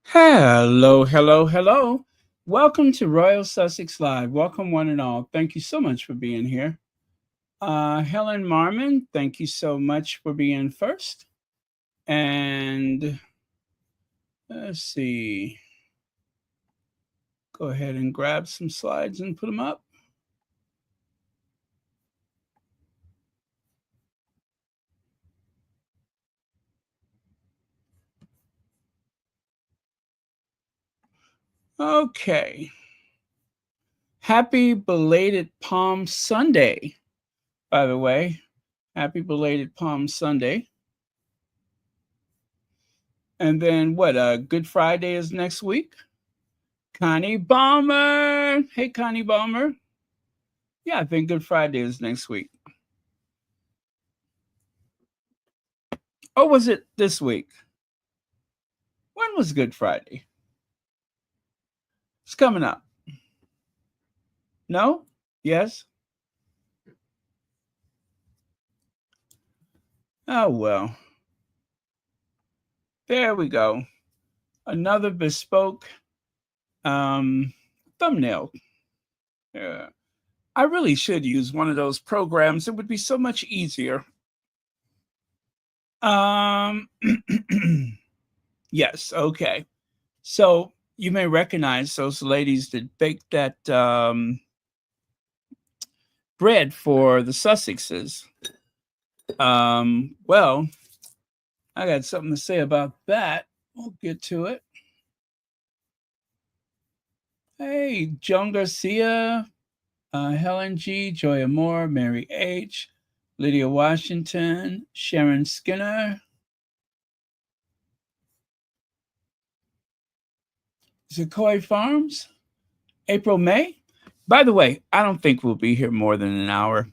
Hello, hello, hello. Welcome to Royal Sussex Live. Welcome, one and all. Thank you so much for being here. Helen Marmon, thank you so much for being first. And let's see, go ahead and grab some slides and put them up. Okay. Happy belated Palm Sunday, by the way. Happy belated Palm Sunday. And then what? Good Friday is next week. Connie Balmer. Hey, Connie Balmer. Yeah, I think Good Friday is next week. Or was it this week? When was Good Friday? It's coming up. No? Yes? Oh, well. There we go. Another bespoke thumbnail. Yeah. I really should use one of those programs. It would be so much easier. Um, yes, okay. So you may recognize those ladies that baked that bread for the Sussexes. Well, I got something to say about that. We'll get to it. Hey, Joan Garcia, Helen G, Joya Moore, Mary H, Lydia Washington, Sharon Skinner. Zakoy Farms, April, May. By the way, I don't think we'll be here more than an hour.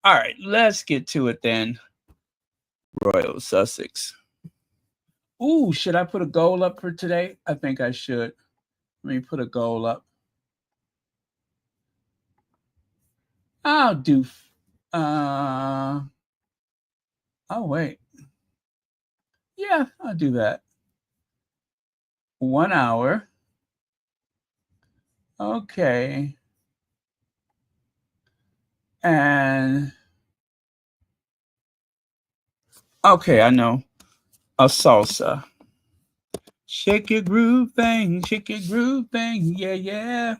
All right, let's get to it then. Royal Sussex. Ooh, should I put a goal up for today? I think I should. Let me put a goal up. I'll do. Uh, oh wait. Yeah, I'll do that. 1 hour. Okay. And okay, I know. A salsa. Shake your groove thing, shake your groove thing, yeah, yeah.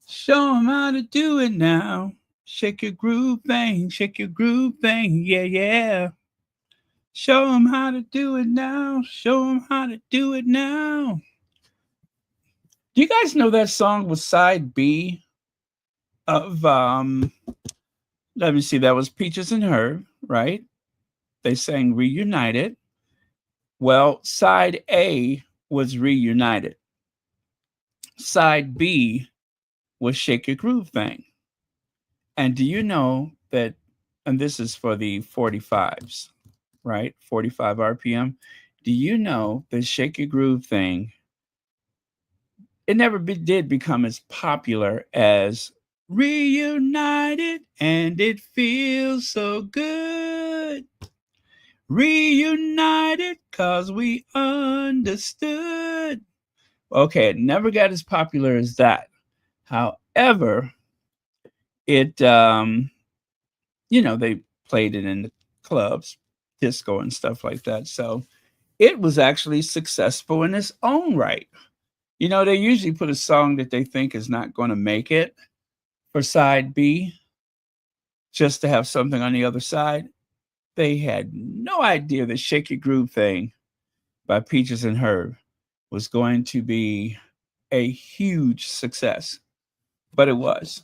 Show 'em how to do it now. Shake your groove thing, shake your groove thing, yeah, yeah. Show 'em how to do it now. Show 'em how to do it now. Do you guys know that song was side B of let me see, that was Peaches and Herb, right? They sang Reunited. Well, side A was Reunited. Side B was Shake Your Groove Thing. And do you know that, and this is for the 45s, right? 45 RPM. Do you know that Shake Your Groove Thing, it never did become as popular as Reunited and it feels so good. Reunited cause we understood. Okay, it never got as popular as that. However, it they played it in the clubs, disco and stuff like that. So it was actually successful in its own right. They usually put a song that they think is not going to make it for side B just to have something on the other side. They had no idea that Shake Your Groove Thing by Peaches and Herb was going to be a huge success, but it was.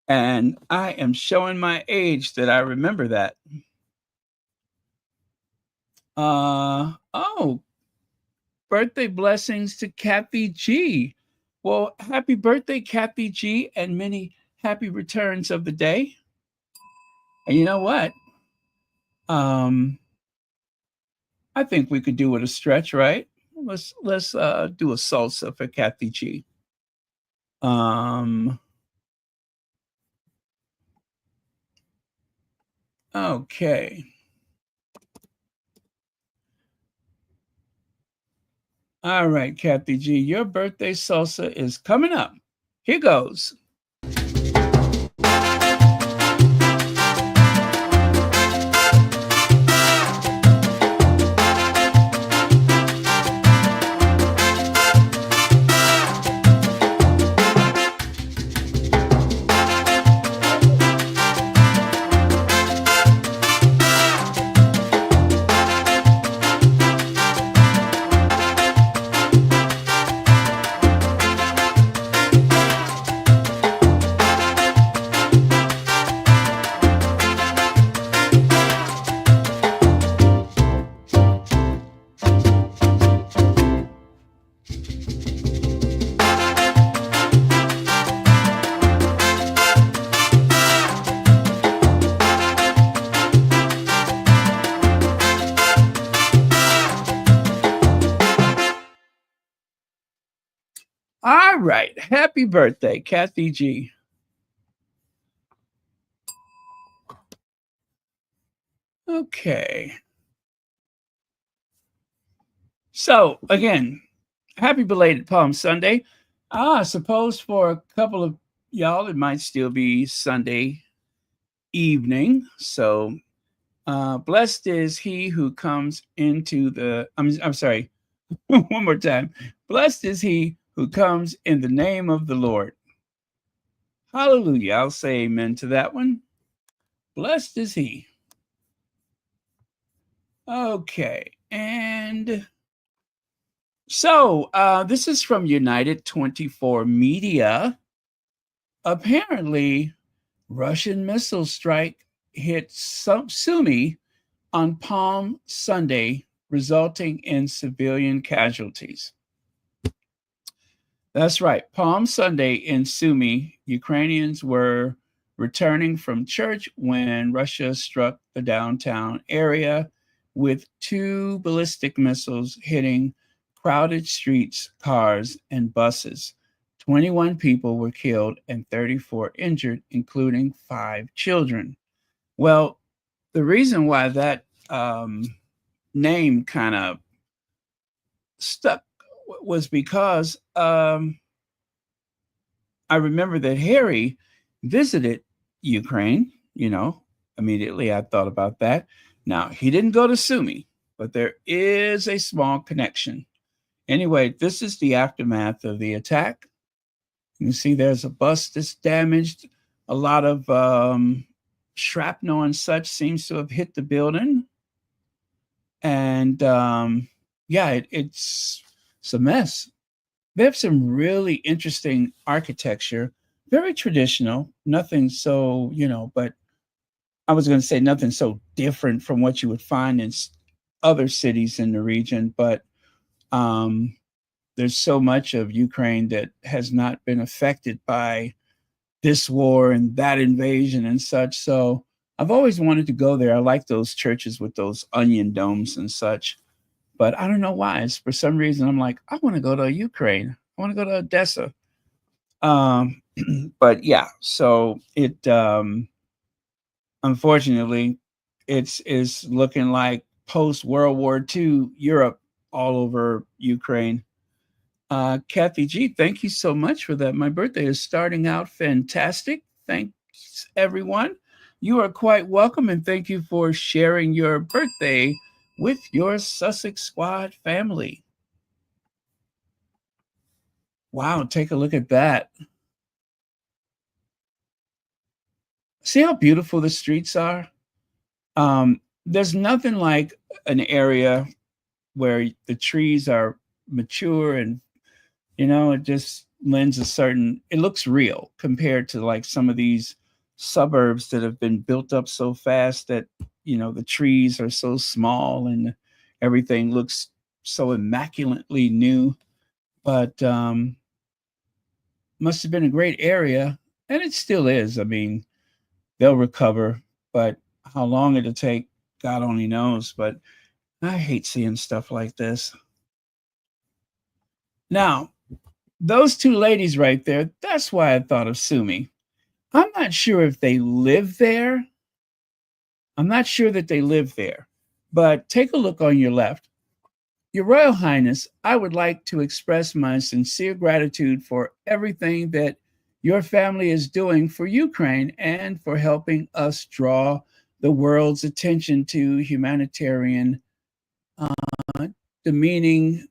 And I am showing my age that I remember that. Oh, birthday blessings to Kathy G. Well, happy birthday, Kathy G, and many happy returns of the day. And you know what? Um, I think we could do it a stretch, right? Let's do a salsa for Kathy G. Um, okay. All right, Kathy G, your birthday salsa is coming up. Here goes. All right. Happy birthday, Kathy G. Okay. So, again, happy belated Palm Sunday. I suppose for a couple of y'all, it might still be Sunday evening. So, blessed is he who comes into the, I'm sorry, one more time. Blessed is he who comes in the name of the Lord. Hallelujah. I'll say amen to that one. Blessed is he. Okay. And so this is from United 24 Media. Apparently, Russian missile strike hit Sumy on Palm Sunday, resulting in civilian casualties. That's right. Palm Sunday in Sumy, Ukrainians were returning from church when Russia struck the downtown area with 2 ballistic missiles hitting crowded streets, cars, and buses. 21 people were killed and 34 injured, including 5 children. Well, the reason why that name kind of stuck was because I remember that Harry visited Ukraine, immediately I thought about that. Now, he didn't go to Sumy, but there is a small connection. Anyway, this is the aftermath of the attack. You can see there's a bus that's damaged. A lot of shrapnel and such seems to have hit the building. And yeah, it's a mess. They have some really interesting architecture, very traditional, nothing so, but I was going to say nothing so different from what you would find in other cities in the region, but there's so much of Ukraine that has not been affected by this war and that invasion and such. So I've always wanted to go there. I like those churches with those onion domes and such. But I don't know why. It's for some reason I'm like, I want to go to Ukraine. I want to go to Odessa. But yeah, so it unfortunately it's looking like post World War II Europe all over Ukraine. Kathy G, thank you so much for that. My birthday is starting out fantastic. Thanks, everyone. You are quite welcome, and thank you for sharing your birthday with your Sussex Squad family. Wow, take a look at that. See how beautiful the streets are? There's nothing like an area where the trees are mature and it just lends a certain, it looks real compared to like some of these suburbs that have been built up so fast that the trees are so small and everything looks so immaculately new. But must have been a great area, and it still is. I mean, they'll recover, but how long it'll take, God only knows. But I hate seeing stuff like this. Now, those 2 ladies right there, that's why I thought of Sumy. I'm not sure if they live there. I'm not sure that they live there, but take a look on your left. Your Royal Highness, I would like to express my sincere gratitude for everything that your family is doing for Ukraine and for helping us draw the world's attention to humanitarian uh, demeaning,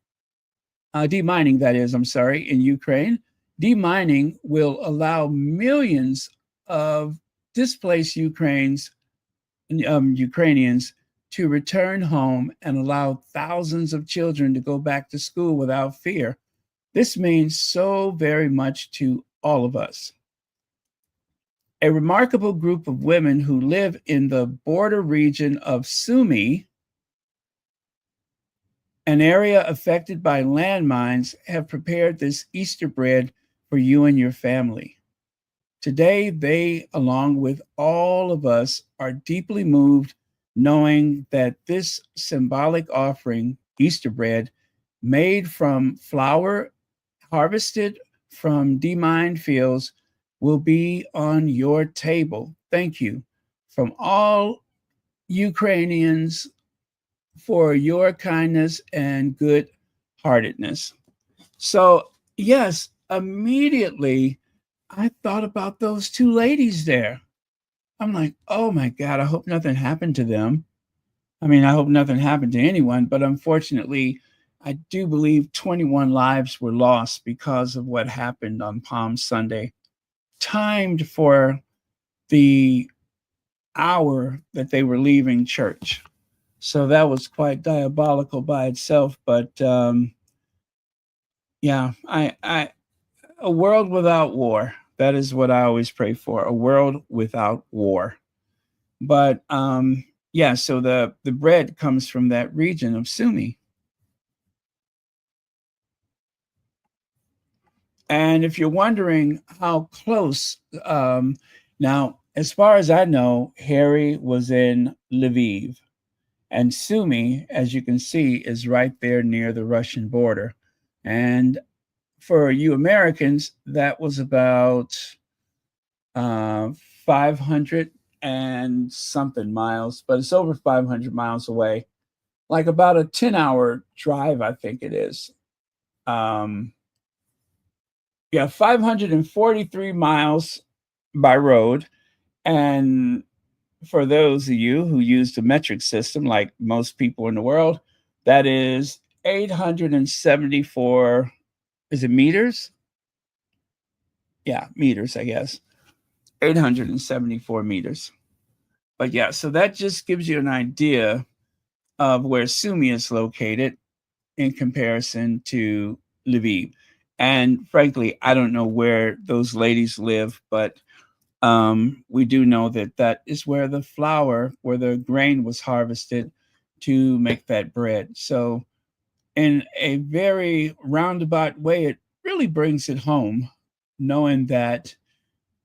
demining, that is, I'm sorry, in Ukraine. Demining will allow millions of displaced Ukrainians to return home and allow thousands of children to go back to school without fear. This means so very much to all of us. A remarkable group of women who live in the border region of Sumy, an area affected by landmines, have prepared this Easter bread for you and your family. Today, they, along with all of us, are deeply moved knowing that this symbolic offering, Easter bread, made from flour harvested from demined fields, will be on your table. Thank you from all Ukrainians for your kindness and good heartedness. So, yes, immediately I thought about those two ladies there. I'm like, oh my God, I hope nothing happened to them. I mean, I hope nothing happened to anyone, but unfortunately, I do believe 21 lives were lost because of what happened on Palm Sunday, timed for the hour that they were leaving church. So that was quite diabolical by itself. But yeah, a world without war. That is what I always pray for, a world without war. But yeah, so the bread comes from that region of Sumy. And if you're wondering how close, now, as far as I know, Harry was in Lviv. And Sumy, as you can see, is right there near the Russian border. And for you Americans, that was about uh, 500 and something miles, but it's over 500 miles away, like about a 10-hour drive, I think it is. Um, yeah, 543 miles by road. And for those of you who use the metric system, like most people in the world, that is 874, is it meters? Yeah, meters, I guess. 874 meters. But yeah, so that just gives you an idea of where Sumy is located in comparison to Lviv. And frankly, I don't know where those ladies live, but we do know that that is where the flour, where the grain was harvested to make that bread. So, in a very roundabout way, it really brings it home, knowing that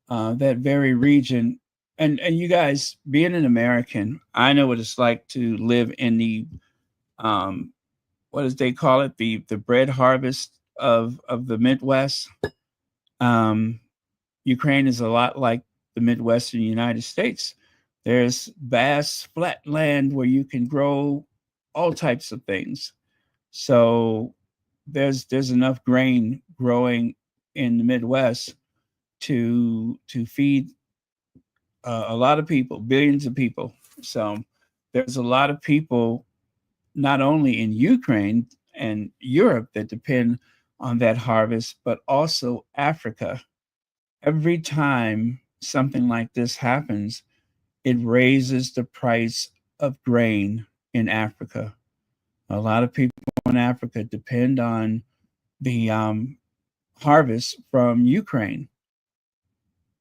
that very region. And you guys, being an American, I know what it's like to live in the um, what does they call it, the bread harvest of the Midwest. Um, Ukraine is a lot like the Midwestern United States. There's vast flat land where you can grow all types of things. So there's enough grain growing in the Midwest to feed a lot of people, billions of people. So there's a lot of people, not only in Ukraine and Europe, that depend on that harvest, but also Africa. Every time something like this happens, it raises the price of grain in Africa. A lot of people in Africa depend on the harvest from Ukraine.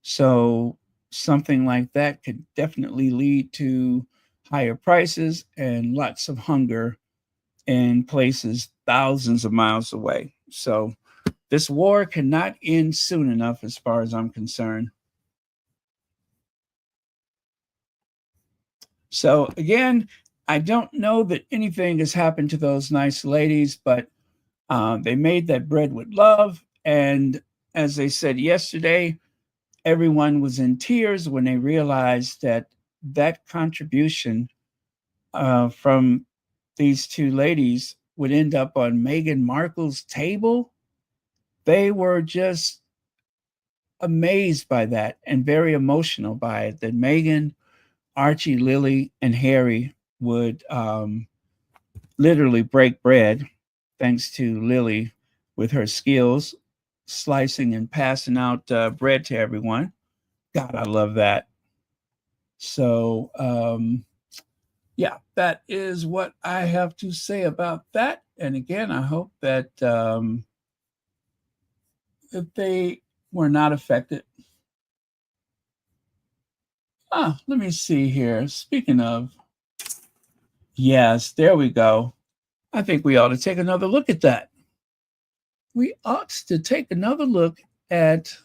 So something like that could definitely lead to higher prices and lots of hunger in places thousands of miles away. So this war cannot end soon enough, as far as I'm concerned. So again, I don't know that anything has happened to those nice ladies, but they made that bread with love. And as they said yesterday, everyone was in tears when they realized that that contribution from these two ladies would end up on Meghan Markle's table, they were just amazed by that and very emotional by it, that Meghan, Archie, Lily, and Harry would literally break bread, thanks to Lily with her skills, slicing and passing out bread to everyone. God, I love that. So, yeah, that is what I have to say about that. And again, I hope that if they were not affected. Let me see here. Speaking of, yes, there we go. I think we ought to take another look at that. We ought to take another look at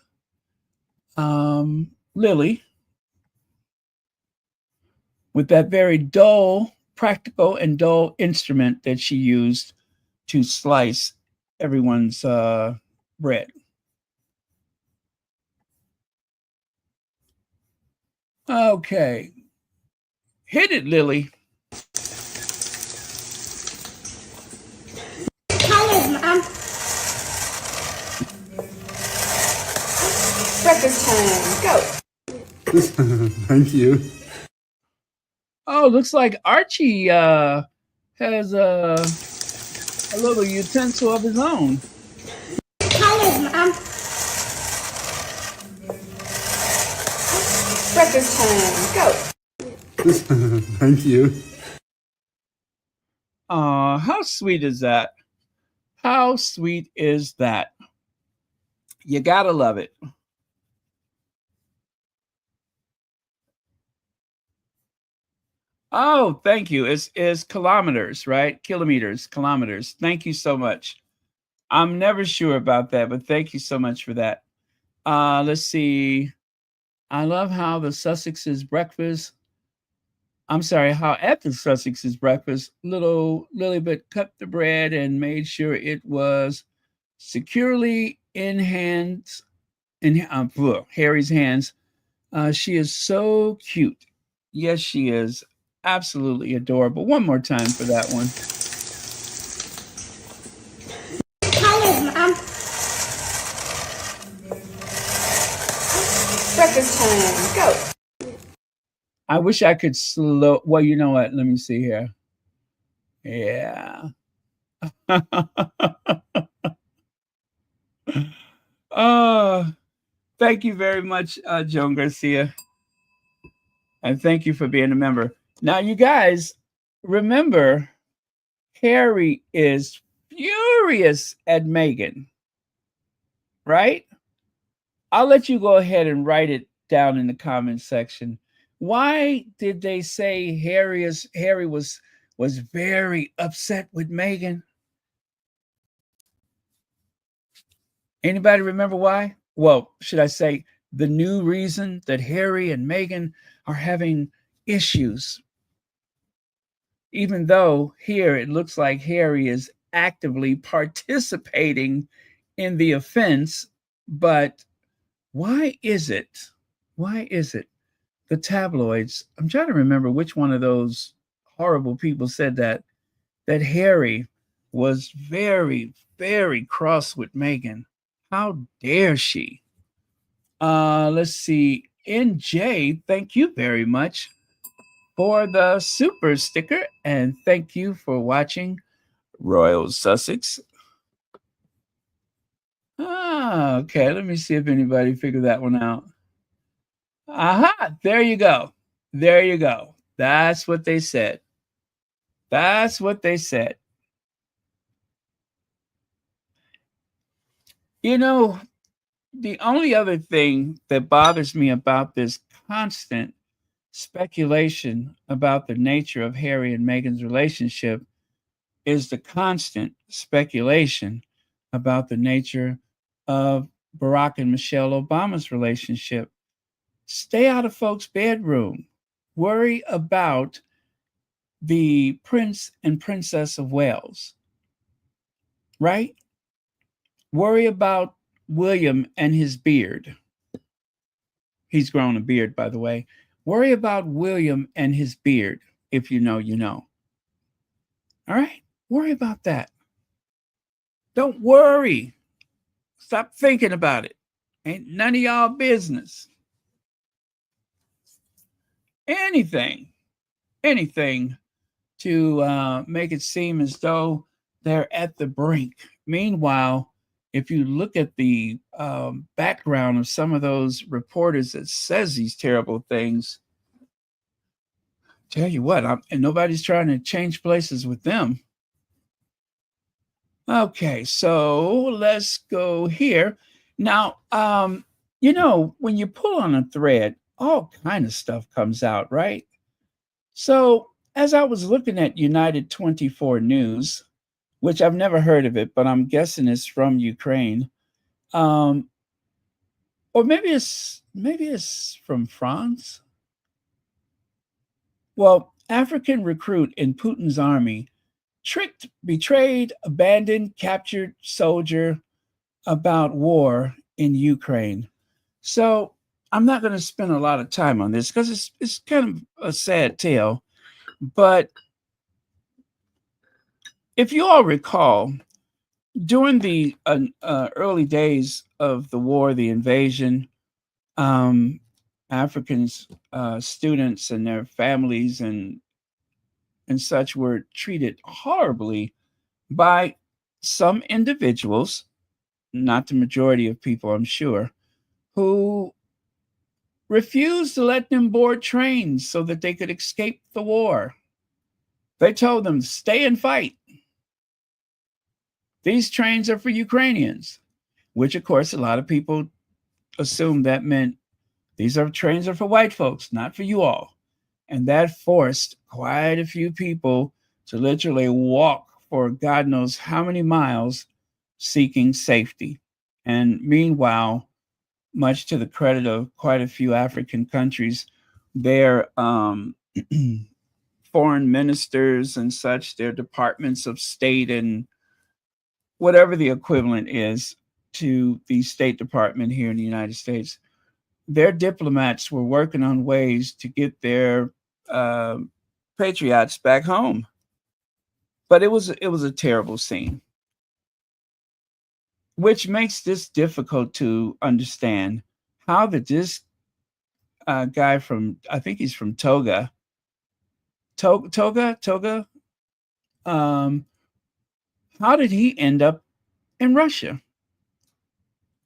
Lily with that very dull, practical, and dull instrument that she used to slice everyone's bread. Okay. Hit it, Lily. Hello, Mom. Breakfast time. Go. Thank you. Oh, looks like Archie has a little utensil of his own. Hello, Mom. Breakfast time. Go. Thank you. How sweet is that? How sweet is that? You gotta love it. Oh, thank you. It's kilometers, right? Kilometers. Thank you so much. I'm never sure about that, but thank you so much for that. Let's see. I love how the Sussex's breakfast. I'm sorry, how at the Sussex's breakfast, little Lilibet cut the bread and made sure it was securely in Harry's hands. She is so cute. Yes, she is absolutely adorable. One more time for that one. Hello, Mom. Breakfast time. Go. I wish I could slow. Well, you know what? Let me see here. Yeah. Oh, thank you very much, Joan Garcia. And thank you for being a member. Now, you guys, remember, Harry is furious at Meghan, right? I'll let you go ahead and write it down in the comment section. Why did they say Harry was very upset with Meghan? Anybody remember why? Well, should I say the new reason that Harry and Meghan are having issues? Even though here it looks like Harry is actively participating in the offense, but why is it? Why is it the tabloids? I'm trying to remember which one of those horrible people said that Harry was very, very cross with Meghan. How dare she? Let's see. NJ, thank you very much for the super sticker, and thank you for watching Royal Sussex. Okay. Let me see if anybody figured that one out. Aha, there you go. There you go. That's what they said. That's what they said. You know, the only other thing that bothers me about this constant speculation about the nature of Harry and Meghan's relationship is the constant speculation about the nature of Barack and Michelle Obama's relationship. Stay out of folks' bedroom. Worry about the Prince and Princess of Wales, right? Worry about William and his beard. He's grown a beard, by the way. Worry about William and his beard. If you know, you know. All right. Worry about that. Don't worry. Stop thinking about it. Ain't none of y'all business. Anything, anything to make it seem as though they're at the brink. Meanwhile, if you look at the background of some of those reporters that says these terrible things, tell you what, and nobody's trying to change places with them. Okay, so let's go here. Now, when you pull on a thread, all kind of stuff comes out, right? So as I was looking at United 24 News, which I've never heard of it, but I'm guessing it's from Ukraine, um, or maybe it's from France. Well, African recruit in Putin's army tricked, betrayed, abandoned, captured soldier about war in Ukraine. So I'm not going to spend a lot of time on this because it's kind of a sad tale. But if you all recall, during the early days of the war, the invasion, um, Africans, students, and their families and such were treated horribly by some individuals, not the majority of people, I'm sure, who refused to let them board trains so that they could escape the war. They told them, stay and fight. These trains are for Ukrainians, which, of course, a lot of people assumed that meant these trains are for white folks, not for you all. And that forced quite a few people to literally walk for God knows how many miles seeking safety. And meanwhile, much to the credit of quite a few African countries, their foreign ministers and such, their departments of state and whatever the equivalent is to the State Department here in the United States, their diplomats were working on ways to get their uh, patriots back home. But it was a terrible scene, which makes this difficult to understand. How did this guy from, I think he's from Toga, um, how did he end up in Russia?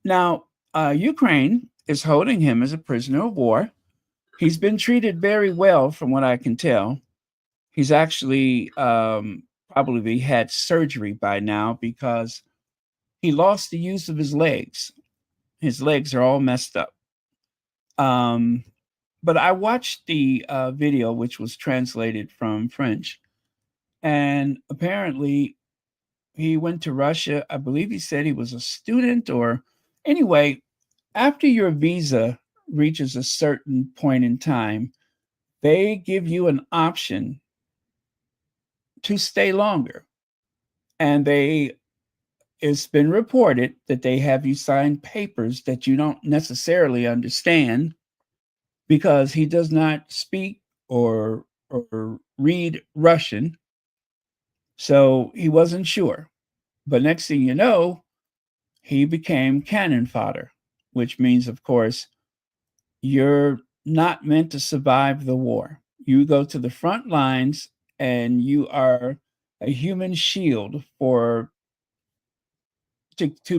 Now, Ukraine is holding him as a prisoner of war. He's been treated very well, from what I can tell. He's actually probably had surgery by now because he lost the use of his legs. His legs are all messed up. But I watched the video, which was translated from French, and apparently he went to Russia. I believe he said he was a student, or anyway, after your visa reaches a certain point in time, they give you an option to stay longer. And it's been reported that they have you sign papers that you don't necessarily understand because he does not speak or read Russian. So he wasn't sure. But next thing you know, he became cannon fodder, which means, of course, you're not meant to survive the war. You go to the front lines and you are a human shield to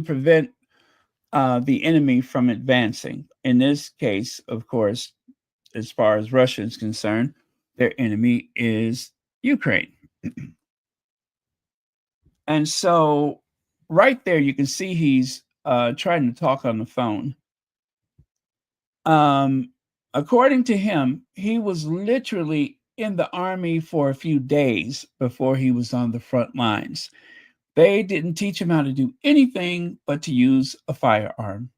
prevent the enemy from advancing. In this case, of course, as far as Russia is concerned, their enemy is Ukraine. And so right there, you can see he's trying to talk on the phone. According to him, he was literally in the army for a few days before he was on the front lines. They didn't teach him how to do anything but to use a firearm.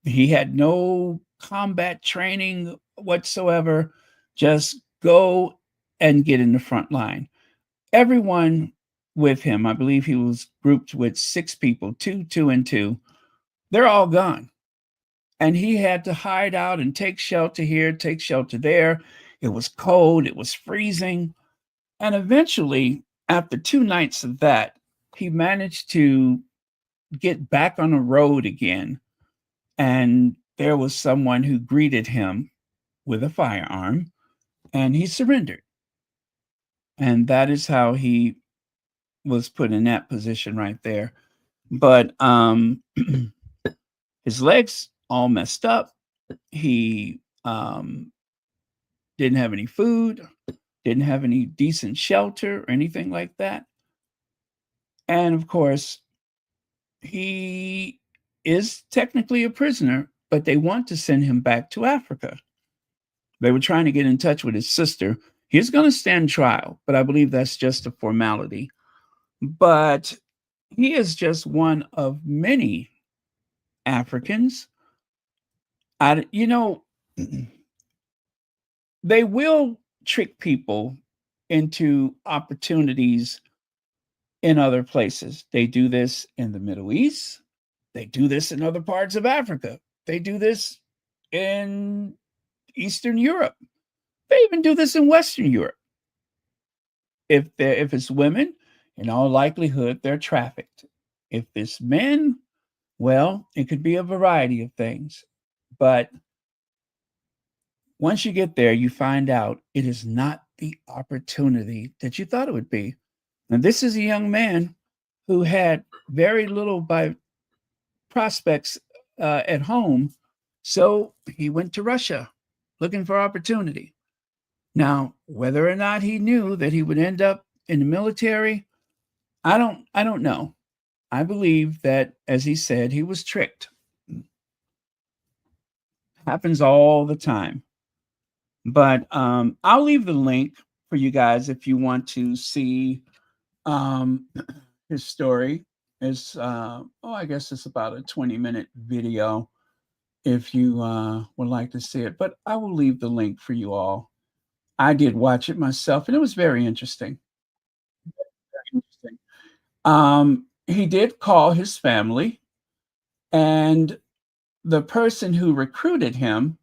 He had no combat training whatsoever. Just go and get in the front line. Everyone with him, I believe he was grouped with 6 people, two and two, they're all gone. And he had to hide out and take shelter here, take shelter there. It was cold, it was freezing. And eventually, after 2 nights of that, he managed to get back on the road again. And there was someone who greeted him with a firearm, and he surrendered. And that is how he was put in that position right there. But his legs all messed up. He didn't have any food, didn't have any decent shelter or anything like that. And of course, he is technically a prisoner, but they want to send him back to Africa. They were trying to get in touch with his sister. He's going to stand trial, but I believe that's just a formality. But he is just one of many Africans. You know, they will trick people into opportunities in other places. They do this in the Middle East. They do this in other parts of Africa. They do this in Eastern Europe. They even do this in Western Europe. If it's women, in all likelihood, they're trafficked. If it's men, well, it could be a variety of things. But once you get there, you find out it is not the opportunity that you thought it would be. And this is a young man who had very little by prospects at home. So he went to Russia looking for opportunity. Now, whether or not he knew that he would end up in the military, I don't know. I believe that, as he said, he was tricked. Happens all the time. But I'll leave the link for you guys if you want to see his story. Is I guess it's about a 20-minute video if you would like to see it. But I will leave the link for you all. I did watch it myself, and it was very interesting. Very interesting. He did call his family, and the person who recruited him,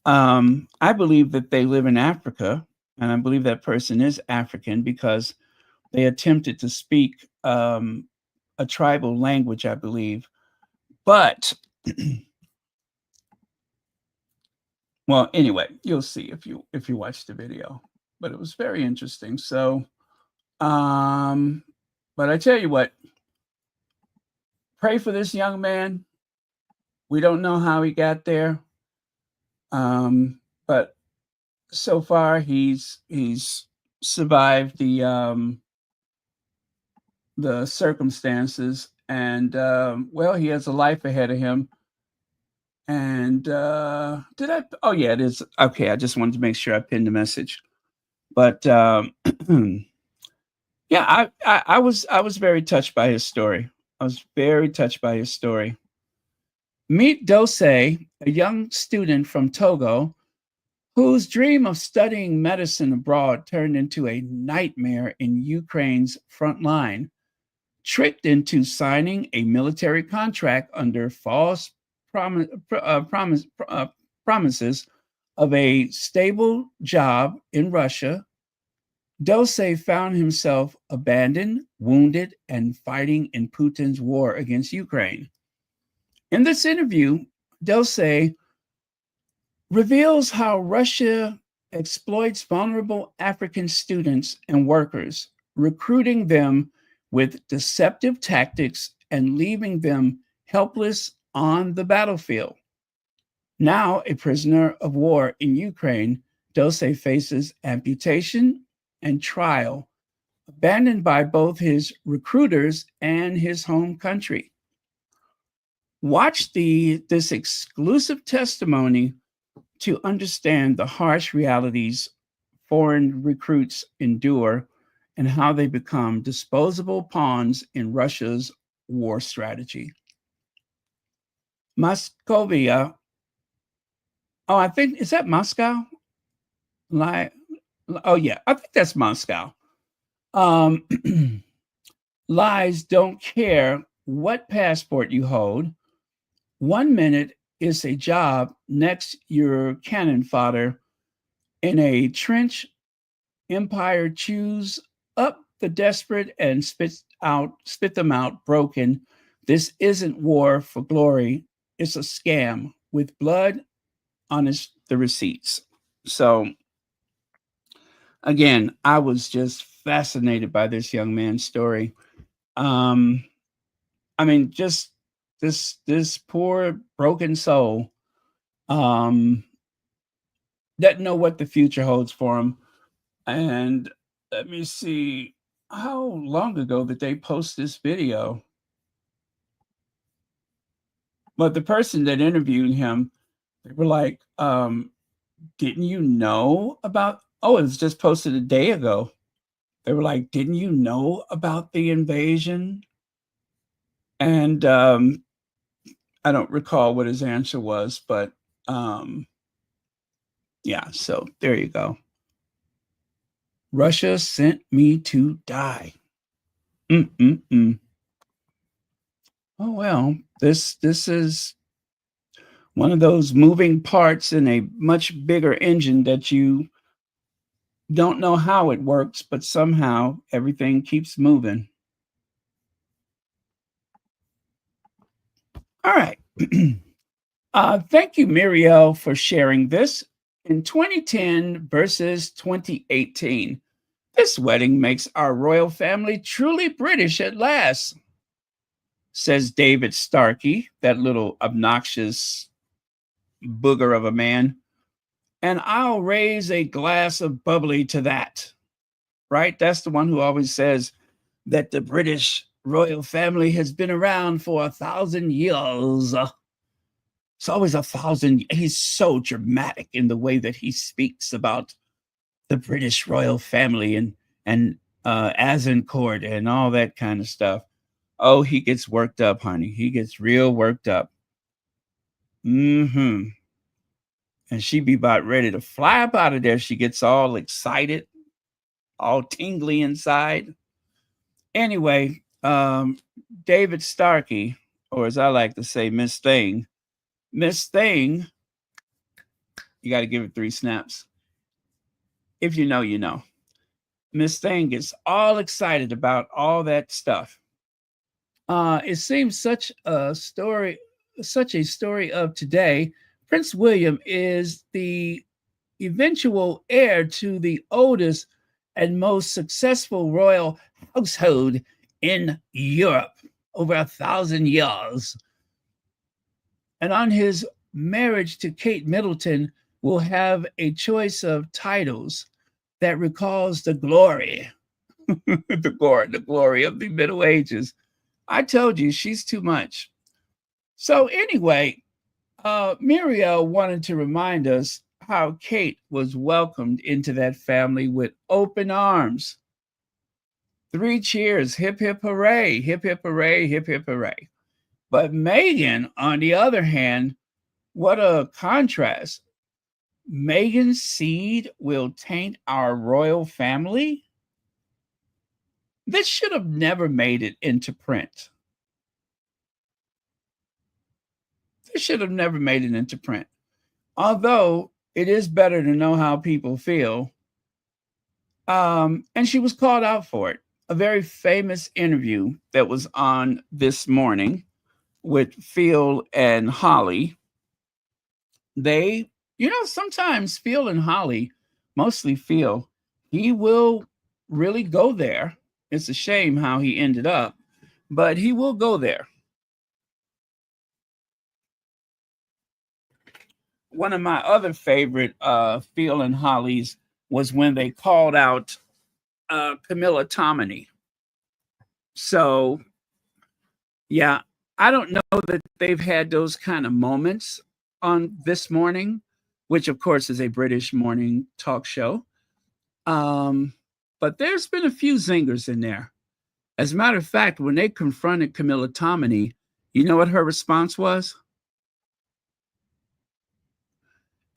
I believe that they live in Africa, and I believe that person is African because they attempted to speak a tribal language, I believe. But well, anyway, you'll see if you watch the video. But it was very interesting. So, but I tell you what, pray for this young man. We don't know how he got there, but so far he's survived the circumstances, and well, he has a life ahead of him. And did I? Oh yeah, it is. Okay, I just wanted to make sure I pinned the message. But yeah, I was very touched by his story. I was very touched by his story. Meet Dose, a young student from Togo, whose dream of studying medicine abroad turned into a nightmare in Ukraine's front line, tricked into signing a military contract under false promises of a stable job in Russia. Dose found himself abandoned, wounded, and fighting in Putin's war against Ukraine. In this interview, Dose reveals how Russia exploits vulnerable African students and workers, recruiting them with deceptive tactics and leaving them helpless on the battlefield. Now a prisoner of war in Ukraine, Dose faces amputation and trial, abandoned by both his recruiters and his home country. Watch this exclusive testimony to understand the harsh realities foreign recruits endure and how they become disposable pawns in Russia's war strategy. Moscovia. Oh, I think, is that Moscow? Oh, yeah, I think that's Moscow. Lies don't care what passport you hold. 1 minute is a job, next you're cannon fodder in a trench. Empire chews up the desperate and spit them out broken. This isn't war for glory. It's a scam with blood on the receipts. So again, I was just fascinated by this young man's story. Um, I mean, just this poor broken soul um, doesn't know what the future holds for him. And let me see, how long ago did they post this video? But the person that interviewed him, they were like, didn't you know about? Oh, it was just posted a day ago. They were like, didn't you know about the invasion? And I don't recall what his answer was, but yeah, so there you go. Russia sent me to die. Mm-mm-mm. Oh well, this is one of those moving parts in a much bigger engine that you don't know how it works, but somehow everything keeps moving. All right. Thank you, Muriel, for sharing this. In 2010 versus 2018, this wedding makes our royal family truly British at last, says David Starkey, that little obnoxious booger of a man. And I'll raise a glass of bubbly to that, right? That's the one who always says that the British royal family has been around for 1,000 years. It's always 1,000. He's so dramatic in the way that he speaks about the British royal family and Azincourt and all that kind of stuff. Oh, he gets worked up, honey. He gets real worked up. Mm-hmm. And she be about ready to fly up out of there. She gets all excited, all tingly inside. Anyway, David Starkey, or as I like to say, Miss Thing, you got to give it 3 snaps. If you know, you know. Miss Thing gets all excited about all that stuff. It seems such a story of today. Prince William is the eventual heir to the oldest and most successful royal household in Europe, over 1,000 years. And on his marriage to Kate Middleton, will have a choice of titles that recalls the glory, the glory of the Middle Ages. I told you she's too much. So anyway, Muriel wanted to remind us how Kate was welcomed into that family with open arms. 3 cheers, hip, hip, hooray, hip, hip, hooray, hip, hip, hooray. But Meghan, on the other hand, what a contrast. Meghan's seed will taint our royal family? This should have never made it into print. This should have never made it into print. Although it is better to know how people feel. And she was called out for it. A very famous interview that was on this morning with Phil and Holly. They, sometimes Phil and Holly, mostly Phil, he will really go there. It's a shame how he ended up, but he will go there. One of my other favorite Phil and Holly's was when they called out Camilla Tominey. So, yeah, I don't know that they've had those kind of moments on This Morning, which of course is a British morning talk show. But there's been a few zingers in there. As a matter of fact, when they confronted Camilla Tominey, you know what her response was?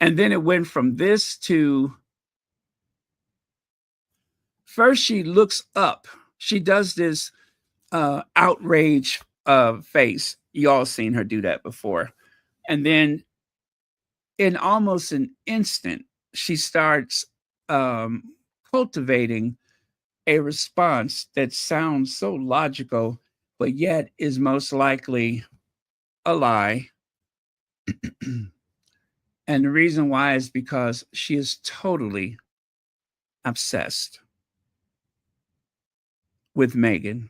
And then it went from this to, first she looks up. She does this outrage face. You all seen her do that before. And then in almost an instant, she starts cultivating a response that sounds so logical, but yet is most likely a lie. And the reason why is because she is totally obsessed with Meghan.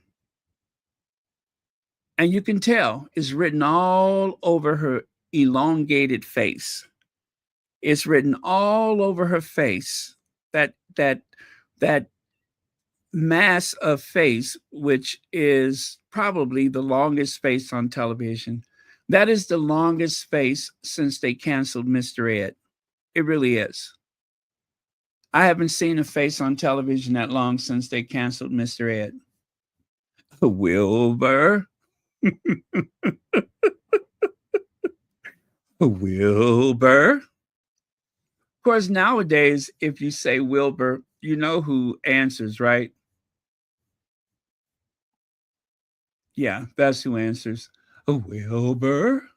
And you can tell it's written all over her elongated face. It's written all over her face. That mass of face, which is probably the longest face on television. That is the longest face since they canceled Mr. Ed. It really is. I haven't seen a face on television that long since they canceled Mr. Ed. Wilbur. Wilbur. Of course, nowadays, if you say Wilbur, you know who answers, right? Yeah, that's who answers. Wilbur.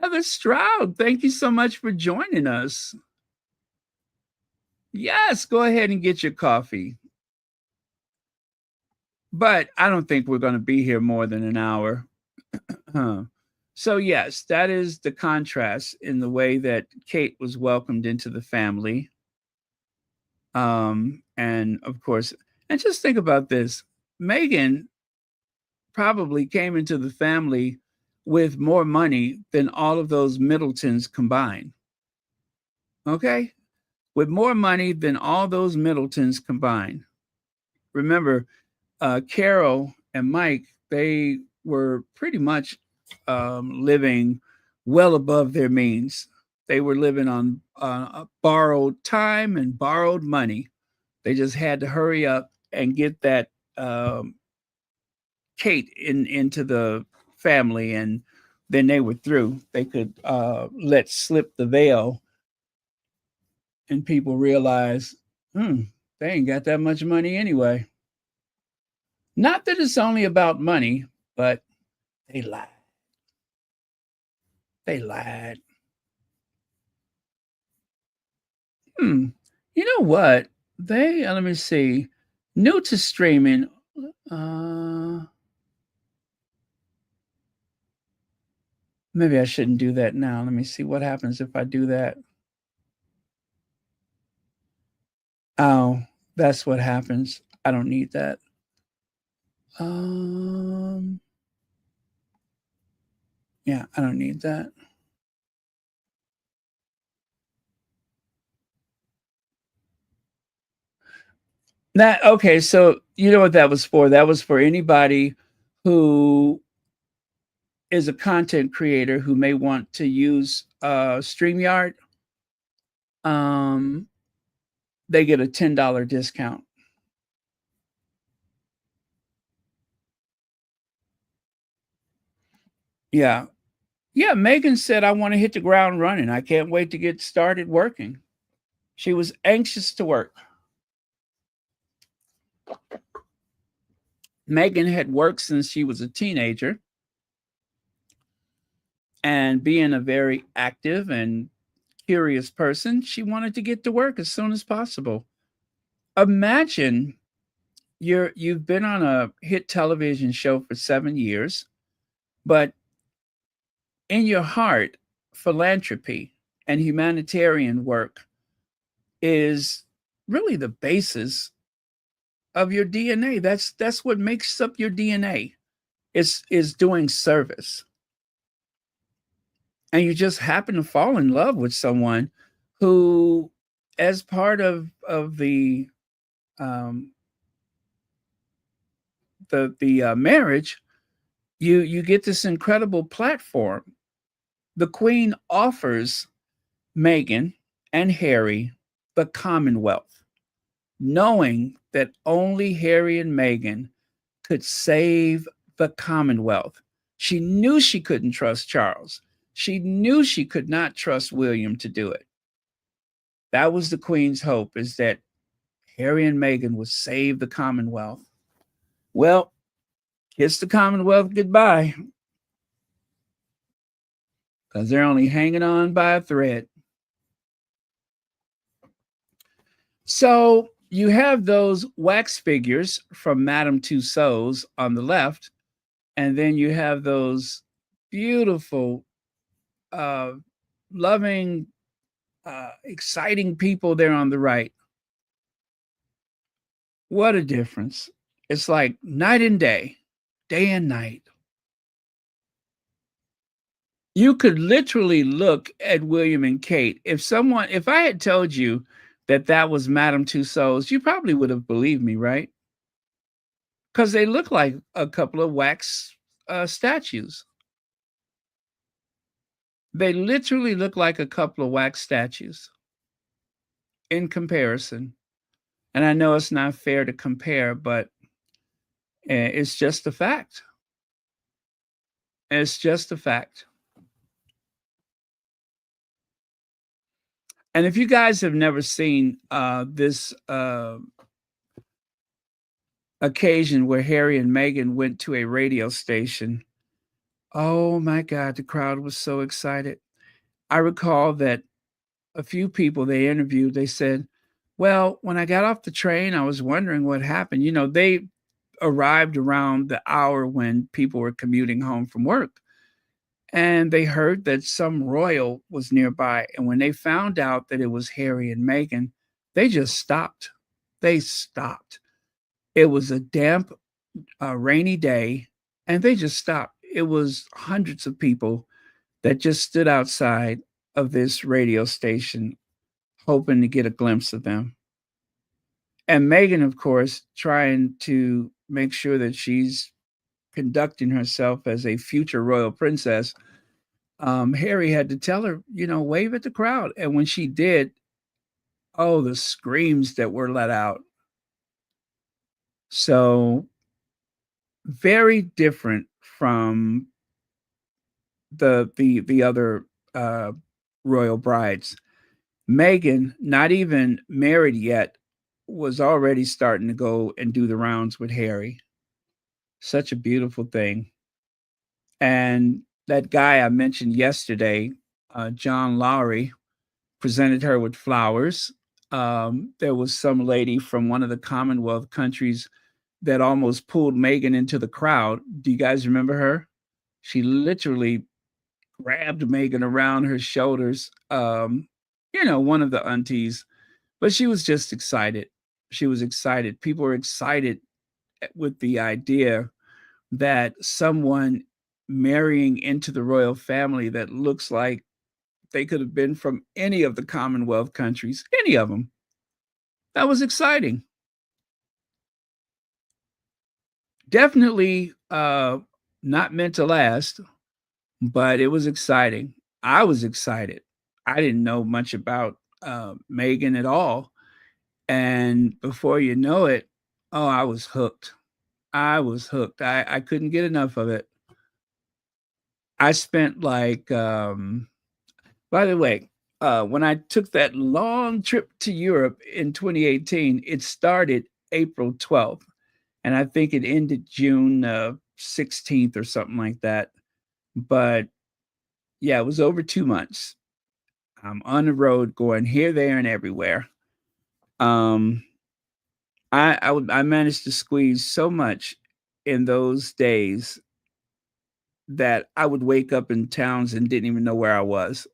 Heather Stroud, thank you so much for joining us. Yes, go ahead and get your coffee. But I don't think we're going to be here more than an hour. So, yes, that is the contrast in the way that Kate was welcomed into the family. And of course, and just think about this, Meghan probably came into the family with more money than all of those Middletons combined. Okay? With more money than all those Middletons combined. Remember, Carol and Mike, they were pretty much living well above their means. They were living on borrowed time and borrowed money. They just had to hurry up and get that Kate into the family, and then they were through. They could let slip the veil, and people realize, they ain't got that much money anyway. Not that it's only about money, but they lied. They lied. You know what? They let me see. New to streaming. Maybe I shouldn't do that now. Let me see what happens if I do that. Oh, that's what happens. I don't need that. Yeah, I don't need that. That okay, so you know what that was for? That was for anybody who is a content creator who may want to use StreamYard. They get a $10 discount. Yeah. Yeah, Meghan said, I want to hit the ground running. I can't wait to get started working. She was anxious to work. Meghan had worked since she was a teenager. And being a very active and curious person, she wanted to get to work as soon as possible. Imagine you've been on a hit television show for 7 years, but in your heart, philanthropy and humanitarian work is really the basis of your DNA. That's what makes up your DNA. Is doing service. And you just happen to fall in love with someone who, as part of the marriage, you get this incredible platform. The Queen offers Meghan and Harry the Commonwealth, knowing that only Harry and Meghan could save the Commonwealth. She knew she couldn't trust Charles. She knew she could not trust William to do it. That was the Queen's hope, is that Harry and Meghan would save the Commonwealth. Well, kiss the Commonwealth goodbye, because they're only hanging on by a thread. So you have those wax figures from Madame Tussauds on the left, and then you have those beautiful, uh, loving, exciting people there on the right. What a difference. It's like night and day and night. You could literally look at William and Kate. If I had told you that that was Madame Tussauds, you probably would have believed me, right? Because they look like a couple of wax statues. They literally look like a couple of wax statues in comparison. And I know it's not fair to compare, but it's just a fact. It's just a fact. And if you guys have never seen this occasion where Harry and Meghan went to a radio station, oh my God, the crowd was so excited. I recall that a few people they interviewed, they said, well, when I got off the train, I was wondering what happened. They arrived around the hour when people were commuting home from work. And they heard that some royal was nearby. And when they found out that it was Harry and Meghan, they just stopped. They stopped. It was a damp, rainy day, and they just stopped. It was hundreds of people that just stood outside of this radio station hoping to get a glimpse of them. And Meghan, of course, trying to make sure that she's conducting herself as a future royal princess. Harry had to tell her, wave at the crowd. And when she did, oh, the screams that were let out. So very different from the other royal brides. Meghan, not even married yet, was already starting to go and do the rounds with Harry. Such a beautiful thing. And that guy I mentioned yesterday, John Lowry, presented her with flowers. There was some lady from one of the Commonwealth countries that almost pulled Meghan into the crowd. Do you guys remember her? She literally grabbed Meghan around her shoulders. One of the aunties, but she was just excited. She was excited. People were excited with the idea that someone marrying into the royal family that looks like they could have been from any of the Commonwealth countries, any of them. That was exciting. Definitely not meant to last, but it was exciting. I was excited. I didn't know much about Meghan at all. And before you know it, oh, I was hooked. I was hooked. I couldn't get enough of it. I spent like, by the way, when I took that long trip to Europe in 2018, it started April 12th. And I think it ended June 16th or something like that. But yeah, it was over 2 months. I'm on the road going here, there, and everywhere. Um, I managed to squeeze so much in those days that I would wake up in towns and didn't even know where I was.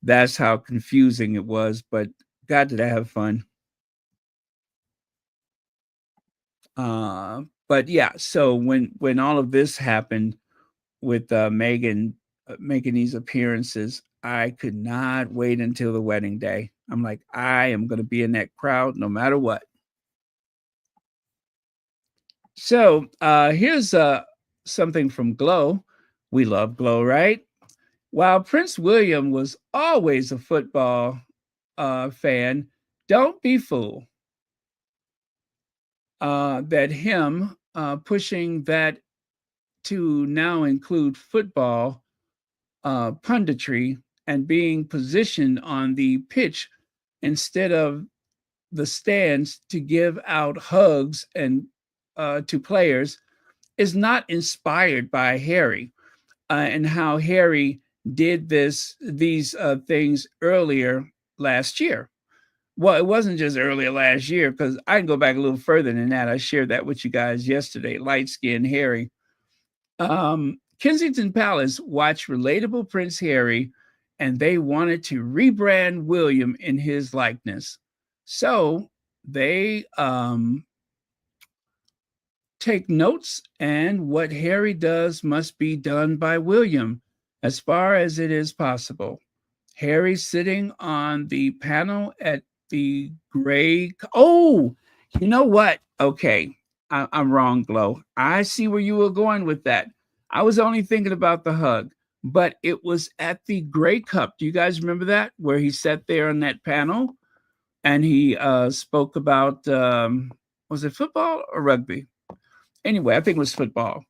That's how confusing it was, but God, did I have fun. But yeah, so when all of this happened with Megan making these appearances, I could not wait until the wedding day. I'm like, I am going to be in that crowd no matter what. So here's something from Glow. We love Glow, right? While Prince William was always a football fan, don't be fooled that him pushing that to now include football punditry and being positioned on the pitch instead of the stands to give out hugs and to players is not inspired by Harry and how Harry did these things earlier last year Well, it wasn't just earlier last year because I can go back a little further than that. I shared that with you guys yesterday. Light skinned Harry. Kensington Palace watched relatable Prince Harry, and they wanted to rebrand William in his likeness. So they take notes, and what Harry does must be done by William as far as it is possible. Harry sitting on the panel at the gray. Oh, you know what? Okay, I'm wrong, Glow. I see where you were going with that. I was only thinking about the hug, but it was at the Grey Cup. Do you guys remember that? Where he sat there on that panel and he spoke about, was it football or rugby? Anyway, I think it was football.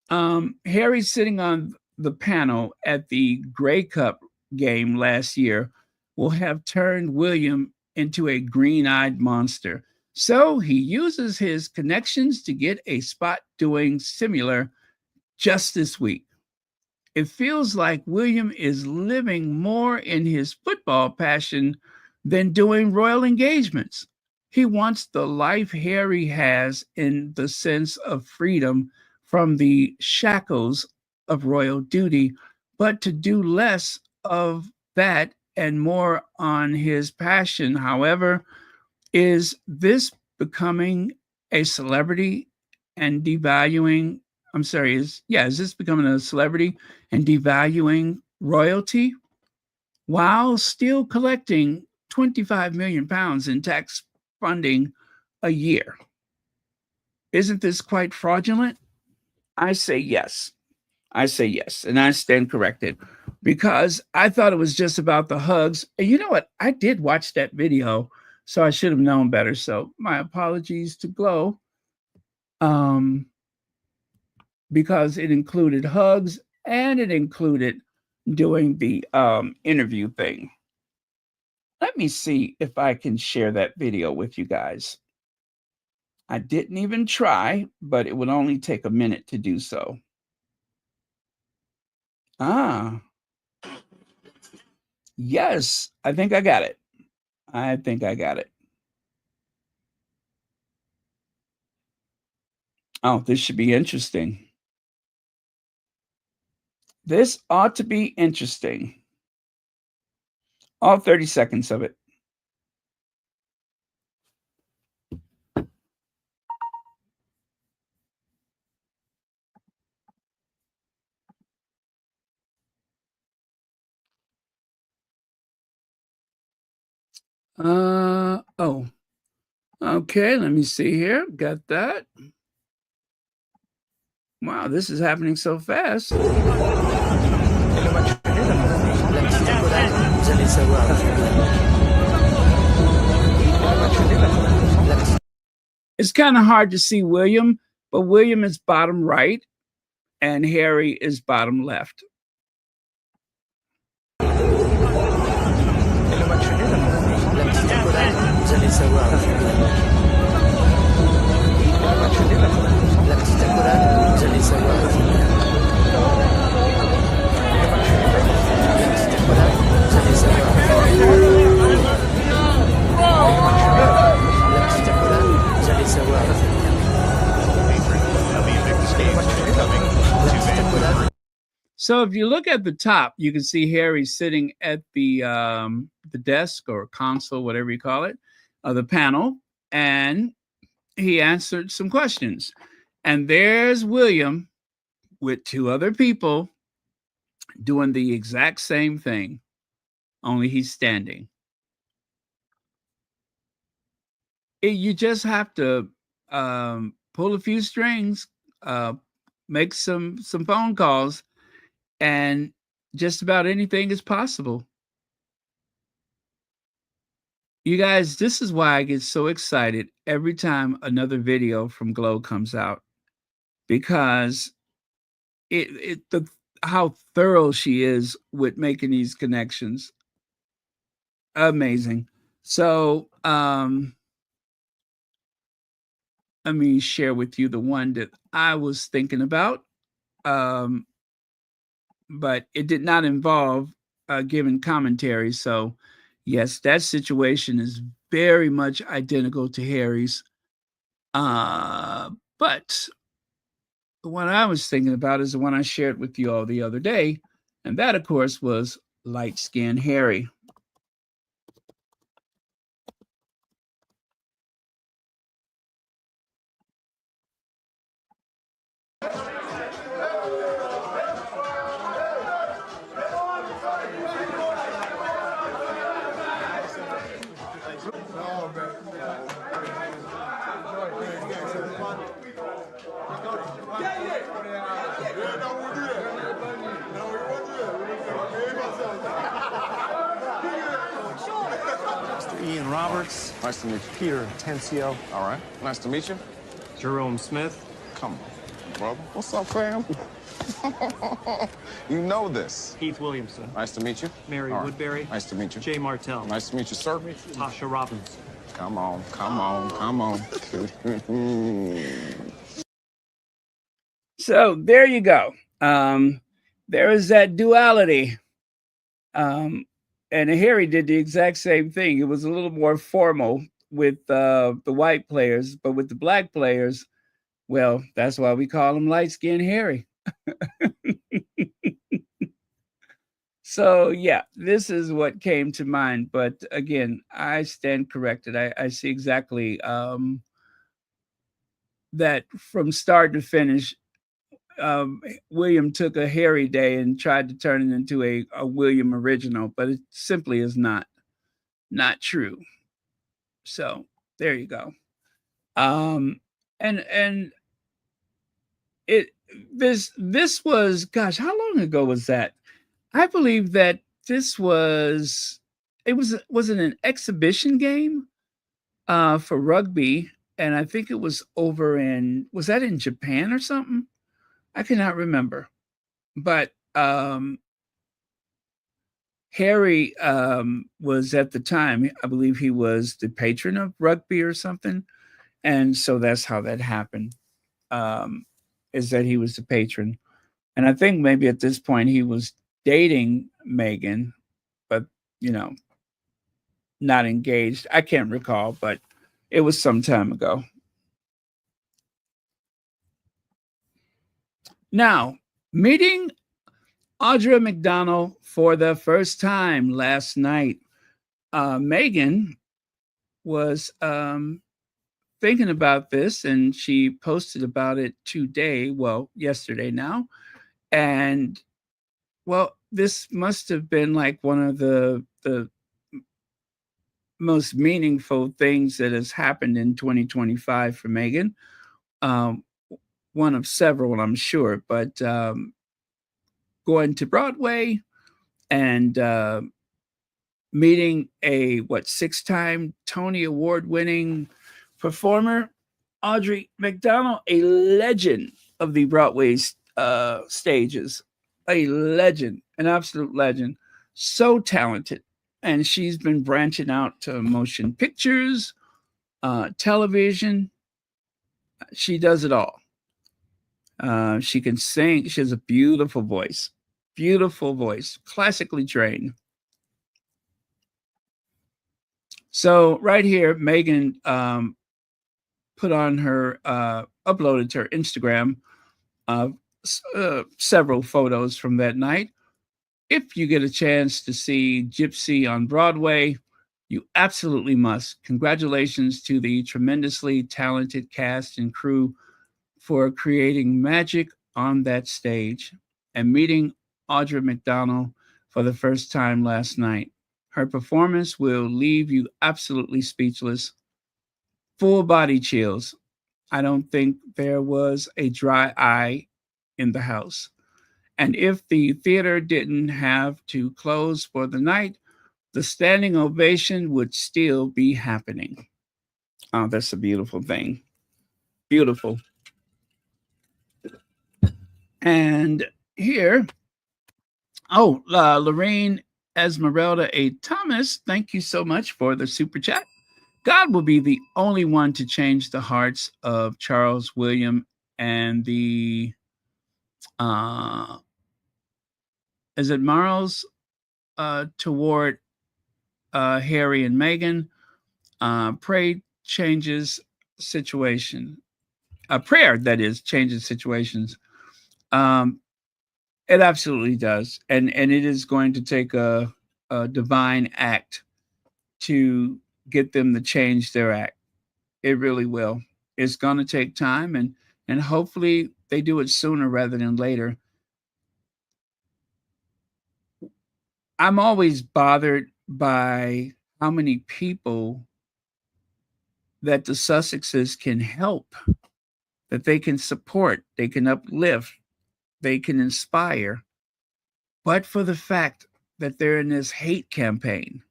Harry sitting on the panel at the Grey Cup game last year will have turned William into a green-eyed monster. So he uses his connections to get a spot doing similar just this week. It feels like William is living more in his football passion than doing royal engagements. He wants the life Harry has in the sense of freedom from the shackles of royal duty, but to do less of that and more on his passion. However, is this becoming a celebrity and devaluing? I'm sorry, is this becoming a celebrity and devaluing royalty while still collecting 25 million pounds in tax funding a year? Isn't this quite fraudulent? I say yes. And I stand corrected because I thought it was just about the hugs. And you know what? I did watch that video, so I should have known better. So my apologies to Glow, because it included hugs and it included doing the interview thing. Let me see if I can share that video with you guys. I didn't even try, but it would only take a minute to do so. Yes, I think I got it. Oh, this should be interesting. This ought to be interesting. All 30 seconds of it. Oh, okay, let me see here. Got that. Wow, this is happening so fast. It's kind of hard to see William, but William is bottom right and Harry is bottom left. So if you look at the top, you can see Harry sitting at the desk or console, whatever you call it, of the panel, and he answered some questions. And there's William with two other people doing the exact same thing, only he's standing. You just have to pull a few strings, make some phone calls, and just about anything is possible. You guys, this is why I get so excited every time another video from Glow comes out, because how thorough she is with making these connections. Amazing. So let me share with you the one that I was thinking about. But it did not involve giving commentary. So Yes, that situation is very much identical to Harry's. But the one I was thinking about is the one I shared with you all the other day. And that, of course, was light skinned Harry. Mr. Ian Roberts. Nice to meet you. Peter Tensio. All right. Nice to meet you. Jerome Smith. Come on, brother. What's up, fam? You know this. Keith Williamson. Nice to meet you. Mary All right. Woodbury. Nice to meet you. Jay Martell. Nice to meet you, sir. Tasha Robbins. Come on, come on, come on. So there you go. There is that duality. And Harry did the exact same thing. It was a little more formal with the white players, but with the black players, well, that's why we call him light-skinned Harry. So, yeah, this is what came to mind. But again, I stand corrected. I see exactly that from start to finish, William took a Harry Day and tried to turn it into a William original, but it simply is not true. So there you go. And it this was, gosh, how long ago was that? I believe that this was was it an exhibition game for rugby, and I think it was over was that in Japan or something? I cannot remember. But Harry was at the time, I believe he was the patron of rugby or something. And so that's how that happened, is that he was the patron. And I think maybe at this point he was dating Meghan, but, not engaged. I can't recall, but it was some time ago. Now, meeting Audra McDonald for the first time last night. Meghan was thinking about this, and she posted about it yesterday now. And, well, this must have been like one of the most meaningful things that has happened in 2025 for Meghan. One of several, I'm sure, but going to Broadway and meeting a 6-time Tony Award winning performer, Audra McDonald, a legend of the Broadway stages, a legend, an absolute legend, so talented. And she's been branching out to motion pictures, television. She does it all. She can sing. She has a beautiful voice, classically trained. So right here, Meghan put on her, uploaded to her Instagram several photos from that night. If you get a chance to see Gypsy on Broadway, you absolutely must. Congratulations to the tremendously talented cast and crew for creating magic on that stage and meeting Audra McDonald for the first time last night. Her performance will leave you absolutely speechless, full body chills. I don't think there was a dry eye in the house. And if the theater didn't have to close for the night, the standing ovation would still be happening. Oh, that's a beautiful thing. Beautiful. And here, Lorraine Esmeralda A. Thomas, thank you so much for the super chat. God will be the only one to change the hearts of Charles William and the is it Marls toward Harry and Meghan. Pray changes situation. A prayer that is changes situations. Um, it absolutely does, and it is going to take a divine act to get them to change their act. It really will. It's going to take time, and hopefully they do it sooner rather than later. I'm always bothered by how many people that the Sussexes can help, that they can support, they can uplift, they can inspire, but for the fact that they're in this hate campaign,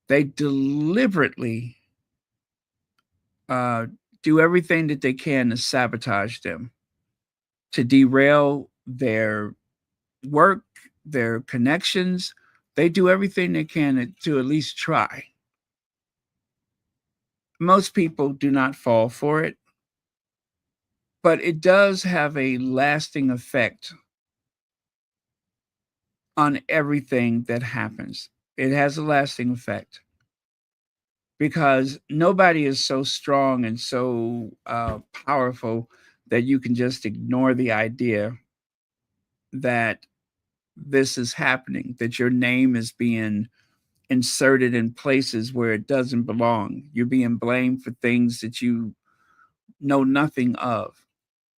they deliberately uh, do everything that they can to sabotage them, to derail their work, their connections. They do everything they can to at least try. Most people do not fall for it, but it does have a lasting effect on everything that happens. It has a lasting effect because nobody is so strong and so powerful that you can just ignore the idea that this is happening, that your name is being inserted in places where it doesn't belong. You're being blamed for things that you know nothing of,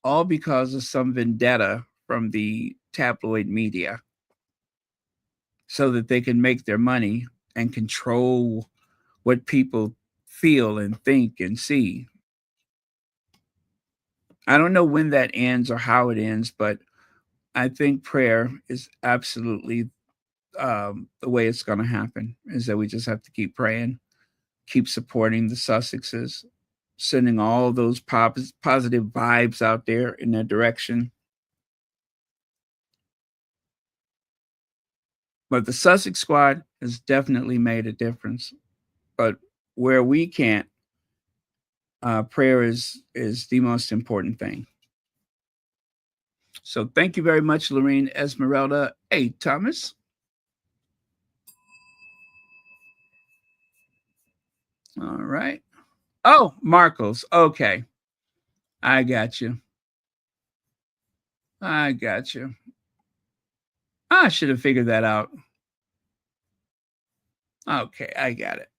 all because of some vendetta from the tabloid media so that they can make their money and control what people feel and think and see. I don't know when that ends or how it ends, but I think prayer is absolutely the way it's going to happen, is that we just have to keep praying, keep supporting the Sussexes, sending all those positive vibes out there in their direction. But the Sussex squad has definitely made a difference. But where we can't, prayer is the most important thing. So thank you very much, Lorene Esmeralda. Hey, Thomas. All right. Oh, Marcos. Okay. I got you. I got you. I should have figured that out. Okay, I got it.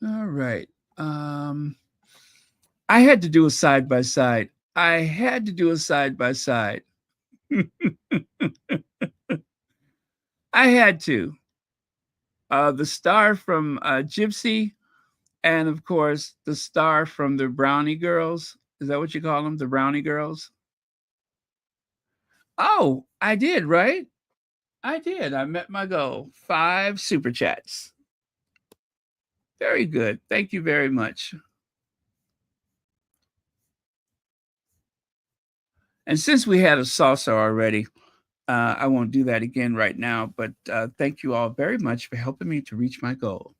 All right. I had to do a side by side. I had to do a side by side. I had to. The star from Gypsy, and of course, the star from the Brownie Girls. Is that what you call them? The Brownie Girls? Oh, I did, right? I did. I met my goal. 5 super chats. Very good. Thank you very much. And since we had a salsa already, I won't do that again right now, but thank you all very much for helping me to reach my goal.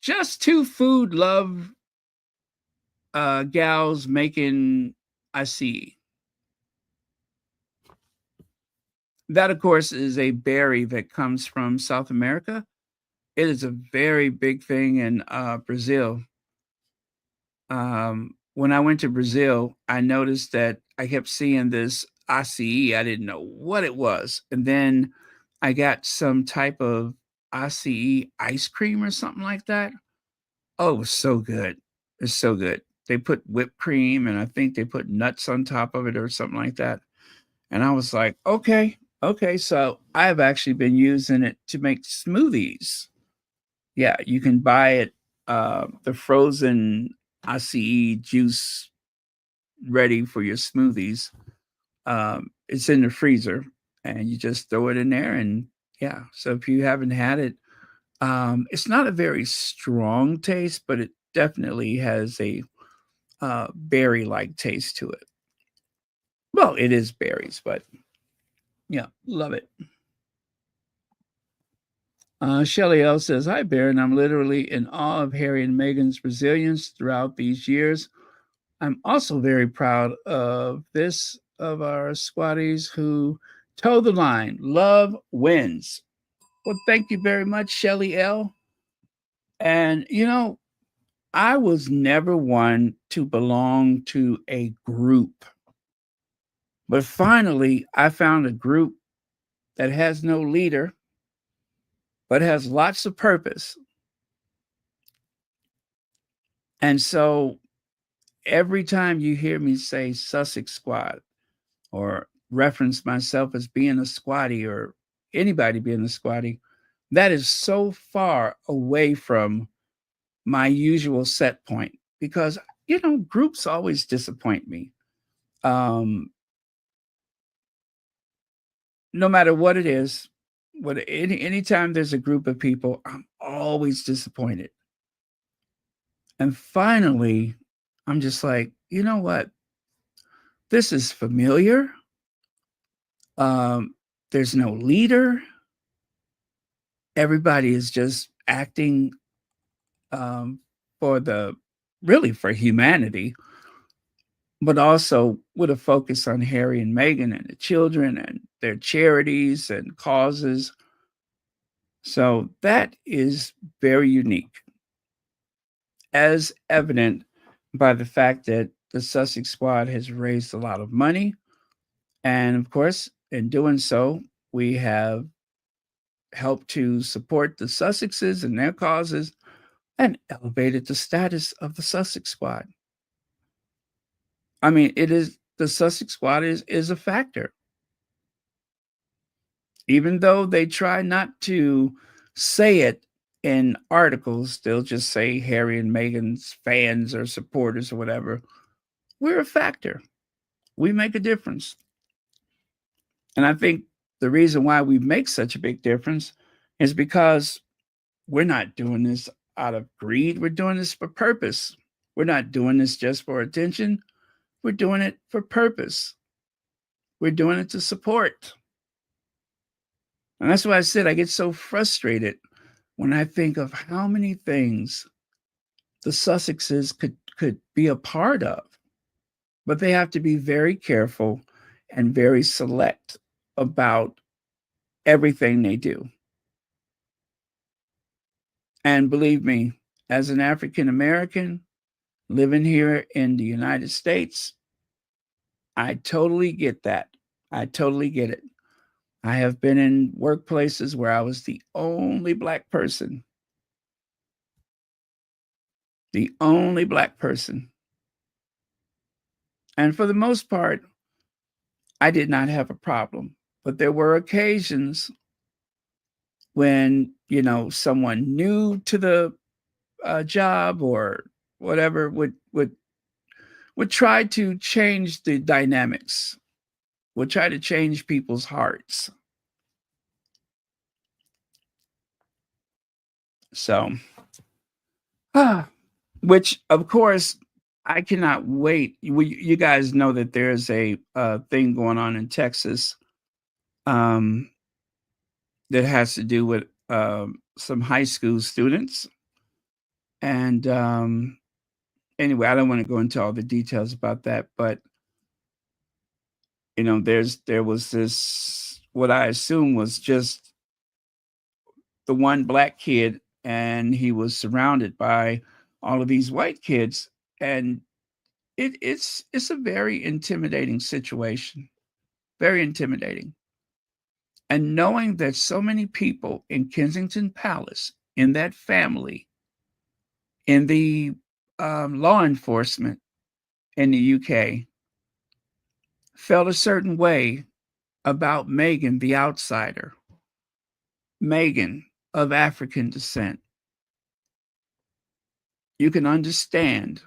Just 2 food love gals making I see. That, of course, is a berry that comes from South America. It is a very big thing in Brazil. When I went to Brazil, I noticed that I kept seeing this ICE. I didn't know what it was. And then I got some type of ICE ice cream or something like that. Oh, it was so good. It's so good. They put whipped cream and I think they put nuts on top of it or something like that. And I was like, okay, okay. So I've actually been using it to make smoothies. Yeah, you can buy it, the frozen ICE juice ready for your smoothies. It's in the freezer and you just throw it in there. And yeah, so if you haven't had it, it's not a very strong taste, but it definitely has a berry like taste to it. Well, it is berries, but yeah, love it. Shelly L says, "Hi, Baron. I'm literally in awe of Harry and Meghan's resilience throughout these years. I'm also very proud of our squaddies who toe the line. Love wins. Well, thank you very much, Shelly L. And I was never one to belong to a group. But finally, I found a group that has no leader, but has lots of purpose. And so every time you hear me say Sussex Squad or reference myself as being a squatty or anybody being a squatty, that is so far away from my usual set point because, groups always disappoint me. Um, no matter what it is, anytime there's a group of people, I'm always disappointed. And finally, I'm just like, you know what? This is familiar. Um, there's no leader. Everybody is just acting um, for the really for humanity, but also with a focus on Harry and Meghan and the children and their charities and causes. So that is very unique, as evident by the fact that the Sussex Squad has raised a lot of money. And of course, in doing so, we have helped to support the Sussexes and their causes and elevated the status of the Sussex Squad. I mean, the Sussex Squad is a factor. Even though they try not to say it in articles, they'll just say Harry and Meghan's fans or supporters or whatever. We're a factor. We make a difference. And I think the reason why we make such a big difference is because we're not doing this out of greed. We're doing this for purpose. We're not doing this just for attention. We're doing it for purpose. We're doing it to support. And that's why I said I get so frustrated when I think of how many things the Sussexes could be a part of. But they have to be very careful and very select about everything they do. And believe me, as an African American living here in the United States, I totally get that. I totally get it. I have been in workplaces where I was the only black person. The only black person. And for the most part, I did not have a problem. But there were occasions when, someone new to the job or whatever would try to change the dynamics, would try to change people's hearts. So, which of course I cannot wait. You guys know that there's a thing going on in Texas um, that has to do with some high school students. And anyway, I don't want to go into all the details about that, but there was this what I assume was just the one black kid, and he was surrounded by all of these white kids, and it's a very intimidating situation, very intimidating. And knowing that so many people in Kensington Palace, in that family, in the law enforcement in the UK, felt a certain way about Meghan, the outsider, Meghan of African descent, you can understand,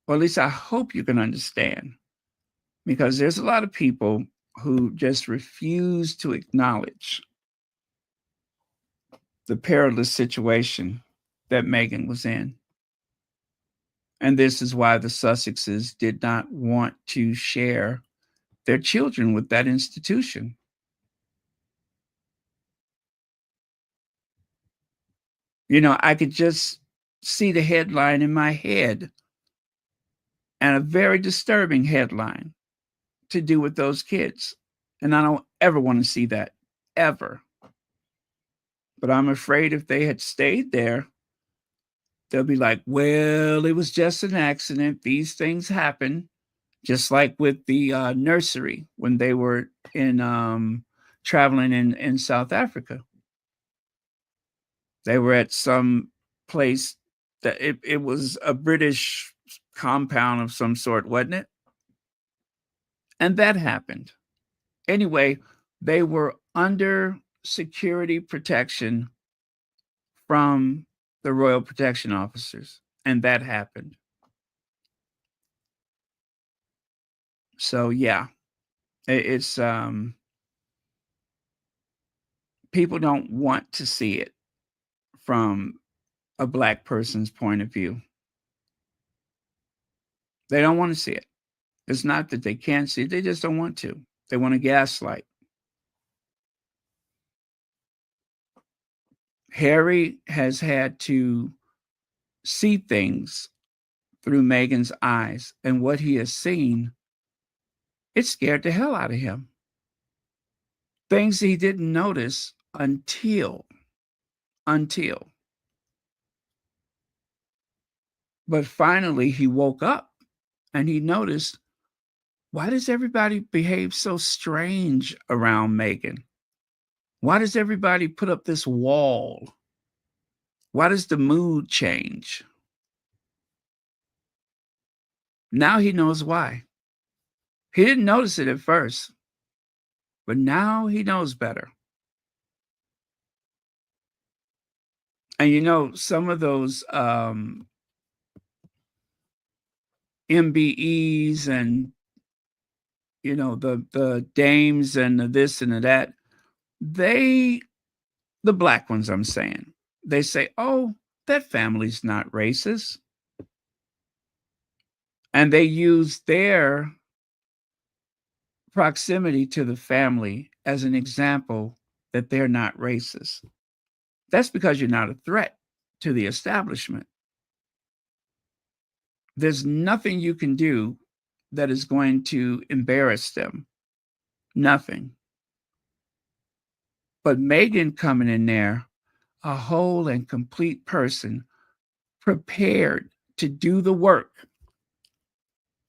or at least I hope you can understand, because there's a lot of people who just refuse to acknowledge the perilous situation that Meghan was in. And this is why the Sussexes did not want to share their children with that institution. I could just see the headline in my head. and a very disturbing headline to do with those kids. And I don't ever want to see that, ever. But I'm afraid if they had stayed there, they'll be like, well, it was just an accident. These things happen. Just like with the nursery when they were in traveling in South Africa. They were at some place that it was a British compound of some sort, wasn't it? And that happened. Anyway, they were under security protection from the Royal Protection Officers, and that happened. So yeah, it's people don't want to see it from a Black person's point of view. They don't want to see it. It's not that they can't see it, they just don't want to. They want to gaslight. Harry has had to see things through Meghan's eyes, and what he has seen, it scared the hell out of him. Things he didn't notice until. But finally he woke up and he noticed, why does everybody behave so strange around Meghan? Why does everybody put up this wall? Why does the mood change? Now he knows why. He didn't notice it at first, but now he knows better. And you know, some of those MBEs and, you know, the dames and the this and the that, the Black ones, I'm saying, they say, oh, that family's not racist. And they use their proximity to the family as an example that they're not racist. That's because you're not a threat to the establishment. There's nothing you can do that is going to embarrass them. Nothing. But Meghan coming in there, a whole and complete person, prepared to do the work,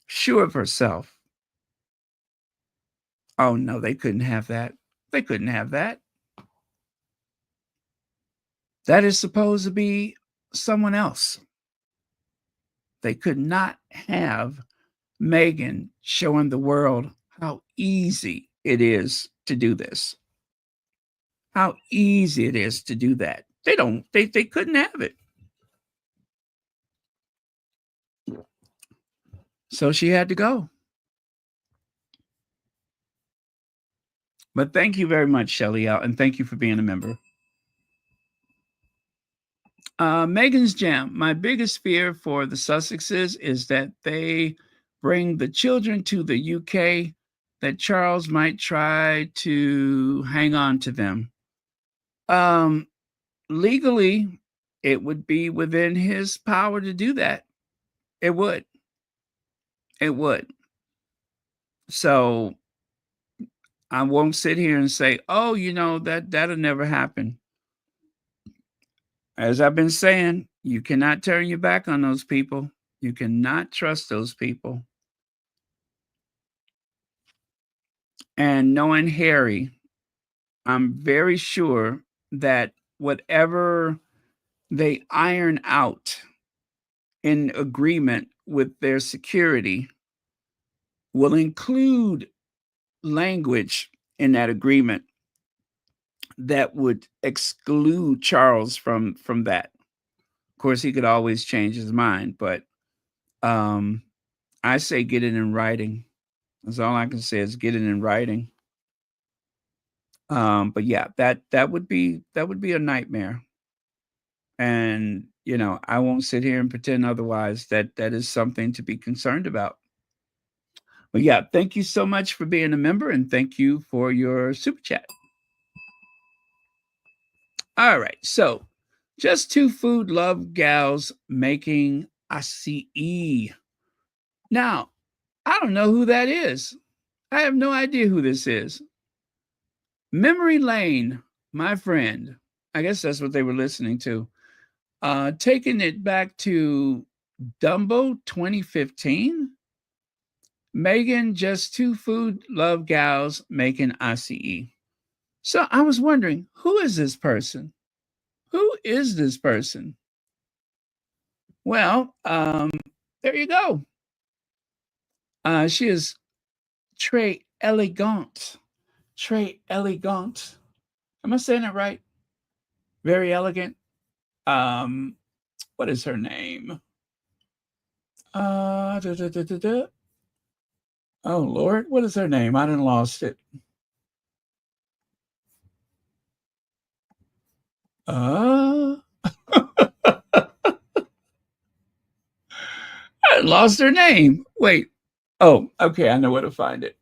sure of herself. Oh no, they couldn't have that. They couldn't have that. That is supposed to be someone else. They could not have Meghan showing the world how easy it is to do this. How easy it is to do that. They couldn't have it. So she had to go. But thank you very much, Shelly Out, and thank you for being a member. Meghan's Jam. My biggest fear for the Sussexes is that they bring the children to the UK, that Charles might try to hang on to them. Legally, it would be within his power to do that. It would. It would. So I won't sit here and say, oh, you know, that'll never happen. As I've been saying, you cannot turn your back on those people. You cannot trust those people. And knowing Harry, I'm very sure that whatever they iron out in agreement with their security will include language in that agreement that would exclude Charles from that. Of course, he could always change his mind, but I say get it in writing. That's all I can say is get it in writing. But yeah, that would be a nightmare. And you know, I won't sit here and pretend otherwise. That is something to be concerned about. But yeah, thank you so much for being a member, and thank you for your super chat. All right, so just two food love gals making acai. Now, I don't know who that is. I have no idea who this is. Memory Lane, my friend. I guess that's what they were listening to. Taking it back to Dumbo 2015. Meghan, just two food love gals making ICE. So I was wondering, who is this person? Who is this person? Well, there you go. She is très elegante. Très elegante. Am I saying that right? Very elegant. What is her name? Da, da, da, da, da. Oh Lord, what is her name? I done lost it. I lost her name. Wait. Oh, okay. I know where to find it.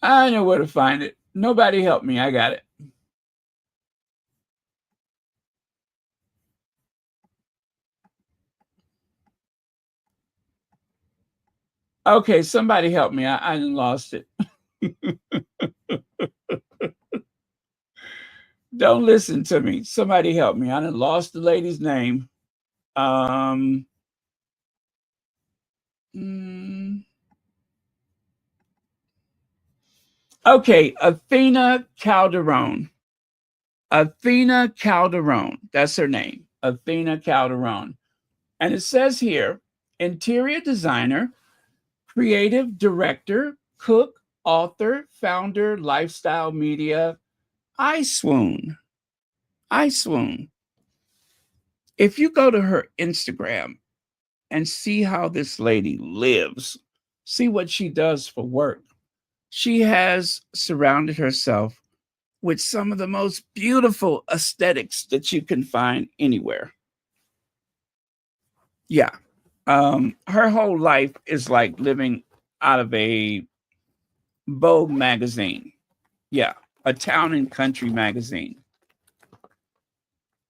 I know where to find it. Nobody help me. I got it. Okay, somebody help me. I lost it. Don't listen to me. Somebody help me. I done lost the lady's name. Okay, Athena Calderon. Athena Calderon. That's her name. Athena Calderon. And it says here, interior designer, creative director, cook, author, founder, lifestyle media. I swoon. I swoon. If you go to her Instagram and see how this lady lives, see what she does for work, she has surrounded herself with some of the most beautiful aesthetics that you can find anywhere. Yeah. Her whole life is like living out of a Vogue magazine. Yeah. A town and country magazine.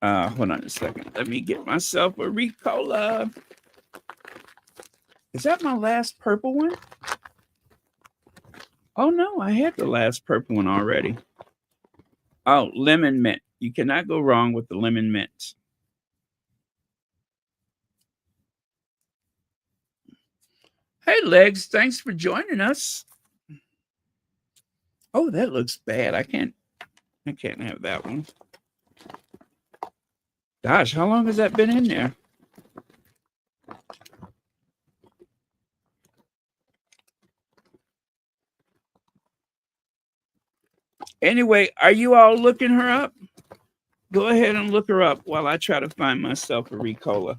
Hold on a second. Let me get myself a Ricola. Is that my last purple one? Oh no, I had the last purple one already. Oh, lemon mint. You cannot go wrong with the lemon mint. Hey, Legs, thanks for joining us. Oh, that looks bad. I can't have that one. Gosh, how long has that been in there? Anyway, are you all looking her up? Go ahead and look her up while I try to find myself a Ricola.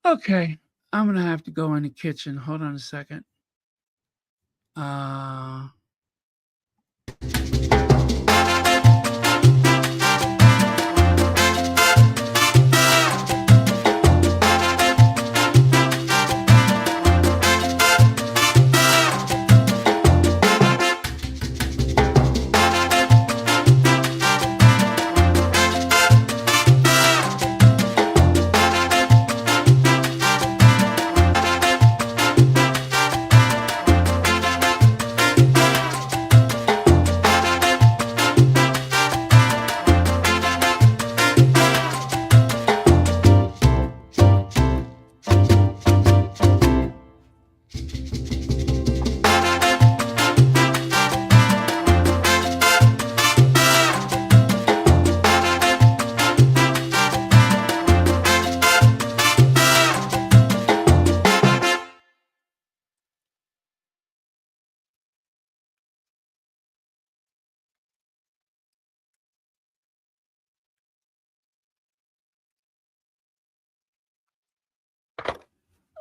Okay, I'm gonna have to go in the kitchen. Hold on a second.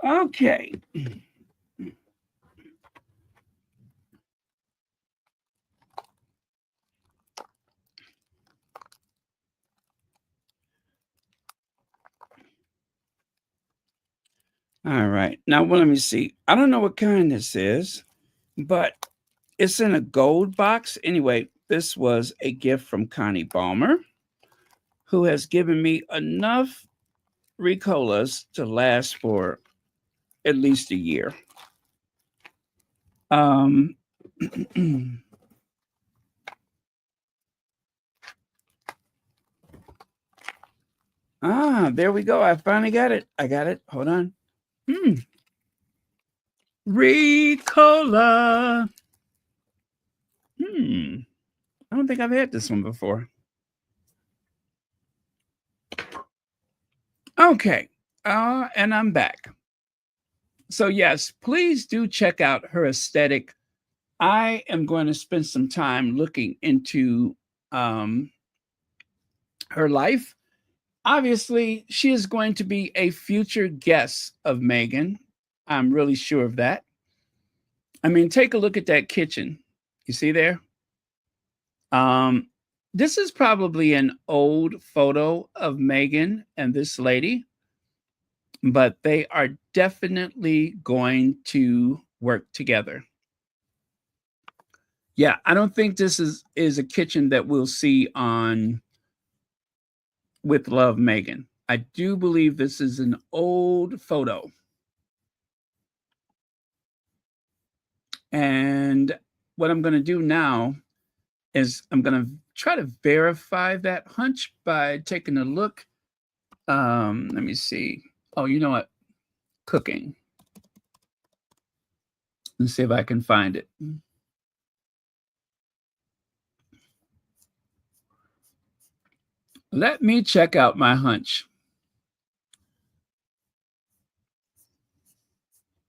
Okay. All right. Now, well, let me see. I don't know what kind this is, but it's in a gold box. Anyway, this was a gift from Connie Balmer, who has given me enough Ricolas to last for at least a year. Um, there we go. I finally got it. I got it. Hold on. Ricola. I don't think I've had this one before. Okay. And I'm back. So, yes, please do check out her aesthetic. I am going to spend some time looking into her life. Obviously, she is going to be a future guest of Meghan. I'm really sure of that. I mean, take a look at that kitchen. You see there? This is probably an old photo of Meghan and this lady, but they are definitely going to work together. Yeah, I don't think this is a kitchen that we'll see on With Love, Meghan. I do believe this is an old photo. And what I'm going to do now is I'm going to try to verify that hunch by taking a look. Let me see. Oh, you know what? Cooking. Let's see if I can find it. Let me check out my hunch.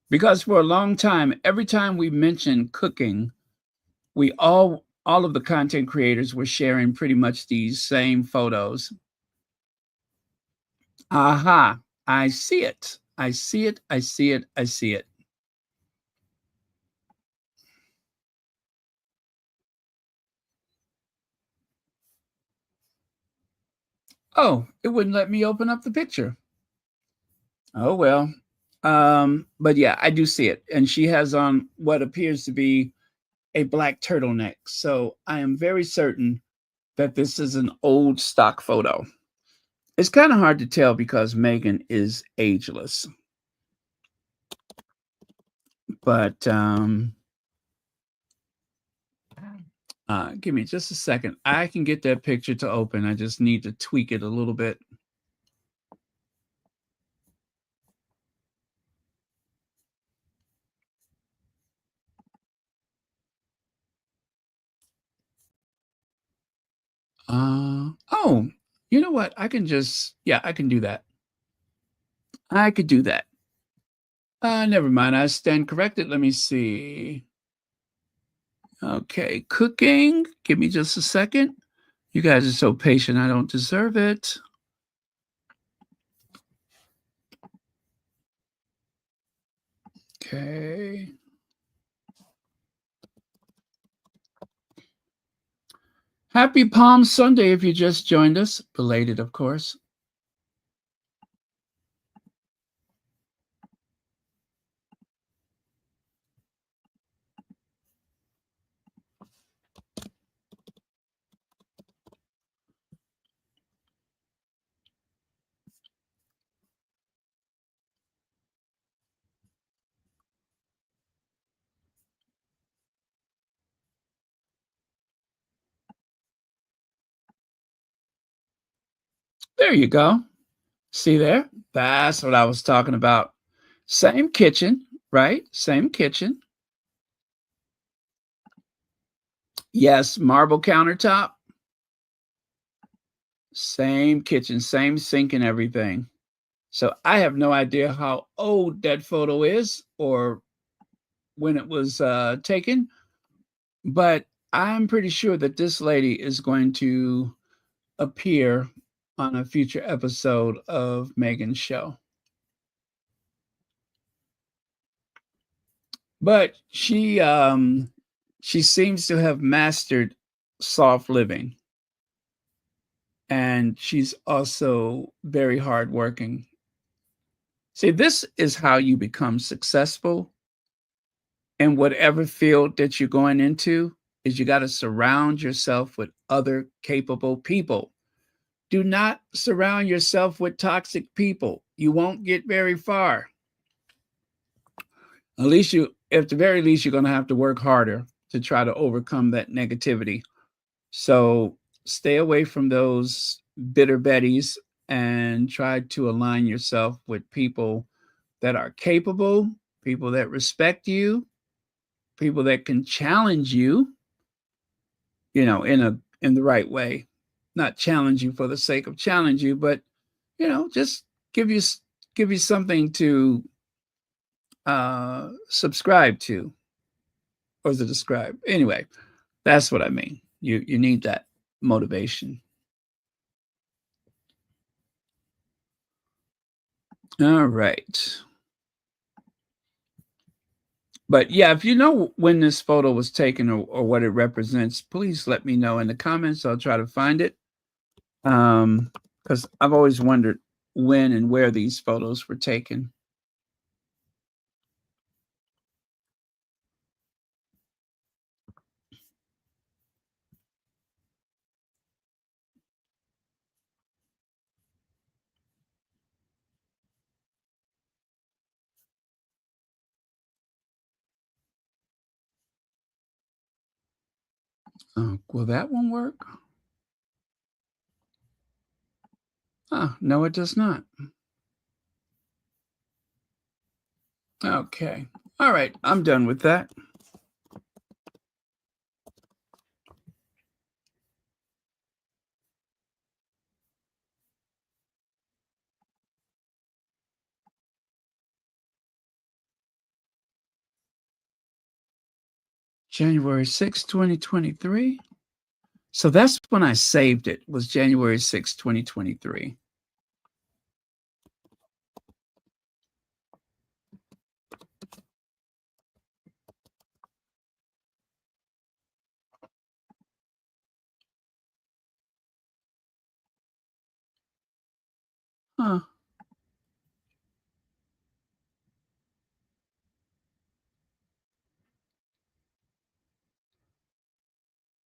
Because for a long time, every time we mentioned cooking, we all of the content creators were sharing pretty much these same photos. Aha, I see it. I see it. I see it. I see it. Oh, it wouldn't let me open up the picture. Oh well. But yeah, I do see it. And she has on what appears to be a black turtleneck. So I am very certain that this is an old stock photo. It's kind of hard to tell because Meghan is ageless. But give me just a second. I can get that picture to open. I just need to tweak it a little bit. Oh, you know what? I can just, yeah, I can do that. I could do that. Never mind. I stand corrected. Let me see. Okay, cooking. Give me just a second. You guys are so patient. I don't deserve it. Okay. Happy Palm Sunday if you just joined us. Belated, of course. There you go. See there? That's what I was talking about. Same kitchen, right? Same kitchen. Yes, marble countertop. Same kitchen, same sink and everything. So I have no idea how old that photo is or when it was taken, but I'm pretty sure that this lady is going to appear on a future episode of Meghan's show. But she seems to have mastered soft living, and she's also very hardworking. See, this is how you become successful in whatever field that you're going into, is you got to surround yourself with other capable people. Do not surround yourself with toxic people. You won't get very far. At least at the very least, you're going to have to work harder to try to overcome that negativity. So stay away from those bitter betties and try to align yourself with people that are capable, people that respect you, people that can challenge you, in the right way. Not challenge you for the sake of challenge you, but just give you give you something to subscribe to, or to describe. Anyway, that's what I mean. You need that motivation. All right. But yeah, if you know when this photo was taken, or what it represents, please let me know in the comments. I'll try to find it. Because I've always wondered when and where these photos were taken. Oh, will that one work? No, it does not. Okay. All right. I'm done with that. January 6th, 2023. So that's when I saved it, was January 6th, 2023. Huh.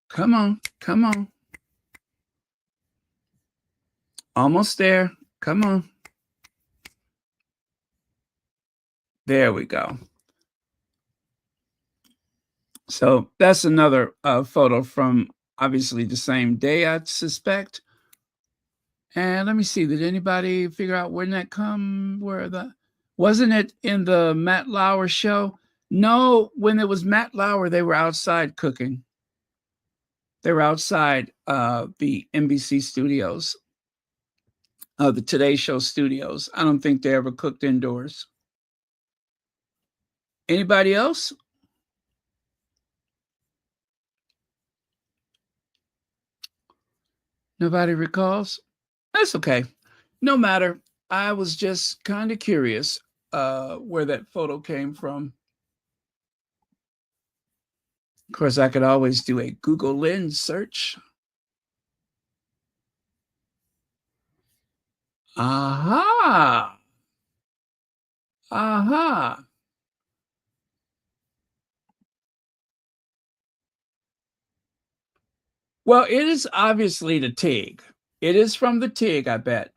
Come on. Come on. Almost there. Come on. There we go. So that's another photo from obviously the same day, I suspect. And let me see, did anybody figure out when that wasn't it in the Matt Lauer show? No, when it was Matt Lauer, they were outside cooking. They were outside the NBC studios, the Today Show studios. I don't think they ever cooked indoors. Anybody else? Nobody recalls? That's okay. No matter. I was just kind of curious where that photo came from. Of course, I could always do a Google Lens search. Aha! Aha! Well, it is obviously the TIG. It is from the TIG, I bet.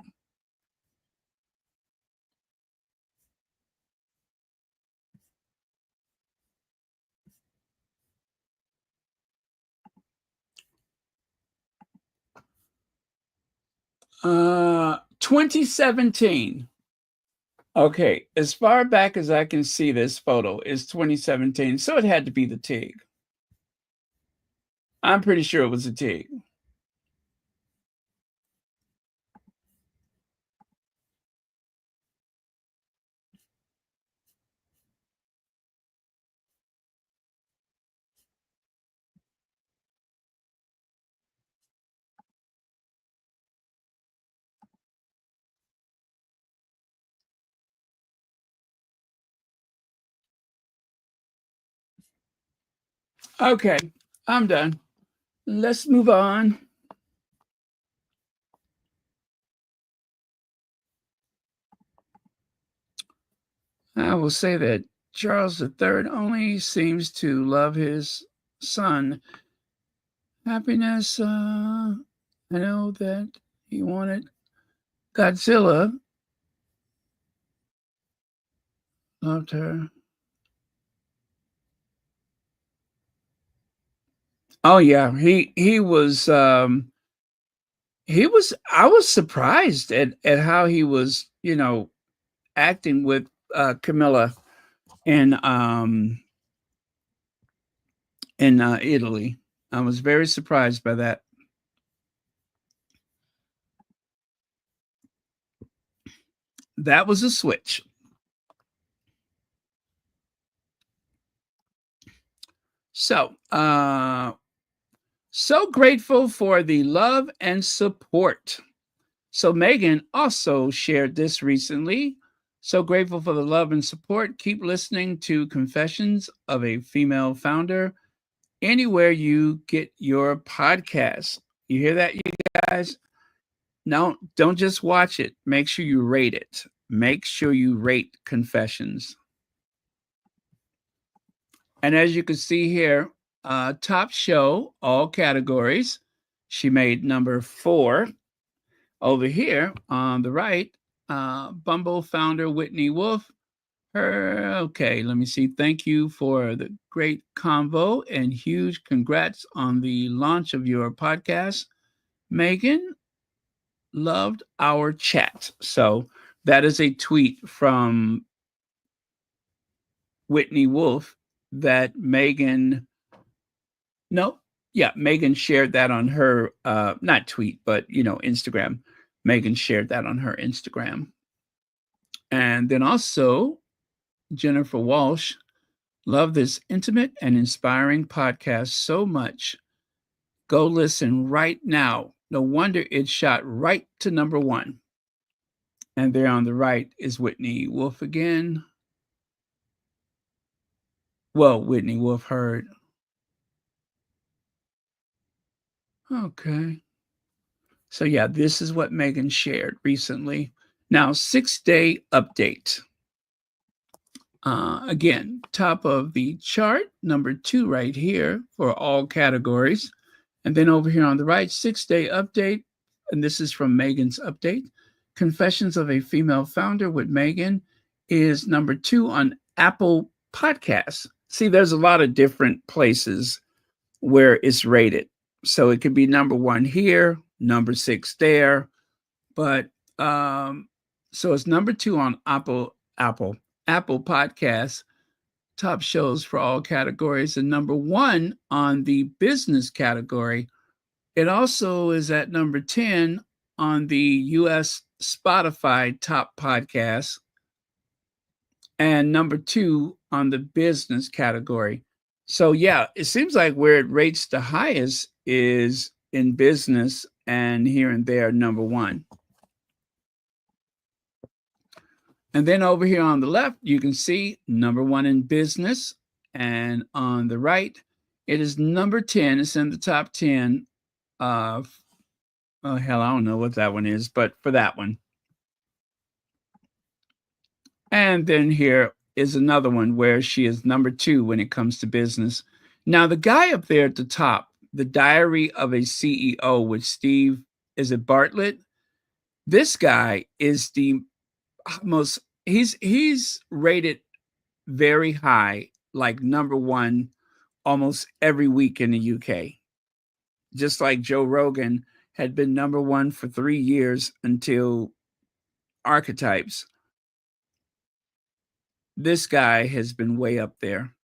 Uh, 2017. Okay, as far back as I can see, this photo is 2017, so it had to be the TIG. I'm pretty sure it was a TIG. Okay, I'm done. Let's move on. I will say that Charles III only seems to love his son. Happiness, I know that he wanted Godzilla, loved her. Oh yeah, he was I was surprised at how he was, acting with Camilla in Italy. I was very surprised by that. That was a switch. So grateful for the love and support. So Meghan also shared this recently. So grateful for the love and support. Keep listening to Confessions of a Female Founder anywhere you get your podcasts. You hear that, you guys? No, don't just watch it. Make sure you rate it. Make sure you rate Confessions. And as you can see here, top show, all categories. She made number 4. Over here on the right, Bumble founder Whitney Wolf. Okay, let me see. Thank you for the great convo and huge congrats on the launch of your podcast. Meghan loved our chat. So that is a tweet from Whitney Wolf that Meghan, no, yeah, Meghan shared that on her, not tweet, but, Instagram. Meghan shared that on her Instagram. And then also, Jennifer Walsh, love this intimate and inspiring podcast so much. Go listen right now. No wonder it shot right to number 1. And there on the right is Whitney Wolf again. Well, Whitney Wolf heard. Okay. So, yeah, this is what Meghan shared recently. Now, 6-day update. Again, top of the chart, number 2 right here for all categories. And then over here on the right, 6-day update. And this is from Meghan's update. Confessions of a Female Founder with Meghan is number 2 on Apple Podcasts. See, there's a lot of different places where it's rated. So it could be number 1 here, number 6 there. But so it's number 2 on Apple Podcasts, top shows for all categories, and number 1 on the business category. It also is at number 10 on the US Spotify top podcasts and number 2 on the business category. So yeah, it seems like where it rates the highest is in business and here and there number 1. And then over here on the left, you can see number 1 in business. And on the right, it is number 10. It's in the top 10. Oh, hell, I don't know what that one is, but for that one. And then here is another one where she is number 2 when it comes to business. Now, the guy up there at the top, The Diary of a CEO with Steve, is it Bartlett? This guy is the most, he's rated very high, like number 1 almost every week in the UK. Just like Joe Rogan had been number 1 for 3 years until Archetypes. This guy has been way up there.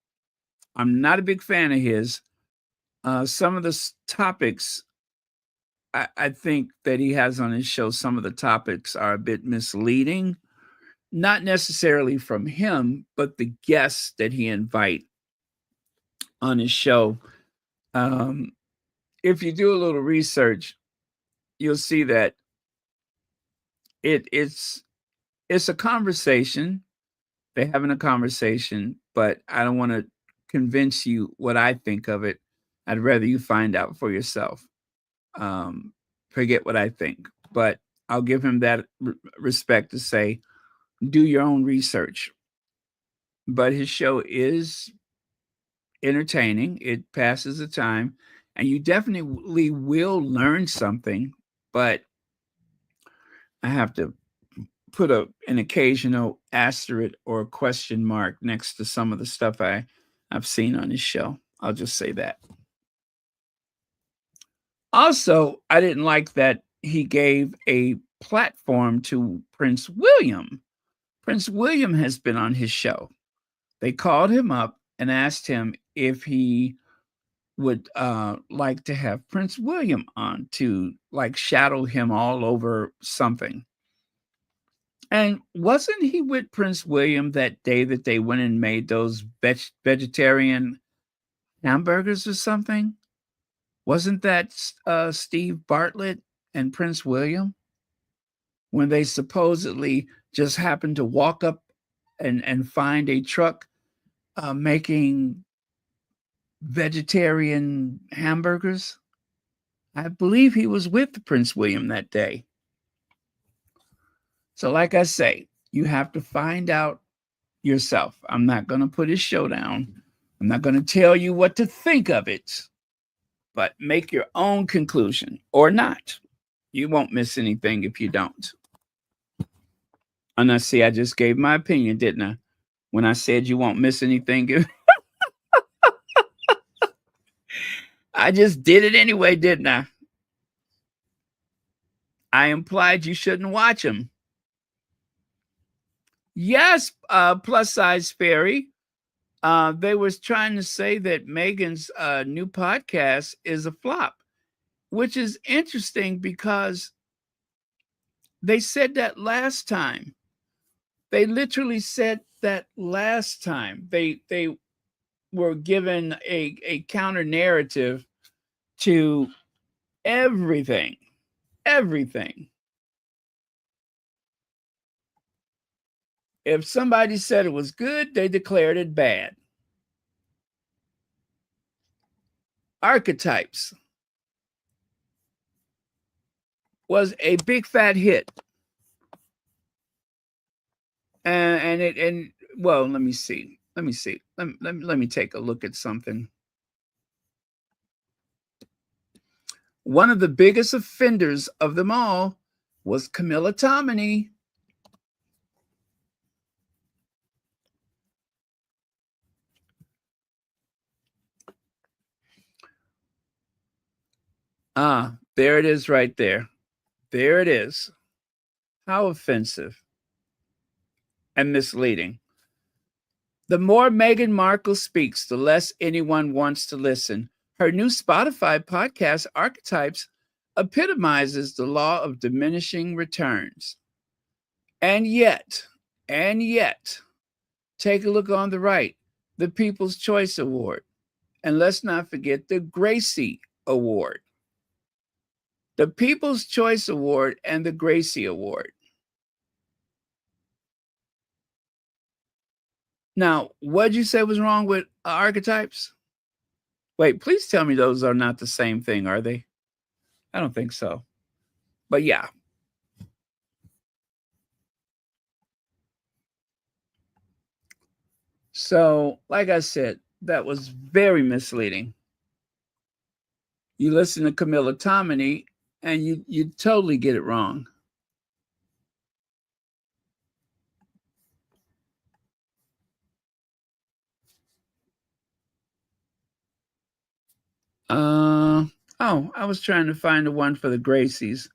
I'm not a big fan of his. Some of the topics I think that he has on his show, some of the topics are a bit misleading. Not necessarily from him, but the guests that he invite on his show. If you do a little research, you'll see that it's a conversation. They're having a conversation, but I don't want to convince you what I think of it. I'd rather you find out for yourself. Forget what I think, but I'll give him that respect to say, do your own research. But his show is entertaining. It passes the time, and you definitely will learn something. But I have to put an occasional asterisk or a question mark next to some of the stuff I've seen on his show. I'll just say that. Also, I didn't like that he gave a platform to Prince William. Prince William has been on his show. They called him up and asked him if he would like to have Prince William on to like shadow him all over something. And wasn't he with Prince William that day that they went and made those vegetarian hamburgers or something? Wasn't that Steve Bartlett and Prince William? When they supposedly just happened to walk up and find a truck making vegetarian hamburgers? I believe he was with Prince William that day. So, like I say, you have to find out yourself. I'm not going to put his show down. I'm not going to tell you what to think of it, but make your own conclusion or not. You won't miss anything if you don't. And I see, I just gave my opinion, didn't I? When I said you won't miss anything. I just did it anyway, didn't I? I implied you shouldn't watch them. Yes, plus size fairy. They was trying to say that Meghan's new podcast is a flop, which is interesting because they said that last time. They literally said that last time. They were given a counter narrative to everything. If somebody said it was good, they declared it bad. Archetypes was a big fat hit. And well, let me see. Let me take a look at something. One of the biggest offenders of them all was Camilla Tominey. There it is right there. There it is. How offensive and misleading. The more Meghan Markle speaks, the less anyone wants to listen. Her new Spotify podcast, Archetypes, epitomizes the law of diminishing returns. And yet, take a look on the right, the People's Choice Award. And let's not forget the Gracie Award. The People's Choice Award and the Gracie Award. Now, what did you say was wrong with Archetypes? Wait, please tell me those are not the same thing, are they? I don't think so. But yeah. So, like I said, that was very misleading. You listen to Camilla Tominey and you totally get it wrong. I was trying to find the one for the Gracies.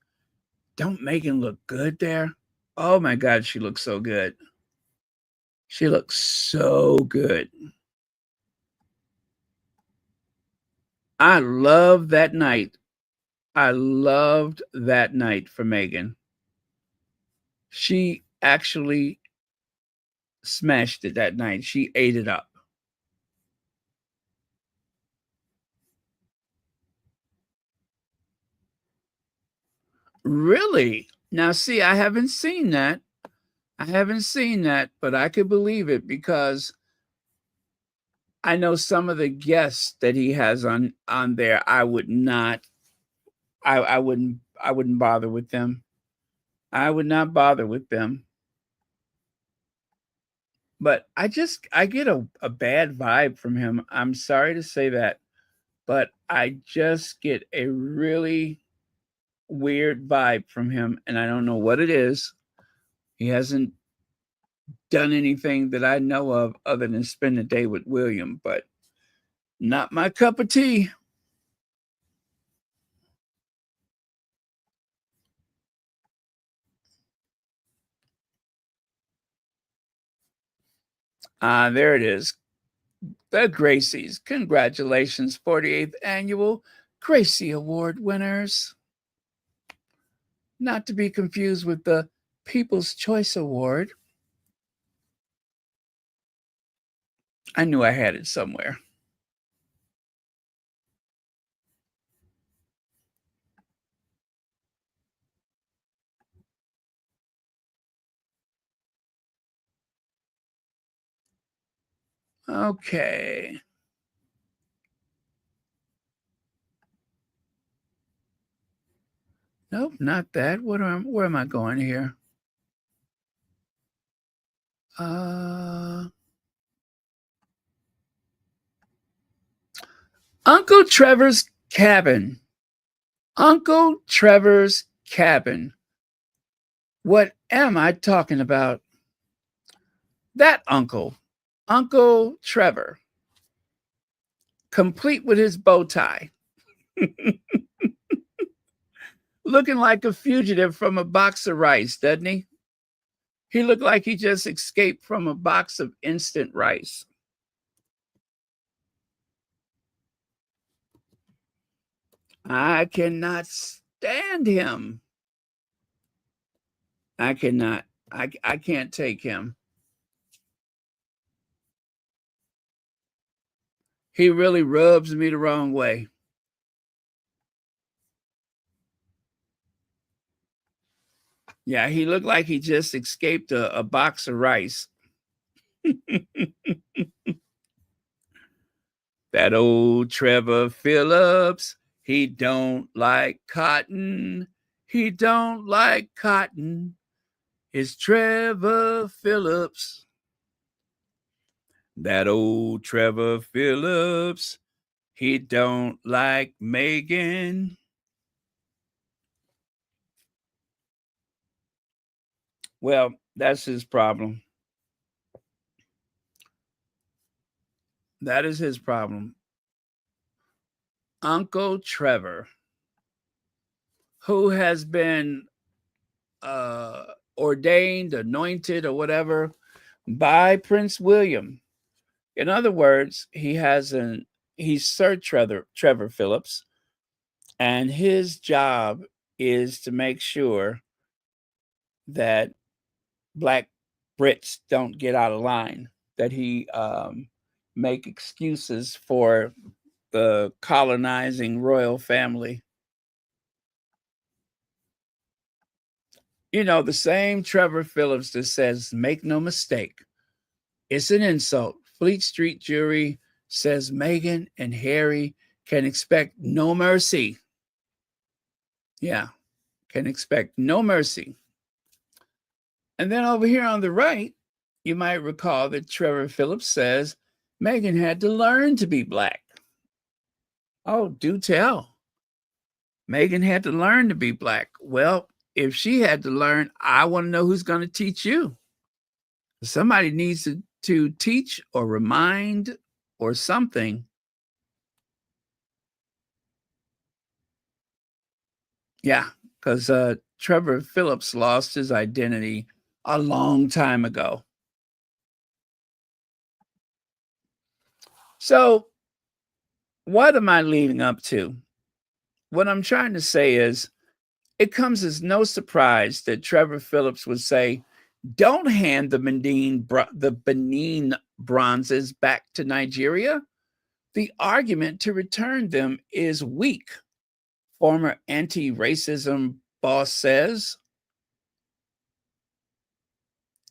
Don't Meghan look good there? Oh my God, she looks so good. She looks so good. I love that night. I loved that night for Meghan. She actually smashed it that night. She ate it up. Really? Now, see, I haven't seen that. But I could believe it because I know some of the guests that he has on there. I would not. I wouldn't bother with them. I would not bother with them. But I get a bad vibe from him. I'm sorry to say that, but I just get a really weird vibe from him, and I don't know what it is. He hasn't done anything that I know of other than spend a day with William, but not my cup of tea. There it is. The Gracies. Congratulations, 48th annual Gracie Award winners. Not to be confused with the People's Choice Award. I knew I had it somewhere. Okay. Nope, not that. Where am I going here? Uncle Trevor's cabin. Uncle Trevor's cabin. What am I talking about? That uncle, Uncle Trevor, complete with his bow tie, looking like a fugitive from a box of rice, doesn't he? He looked like he just escaped from a box of instant rice. I cannot stand him. I cannot. I can't take him. He really rubs me the wrong way. Yeah, he looked like he just escaped a box of rice. That old Trevor Phillips, he don't like cotton. He don't like cotton. It's Trevor Phillips. That old Trevor Phillips, he don't like Meghan. Well, that's his problem. That is his problem. Uncle Trevor, who has been ordained, anointed, or whatever by Prince William. In other words, he's Sir Trevor Phillips, and his job is to make sure that Black Brits don't get out of line, that he make excuses for the colonizing royal family. You know, the same Trevor Phillips that says, make no mistake, it's an insult. Fleet Street jury says Meghan and Harry can expect no mercy. Yeah, can expect no mercy. And then over here on the right, you might recall that Trevor Phillips says Meghan had to learn to be Black. Oh, do tell. Meghan had to learn to be Black. Well, if she had to learn, I want to know who's going to teach you. Somebody needs to teach or remind or something. Yeah, because Trevor Phillips lost his identity a long time ago. So, what am I leading up to? What I'm trying to say is, it comes as no surprise that Trevor Phillips would say, don't hand the Benin bronzes back to Nigeria. The argument to return them is weak, former anti-racism boss says.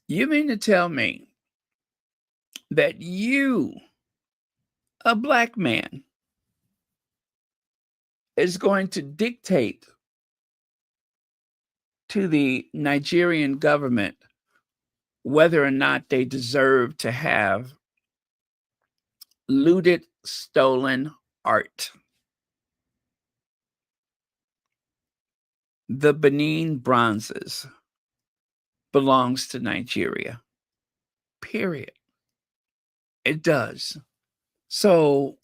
You mean to tell me that you a black man is going to dictate to the Nigerian government whether or not they deserve to have looted, stolen art. The Benin bronzes belongs to Nigeria. Period. It does. So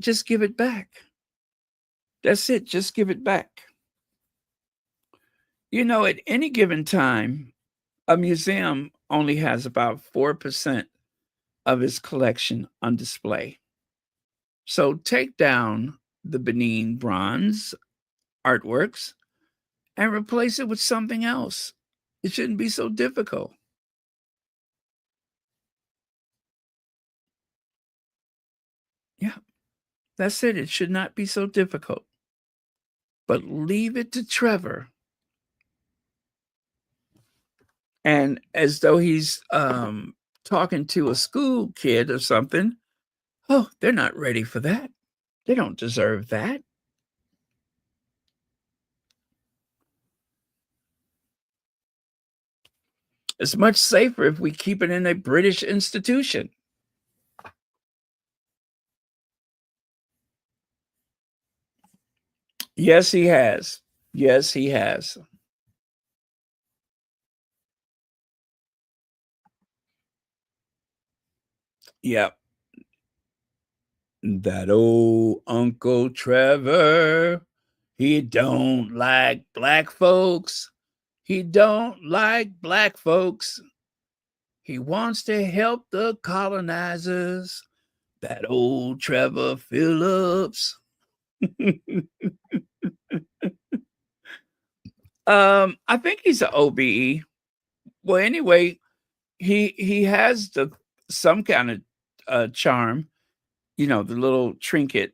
just give it back. That's it. Just give it back. You know, at any given time, a museum only has about 4% of its collection on display. So take down the Benin bronze artworks and replace it with something else. It shouldn't be so difficult. Yeah, that's it. It should not be so difficult. But leave it to Trevor. And as though he's talking to a school kid or something, oh, they're not ready for that. They don't deserve that. It's much safer if we keep it in a British institution. Yes, he has. Yes, he has. Yep. That old Uncle Trevor, he don't like black folks. He don't like black folks. He wants to help the colonizers. That old Trevor Phillips. I think he's an OBE. Well, anyway, he has some kind of charm, you know, the little trinket,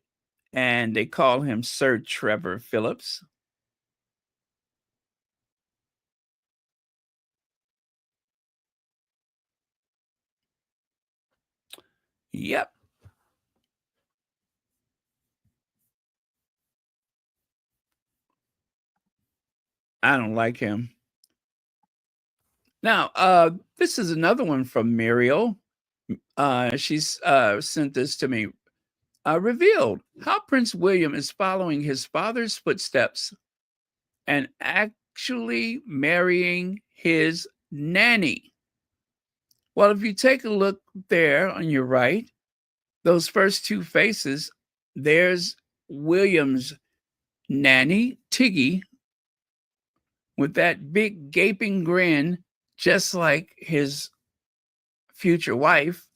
and they call him Sir Trevor Phillips. Yep. I don't like him. Now, this is another one from Muriel. She's sent this to me. Revealed how Prince William is following his father's footsteps and actually marrying his nanny. Well, if you take a look there on your right, those first two faces, there's William's nanny, Tiggy, with that big gaping grin, just like his future wife,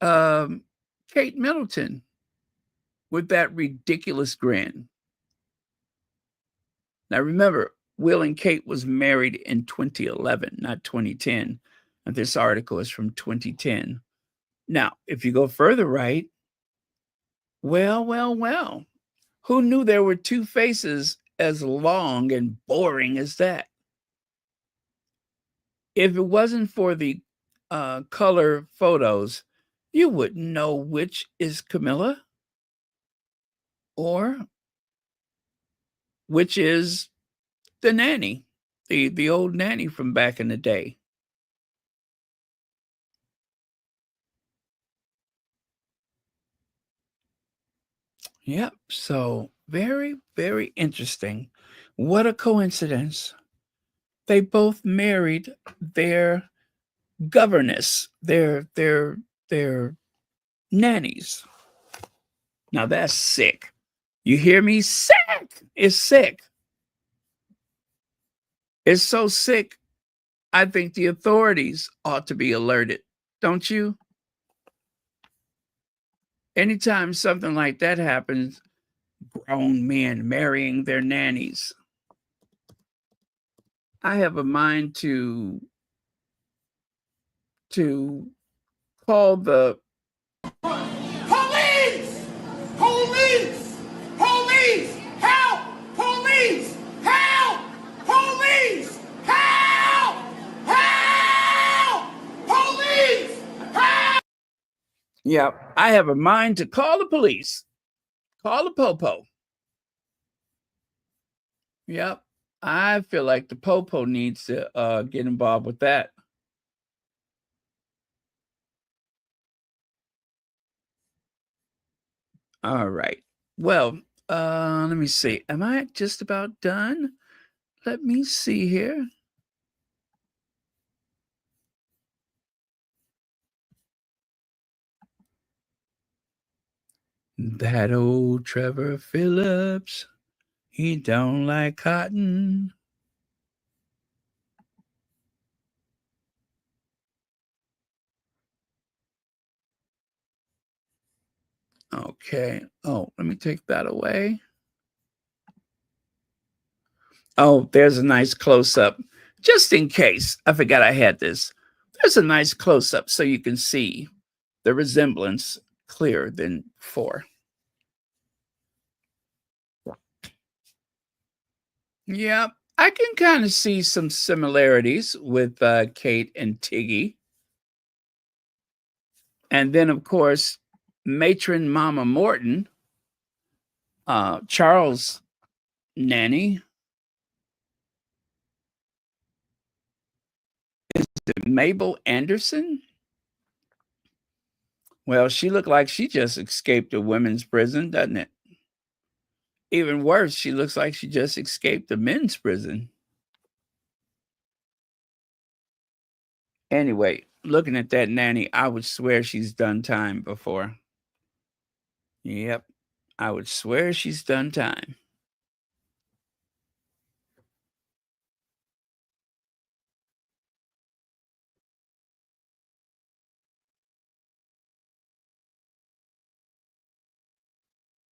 Kate Middleton, with that ridiculous grin. Now remember, Will and Kate was married in 2011, not 2010. And this article is from 2010. Now, if you go further right, well, who knew there were two faces as long and boring as that? If it wasn't for the color photos, you wouldn't know which is Camilla or which is the nanny, the old nanny from back in the day. Yep. So very, very interesting. What a coincidence. They both married their governess, their nannies. Now that's sick. You hear me? Sick. It's sick. It's so sick. I think the authorities ought to be alerted. Don't you? Anytime something like that happens, grown men marrying their nannies, I have a mind to call the Police! Police! Police! Help! Police! Help! Police! Help! Help! Police! Help! Yeah, I have a mind to call the police. Call the popo. Yep. I feel like the popo needs to get involved with that. All right. Well, let me see. Am I just about done? Let me see here. That old Trevor Phillips, he don't like cotton. Okay. Oh, let me take that away. Oh, there's a nice close up. Just in case I forgot I had this. There's a nice close up so you can see the resemblance clearer than before. Yeah, I can kind of see some similarities with Kate and Tiggy. And then, of course, matron Mama Morton, Charles' nanny, Mabel Anderson. Well, she looked like she just escaped a women's prison, doesn't it? Even worse, she looks like she just escaped a men's prison. Anyway, looking at that nanny, I would swear she's done time before. Yep, I would swear she's done time.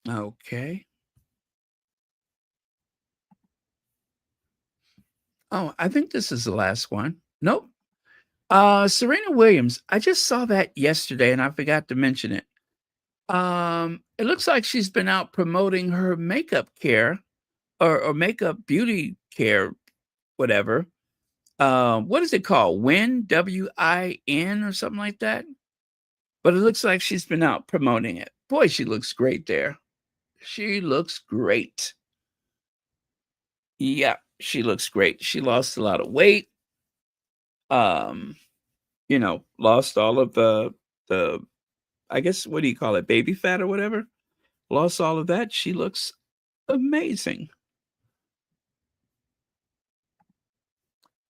Okay. Oh, I think this is the last one. Nope. Serena Williams. I just saw that yesterday and I forgot to mention it. It looks like she's been out promoting her makeup care or makeup beauty care, whatever. What is it called? Win, WIN or something like that. But it looks like she's been out promoting it. Boy, she looks great there. She looks great. Yeah, she looks great. She lost a lot of weight. Um, lost all of the I guess what do you call it? Baby fat or whatever. Lost all of that. She looks amazing.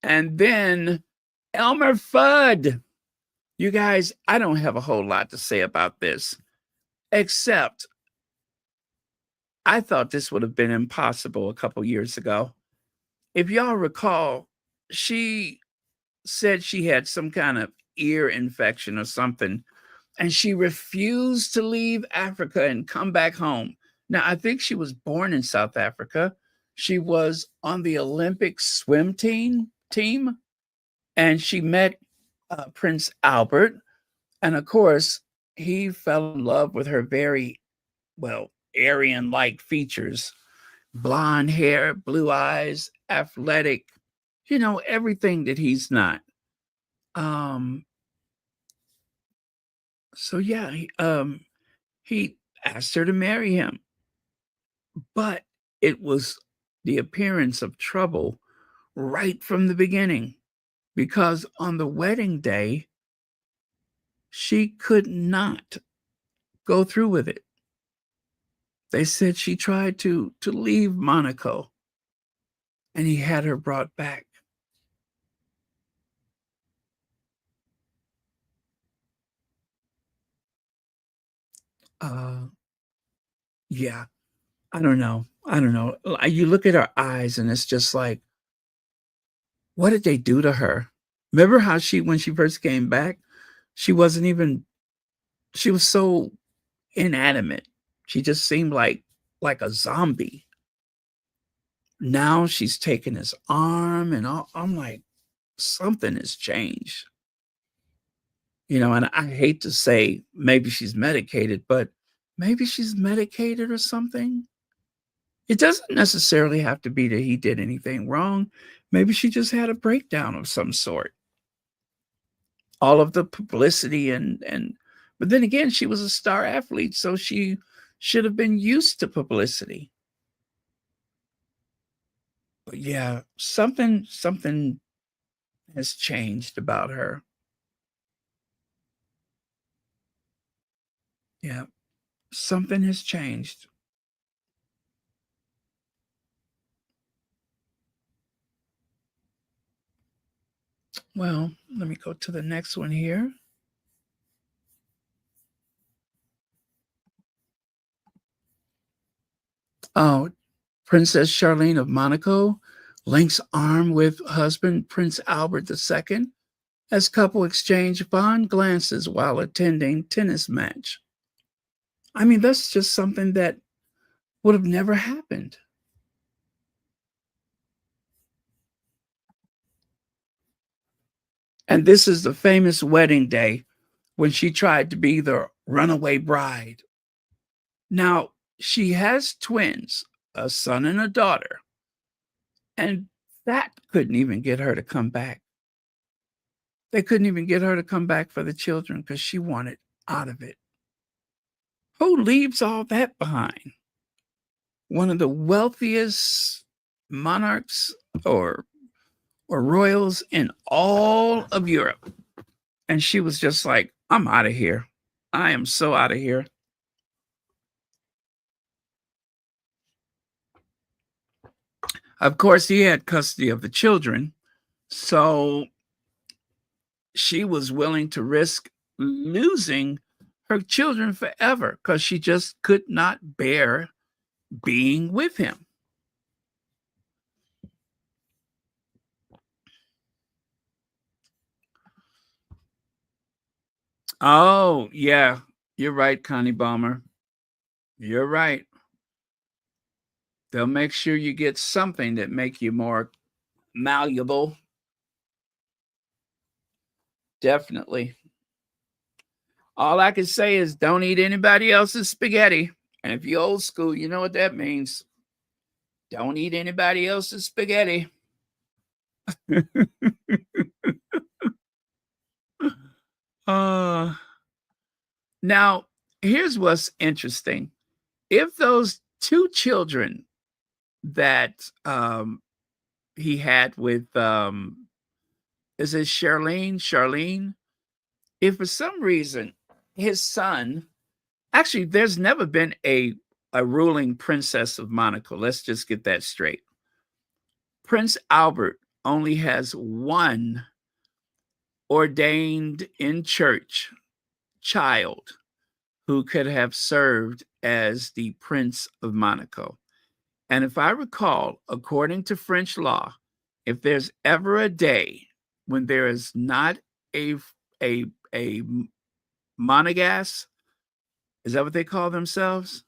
And then Elmer Fudd. You guys, I don't have a whole lot to say about this, except I thought this would have been impossible a couple years ago. If y'all recall, she said she had some kind of ear infection or something, and she refused to leave Africa and come back home. Now, I think she was born in South Africa. She was on the Olympic swim team, and she met Prince Albert. And of course, he fell in love with her very, well, Aryan like features, blonde hair, blue eyes, athletic, everything that he's not. So yeah, he asked her to marry him, but it was the appearance of trouble right from the beginning because on the wedding day, she could not go through with it. They said she tried to leave Monaco and he had her brought back. Uh, yeah, I don't know. You look at her eyes and it's just like, what did they do to her? Remember how when she first came back, she wasn't even, she was so inanimate. She just seemed like a zombie. Now she's taking his arm and all, I'm like, something has changed. And I hate to say maybe she's medicated, but maybe she's medicated or something. It doesn't necessarily have to be that he did anything wrong. Maybe she just had a breakdown of some sort. All of the publicity and But then again, she was a star athlete, so she should have been used to publicity. But yeah, something has changed about her. Yeah, something has changed. Well, let me go to the next one here. Oh, Princess Charlene of Monaco links arm with husband Prince Albert II as couple exchange fond glances while attending tennis match. I mean, that's just something that would have never happened. And this is the famous wedding day when she tried to be the runaway bride. Now, she has twins, a son and a daughter, and that couldn't even get her to come back. They couldn't even get her to come back for the children because she wanted out of it. Who leaves all that behind? One of the wealthiest monarchs or royals in all of Europe. And she was just like, I'm out of here. I am so out of here. Of course, he had custody of the children. So she was willing to risk losing her children forever because she just could not bear being with him. Oh, yeah. You're right, Connie Balmer. You're right. They'll make sure you get something that make you more malleable. Definitely. All I can say is don't eat anybody else's spaghetti. And if you're old school, you know what that means. Don't eat anybody else's spaghetti. Now, here's what's interesting. If those two children that he had with is it Charlene? If for some reason his son, actually, there's never been a ruling princess of Monaco. Let's just get that straight. Prince Albert only has one ordained in church child who could have served as the Prince of Monaco. And if I recall, according to French law, if there's ever a day when there is not a monegasque, is that what they call themselves?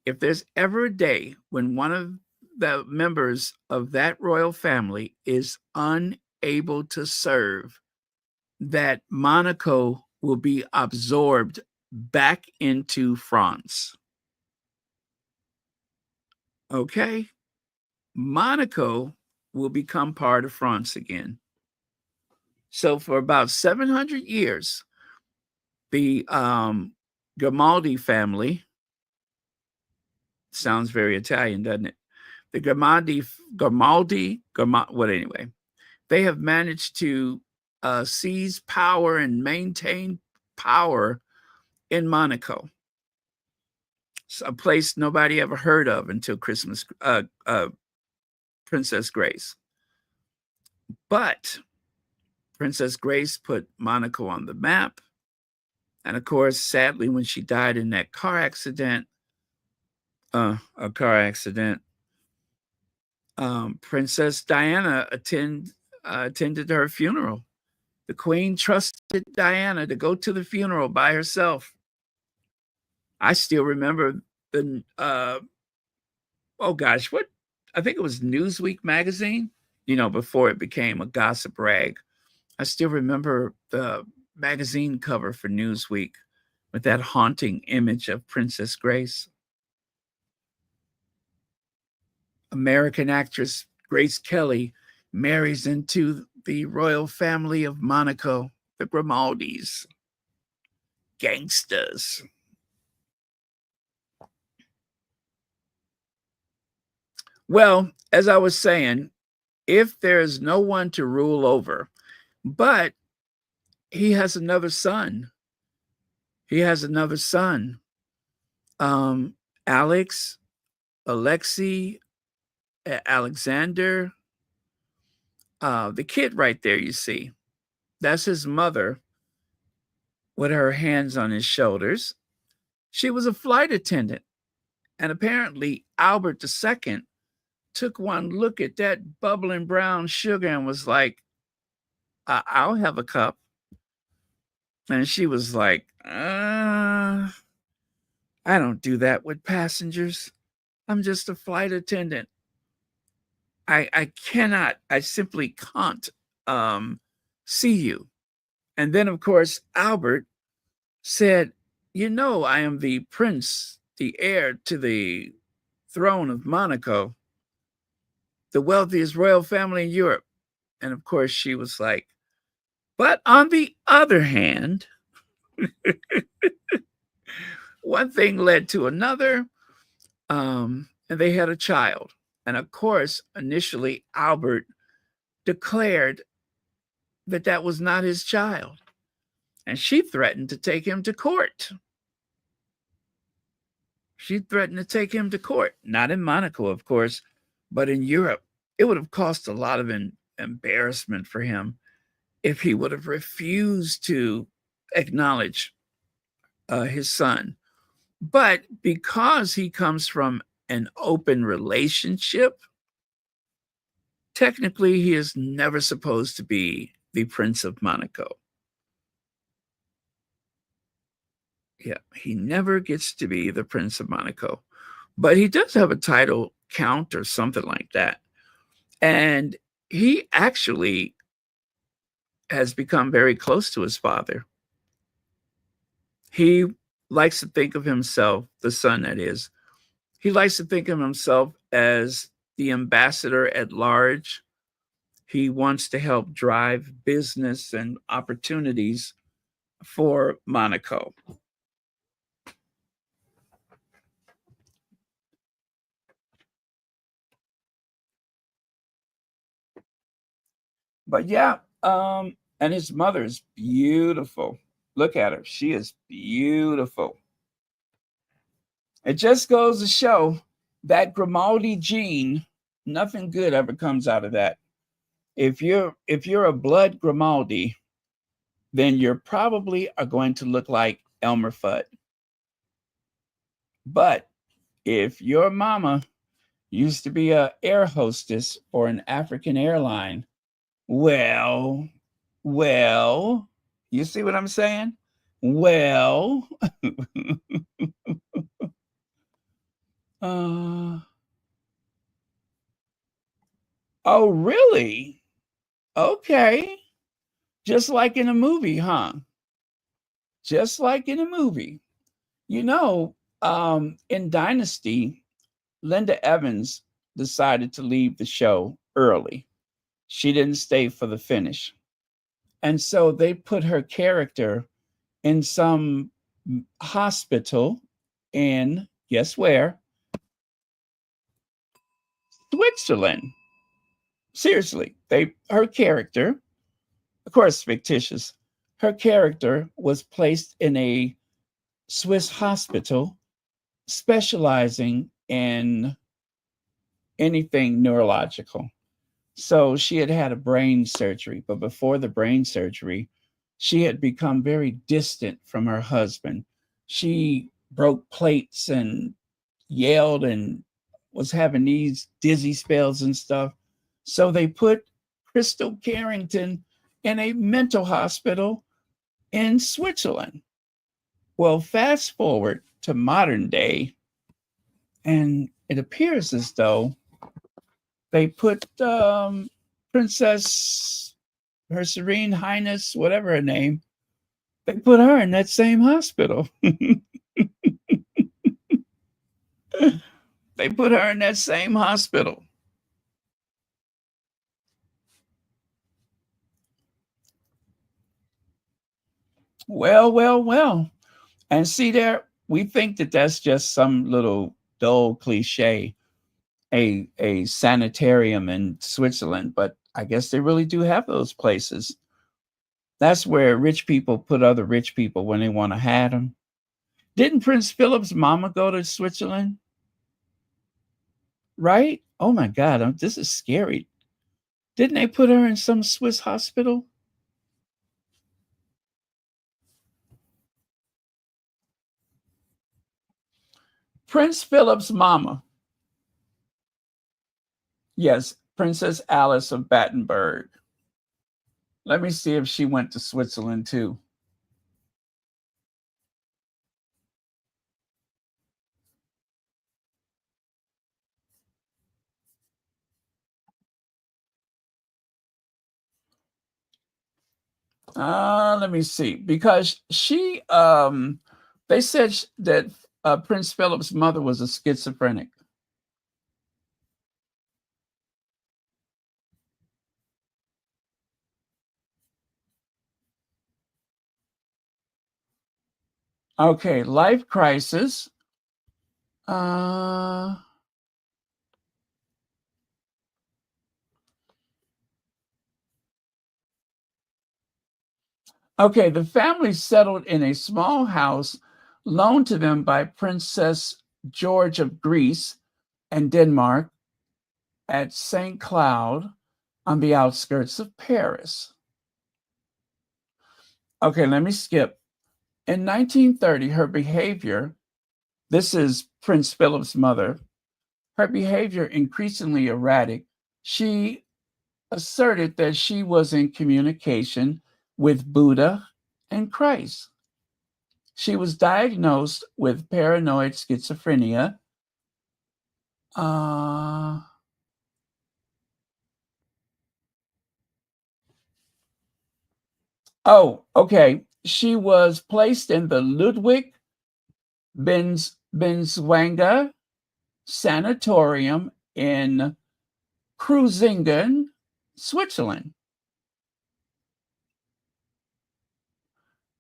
If there's ever a day when one of the members of that royal family is unable to serve, that Monaco will be absorbed back into France. Okay? Monaco will become part of France again. So for about 700 years, the Grimaldi family, sounds very Italian, doesn't it? The anyway, they have managed to seize power and maintain power in Monaco. It's a place nobody ever heard of until Princess Grace. But Princess Grace put Monaco on the map. And of course, sadly, when she died in that Princess Diana attended her funeral. The Queen trusted Diana to go to the funeral by herself. I still remember the I think it was Newsweek magazine, before it became a gossip rag. I still remember the magazine cover for Newsweek with that haunting image of Princess Grace. American actress Grace Kelly marries into the royal family of Monaco, the Grimaldis. gangsters. Well, as I was saying, if there's no one to rule over, but he has another son. He has another son. Alex, Alexei, Alexander, the kid right there, you see, that's his mother with her hands on his shoulders. She was a flight attendant. And apparently, Albert II took one look at that bubbling brown sugar and was like, I'll have a cup. And she was like, I don't do that with passengers. I'm just a flight attendant. I cannot, I simply can't see you. And then, of course, Albert said, I am the prince, the heir to the throne of Monaco, the wealthiest royal family in Europe. And of course, she was like, but on the other hand, one thing led to another, and they had a child. And of course, initially, Albert declared that that was not his child. And she threatened to take him to court. She threatened to take him to court, not in Monaco, of course, but in Europe. It would have cost a lot of embarrassment for him if he would have refused to acknowledge his son. But because he comes from an open relationship, technically he is never supposed to be the Prince of Monaco. Yeah, he never gets to be the Prince of Monaco. But he does have a title, Count or something like that. And he actually has become very close to his father. He likes to think of himself, the son that is, he likes to think of himself as the ambassador at large. He wants to help drive business and opportunities for Monaco. But yeah, and his mother is beautiful. Look at her. She is beautiful. It just goes to show that Grimaldi gene, nothing good ever comes out of that. If you're a blood Grimaldi, then you're probably are going to look like Elmer Fudd. But if your mama used to be an air hostess for an African airline, well, you see what I'm saying? Well, oh, really? Okay. Just like in a movie, huh? Just like in a movie. In Dynasty, Linda Evans decided to leave the show early. She didn't stay for the finish. And so they put her character in some hospital in, guess where? Switzerland. Seriously, her character, of course, fictitious, her character was placed in a Swiss hospital specializing in anything neurological. So she had had a brain surgery, but before the brain surgery, she had become very distant from her husband. She broke plates and yelled and was having these dizzy spells and stuff. So they put Crystal Carrington in a mental hospital in Switzerland. Well, fast forward to modern day, and it appears as though they put Princess, Her Serene Highness, whatever her name, they put her in that same hospital. They put her in that same hospital. Well. And see there, we think that that's just some little dull cliche, a sanitarium in Switzerland, but I guess they really do have those places. That's where rich people put other rich people when they want to have them. Didn't Prince Philip's mama go to Switzerland? Right? Oh my God, this is scary. Didn't they put her in some Swiss hospital? Prince Philip's mama. Yes, Princess Alice of Battenberg. Let me see if she went to Switzerland too. Let me see, because they said that Prince Philip's mother was a schizophrenic. Okay, life crisis. Okay, the family settled in a small house loaned to them by Princess George of Greece and Denmark at St. Cloud on the outskirts of Paris. Okay, let me skip. In 1930, her behavior, this is Prince Philip's mother, her behavior increasingly erratic. She asserted that she was in communication with Buddha and Christ. She was diagnosed with paranoid schizophrenia. Okay. She was placed in the Ludwig Binswanger Sanatorium in Kruzingen, Switzerland.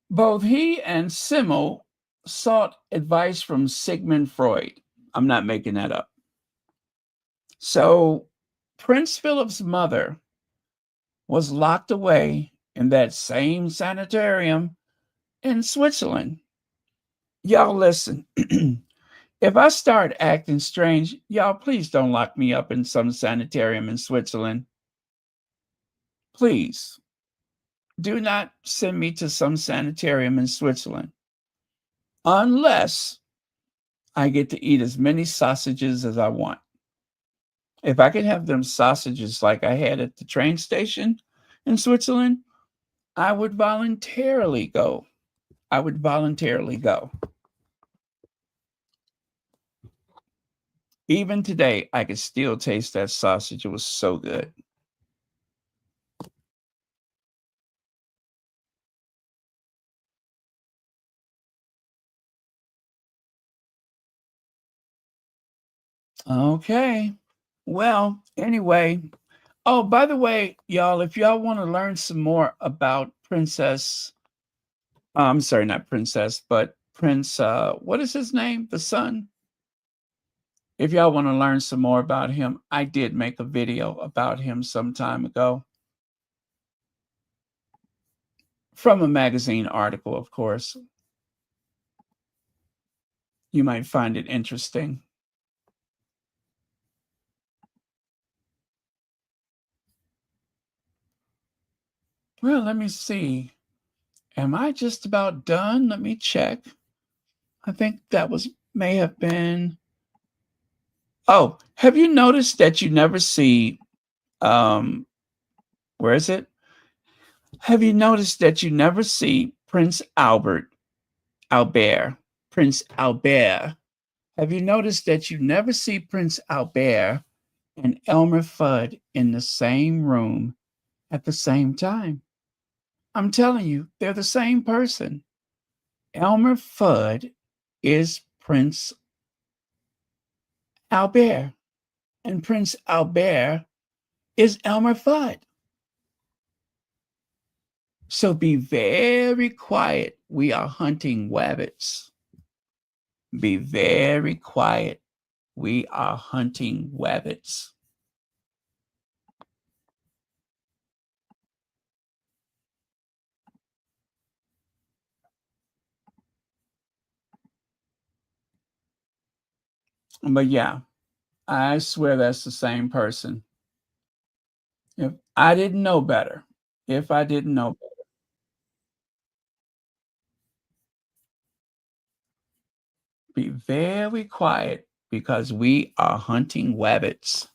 Both he and Simmel sought advice from Sigmund Freud. I'm not making that up. So Prince Philip's mother was locked away in that same sanitarium in Switzerland. Y'all listen. If I start acting strange, y'all please don't lock me up in some sanitarium in Switzerland. Please do not send me to some sanitarium in Switzerland unless I get to eat as many sausages as I want. If I could have them sausages like I had at the train station in Switzerland, I would voluntarily go. Even today, I could still taste that sausage. It was so good. Okay. Well, anyway. Oh, by the way, y'all, if y'all want to learn some more about I'm sorry, not Princess, but Prince, what is his name? The son? If y'all want to learn some more about him, I did make a video about him some time ago. From a magazine article, of course. You might find it interesting. Well, let me see. Am I just about done? Let me check. I think that may have been. Oh, have you noticed that you never see, where is it? Have you noticed that you never see Prince Albert? Have you noticed that you never see Prince Albert and Elmer Fudd in the same room at the same time? I'm telling you, they're the same person. Elmer Fudd is Prince Albert, and Prince Albert is Elmer Fudd. So be very quiet we are hunting rabbits. Be very quiet. We are hunting rabbits. But yeah, I swear that's the same person. If I didn't know better, if I didn't know better, be very quiet because we are hunting rabbits.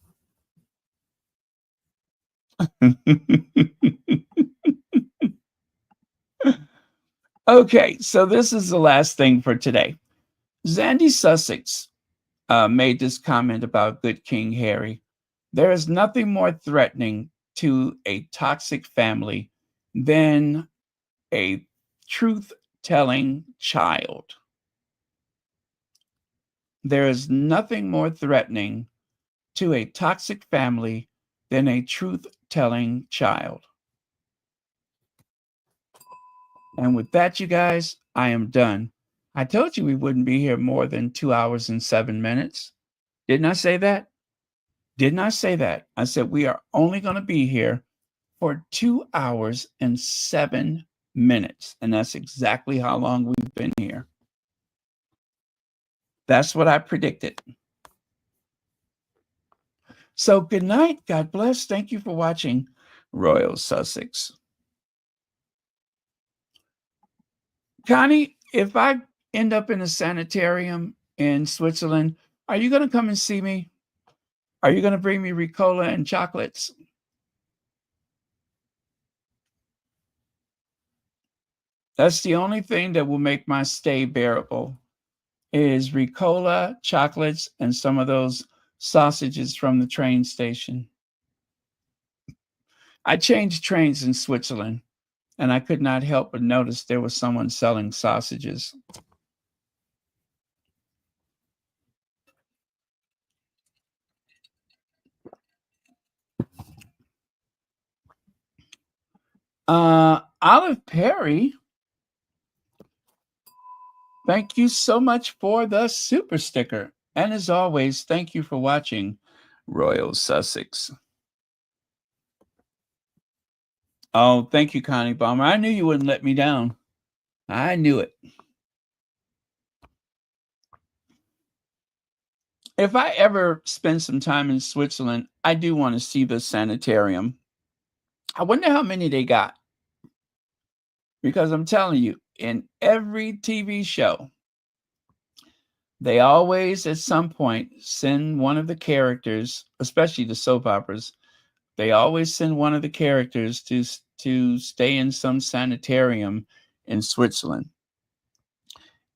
Okay, so this is the last thing for today. Zandy Sussex made this comment about good King Harry. There is nothing more threatening to a toxic family than a truth telling child. There is nothing more threatening to a toxic family than a truth telling child. And with that, you guys, I am done. I told you we wouldn't be here more than 2 hours and 7 minutes. Didn't I say that? Didn't I say that? I said we are only going to be here for 2 hours and 7 minutes. And that's exactly how long we've been here. That's what I predicted. So good night. God bless. Thank you for watching Royal Sussex. Connie, if I end up in a sanitarium in Switzerland, are you going to come and see me? Are you going to bring me Ricola and chocolates? That's the only thing that will make my stay bearable is Ricola, chocolates, and some of those sausages from the train station. I changed trains in Switzerland, and I could not help but notice there was someone selling sausages. Olive Perry, thank you so much for the super sticker. And as always, thank you for watching Royal Sussex. Oh, thank you, Connie Bomber. I knew you wouldn't let me down. I knew it. If I ever spend some time in Switzerland, I do want to see the sanitarium. I wonder how many they got. Because I'm telling you, in every TV show, they always at some point send one of the characters, especially the soap operas, they always send one of the characters to stay in some sanitarium in Switzerland.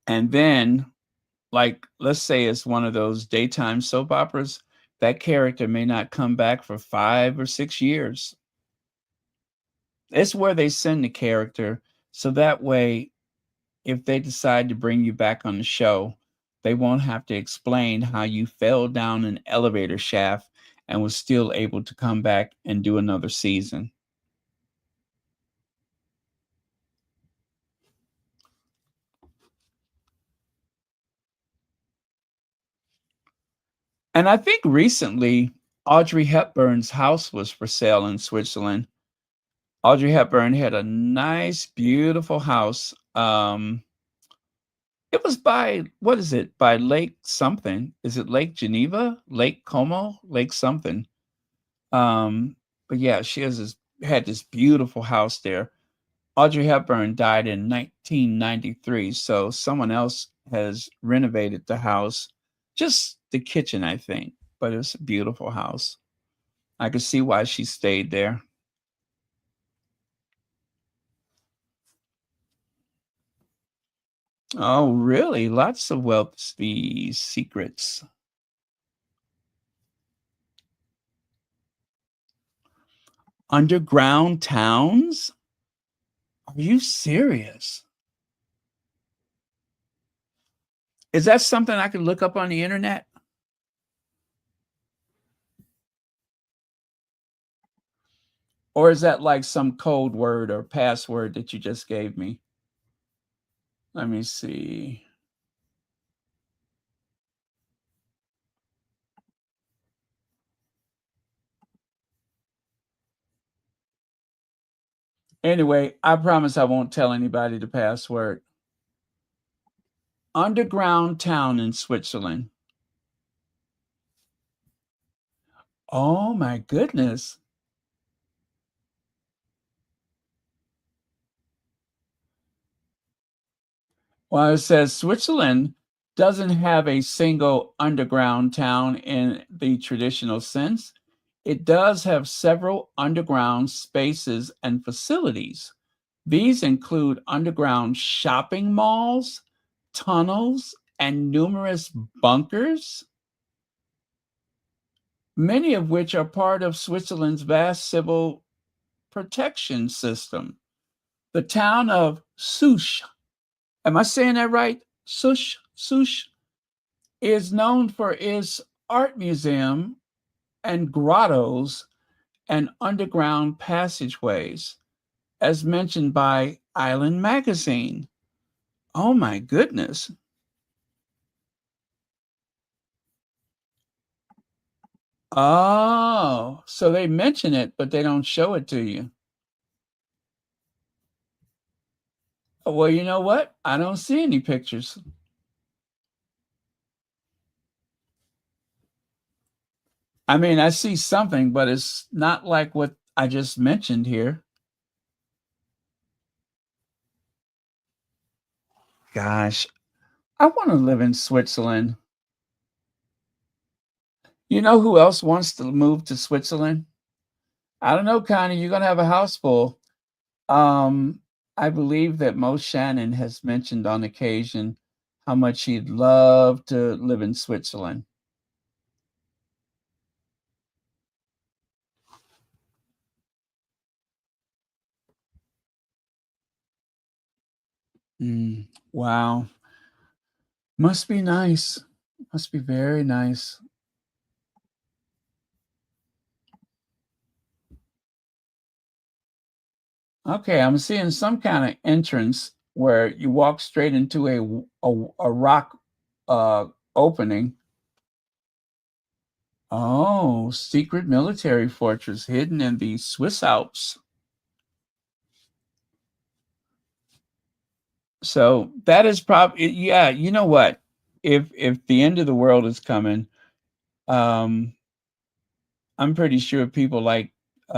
And then, like, let's say it's one of those daytime soap operas, that character may not come back for 5 or 6 years. It's where they send the character so that way if they decide to bring you back on the show, they won't have to explain how you fell down an elevator shaft and was still able to come back and do another season. And I think recently Audrey Hepburn's house was for sale in Switzerland. Audrey Hepburn had a nice, beautiful house. It was by, what is it? By Lake something. Is it Lake Geneva? Lake Como? Lake something. But yeah, she had this beautiful house there. Audrey Hepburn died in 1993, so someone else has renovated the house, just the kitchen, I think. But it's a beautiful house. I could see why she stayed there. Oh, really? Lots of wealthy secrets. Underground towns? Are you serious? Is that something I can look up on the internet? Or is that like some code word or password that you just gave me? Let me see. Anyway, I promise I won't tell anybody the password. Underground town in Switzerland. Oh my goodness. Well, it says Switzerland doesn't have a single underground town in the traditional sense. It does have several underground spaces and facilities. These include underground shopping malls, tunnels, and numerous bunkers, many of which are part of Switzerland's vast civil protection system. The town of Sousse, am I saying that right? Sousse is known for its art museum and grottos and underground passageways, as mentioned by Island Magazine. Oh my goodness. Oh, so they mention it, but they don't show it to you. Well, you know what? I don't see any pictures. I mean, I see something, but it's not like what I just mentioned here. Gosh, I want to live in Switzerland. You know who else wants to move to Switzerland? I don't know, Connie. You're gonna have a house full. Um, I believe that Mo Shannon has mentioned on occasion how much he'd love to live in Switzerland. Wow. Must be nice. Must be very nice. Okay, I'm seeing some kind of entrance where you walk straight into a rock opening. Oh, secret military fortress hidden in the Swiss Alps. So that is probably, yeah, you know what? If the end of the world is coming, um, I'm pretty sure people like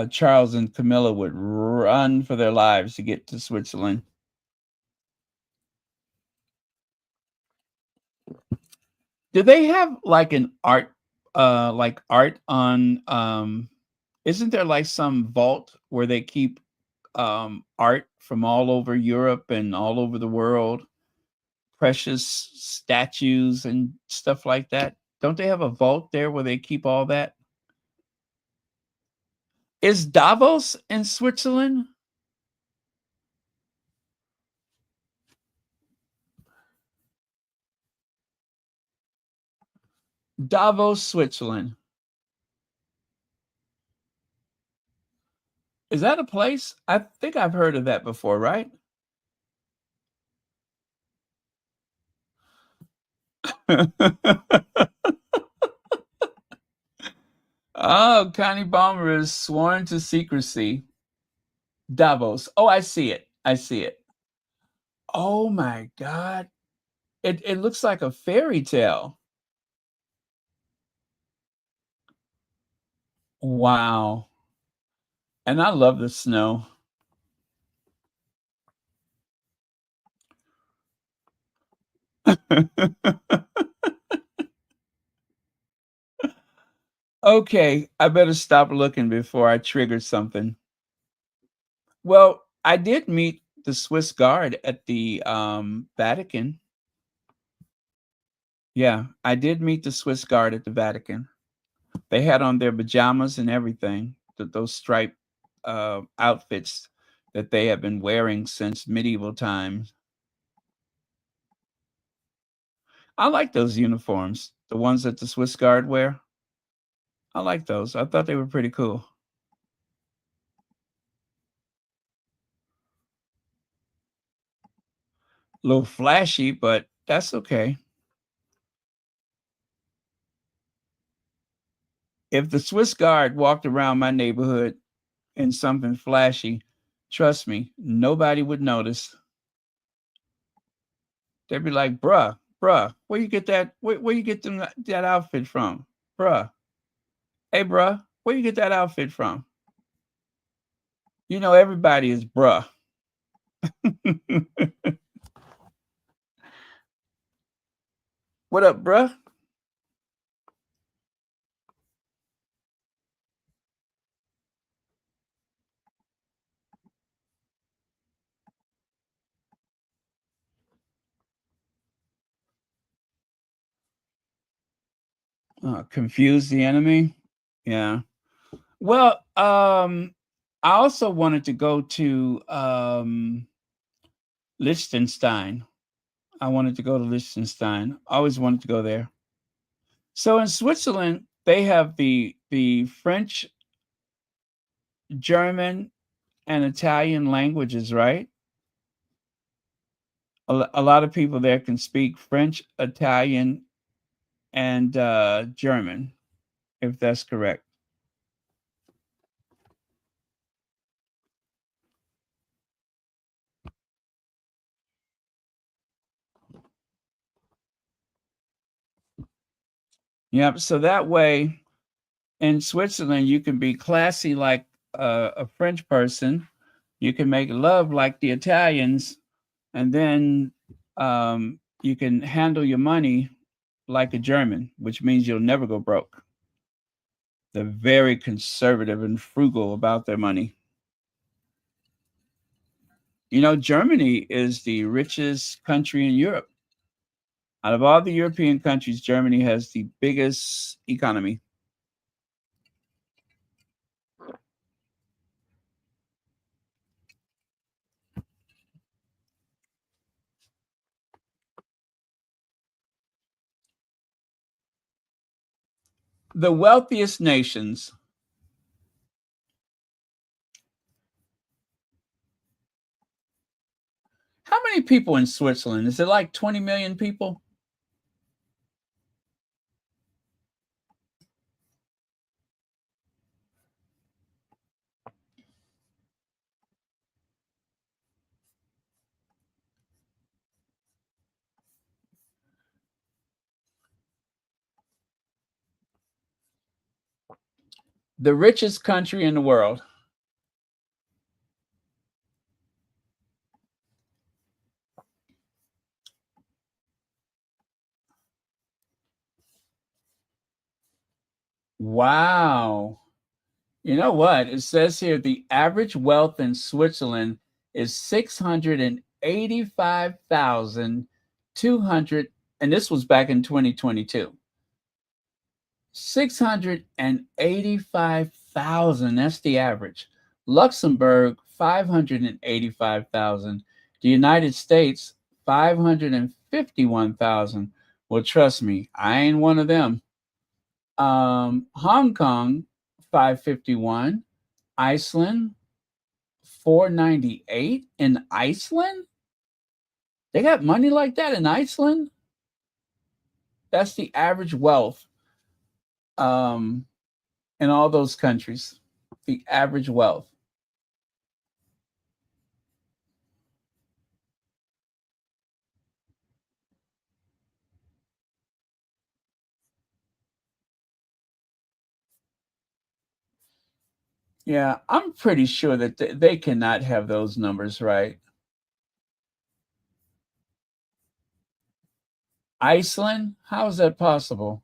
Charles and Camilla would run for their lives to get to Switzerland. Do they have like an art like art on isn't there like some vault where they keep art from all over Europe and all over the world, precious statues and stuff like that? Don't they have a vault there where they keep all that? Is Davos in Switzerland? Davos, Switzerland. Is that a place? I think I've heard of that before, right? Oh, Connie Balmer is sworn to secrecy. Davos. Oh, I see it. I see it. Oh my God. It looks like a fairy tale. Wow. And I love the snow. Okay, I better stop looking before I trigger something. Well, I did meet the Swiss Guard at the Vatican. Yeah, I did meet the Swiss Guard at the Vatican. They had on their pajamas and everything, those striped outfits that they have been wearing since medieval times. I like those uniforms, the ones that the Swiss Guard wear. I like those. I thought they were pretty cool. A little flashy, but that's okay. If the Swiss Guard walked around my neighborhood in something flashy, trust me, nobody would notice. They'd be like, bruh, where you get that? Where you get that outfit from? Bruh. Hey, bruh, where you get that outfit from? You know, everybody is bruh. What up, bruh? Confuse the enemy. Yeah. Well, I also wanted to go to Liechtenstein. I wanted to go to Liechtenstein. I always wanted to go there. So in Switzerland, they have the French, German, and Italian languages, right? A lot of people there can speak French, Italian, and German, if that's correct. Yep. So that way, in Switzerland, you can be classy like a French person. You can make love like the Italians, and then you can handle your money like a German, which means you'll never go broke. They're very conservative and frugal about their money. You know, Germany is the richest country in Europe. Out of all the European countries, Germany has the biggest economy. The wealthiest nations. How many people in Switzerland? Is it like 20 million people? The richest country in the world. Wow. You know what? It says here the average wealth in Switzerland is 685,200, and this was back in 2022. 685,000, that's the average. Luxembourg, 585,000. The United States, 551,000. Well, trust me, I ain't one of them. Hong Kong, 551. Iceland, 498. In Iceland? They got money like that in Iceland? That's the average wealth in all those countries. The average wealth. Yeah, I'm pretty sure that they cannot have those numbers right. Iceland? How is that possible?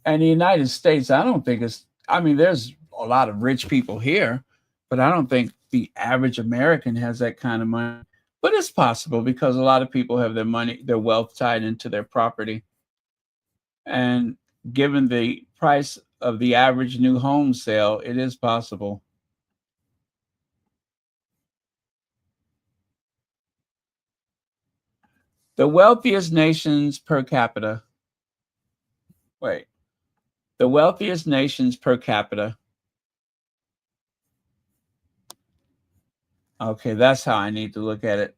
And the United States, I don't think it's, I mean, there's a lot of rich people here, but I don't think the average American has that kind of money. But it's possible because a lot of people have their money, their wealth tied into their property. And given the price of the average new home sale, it is possible. The wealthiest nations per capita. Wait, the wealthiest nations per capita. Okay, that's how I need to look at it.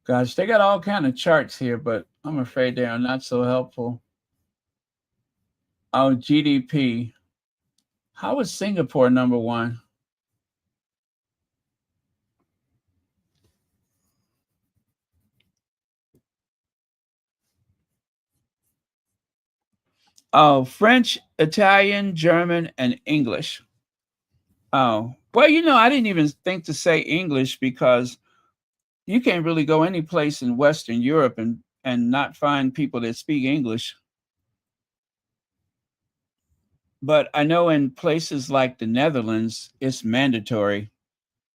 Gosh, they got all kind of charts here, but I'm afraid they are not so helpful. Oh, GDP. How is Singapore number one? Oh, French, Italian, German, and English. Oh, well, I didn't even think to say English because you can't really go any place in Western Europe and not find people that speak English. But I know in places like the Netherlands, it's mandatory.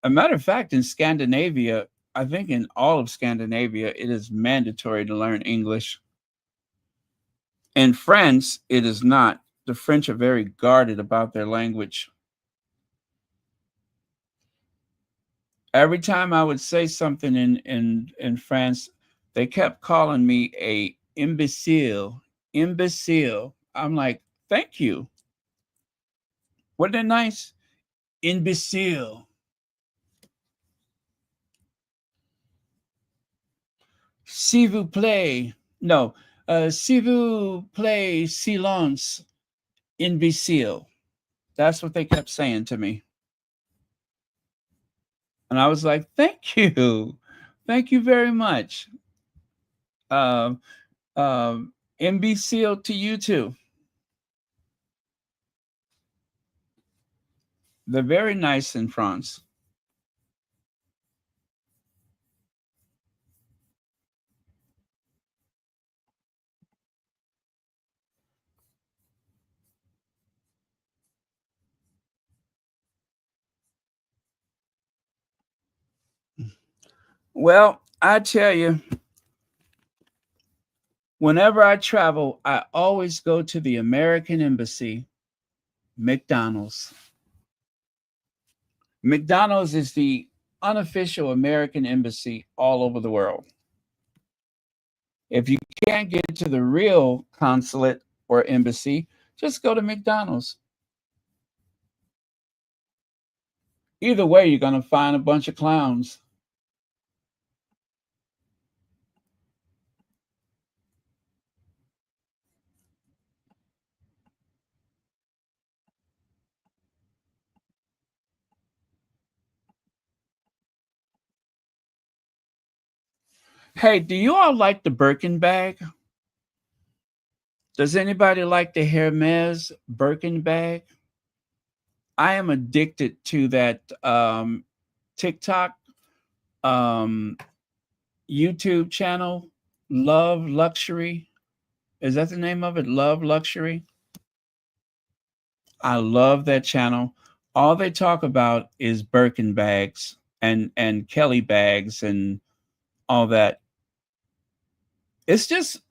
A matter of fact, in Scandinavia, I think in all of Scandinavia, it is mandatory to learn English. In France, it is not. The French are very guarded about their language. Every time I would say something in France, they kept calling me a imbecile, imbecile. I'm like, thank you. Wasn't that nice? Imbecile. S'il vous plaît. No, s'il vous plaît, silence, imbecile. That's what they kept saying to me. And I was like, thank you. Thank you very much. Um, imbecile to you too. They're very nice in France. Well, I tell you, whenever I travel, I always go to the American Embassy, McDonald's. McDonald's is the unofficial American embassy all over the world. If you can't get to the real consulate or embassy, just go to McDonald's. Either way, you're going to find a bunch of clowns. Hey, do you all like the Birkin bag? Does anybody like the Hermes Birkin bag? I am addicted to that TikTok, um, YouTube channel, Love Luxury. Is that the name of it? Love Luxury. I love that channel. All they talk about is Birkin bags and Kelly bags and all that. It's just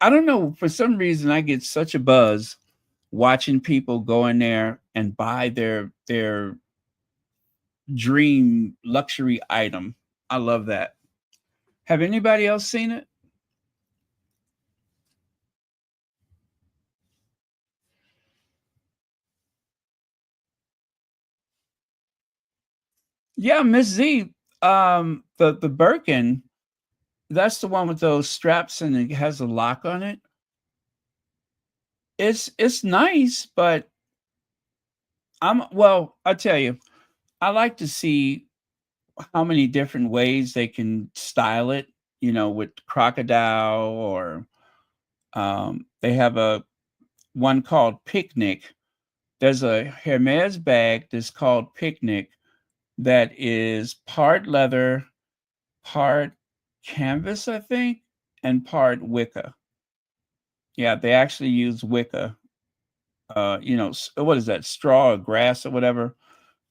I don't know, for some reason I get such a buzz watching people go in there and buy their dream luxury item. I love that. Have anybody else seen it? Yeah, Miss Z. The Birkin, that's the one with those straps and it has a lock on it. It's nice, but I tell you, I like to see how many different ways they can style it, with crocodile or they have a one called Picnic. There's a Hermes bag that's called Picnic that is part leather, part canvas, I think, and part wicker. Yeah, they actually use wicker, what is that, straw or grass or whatever,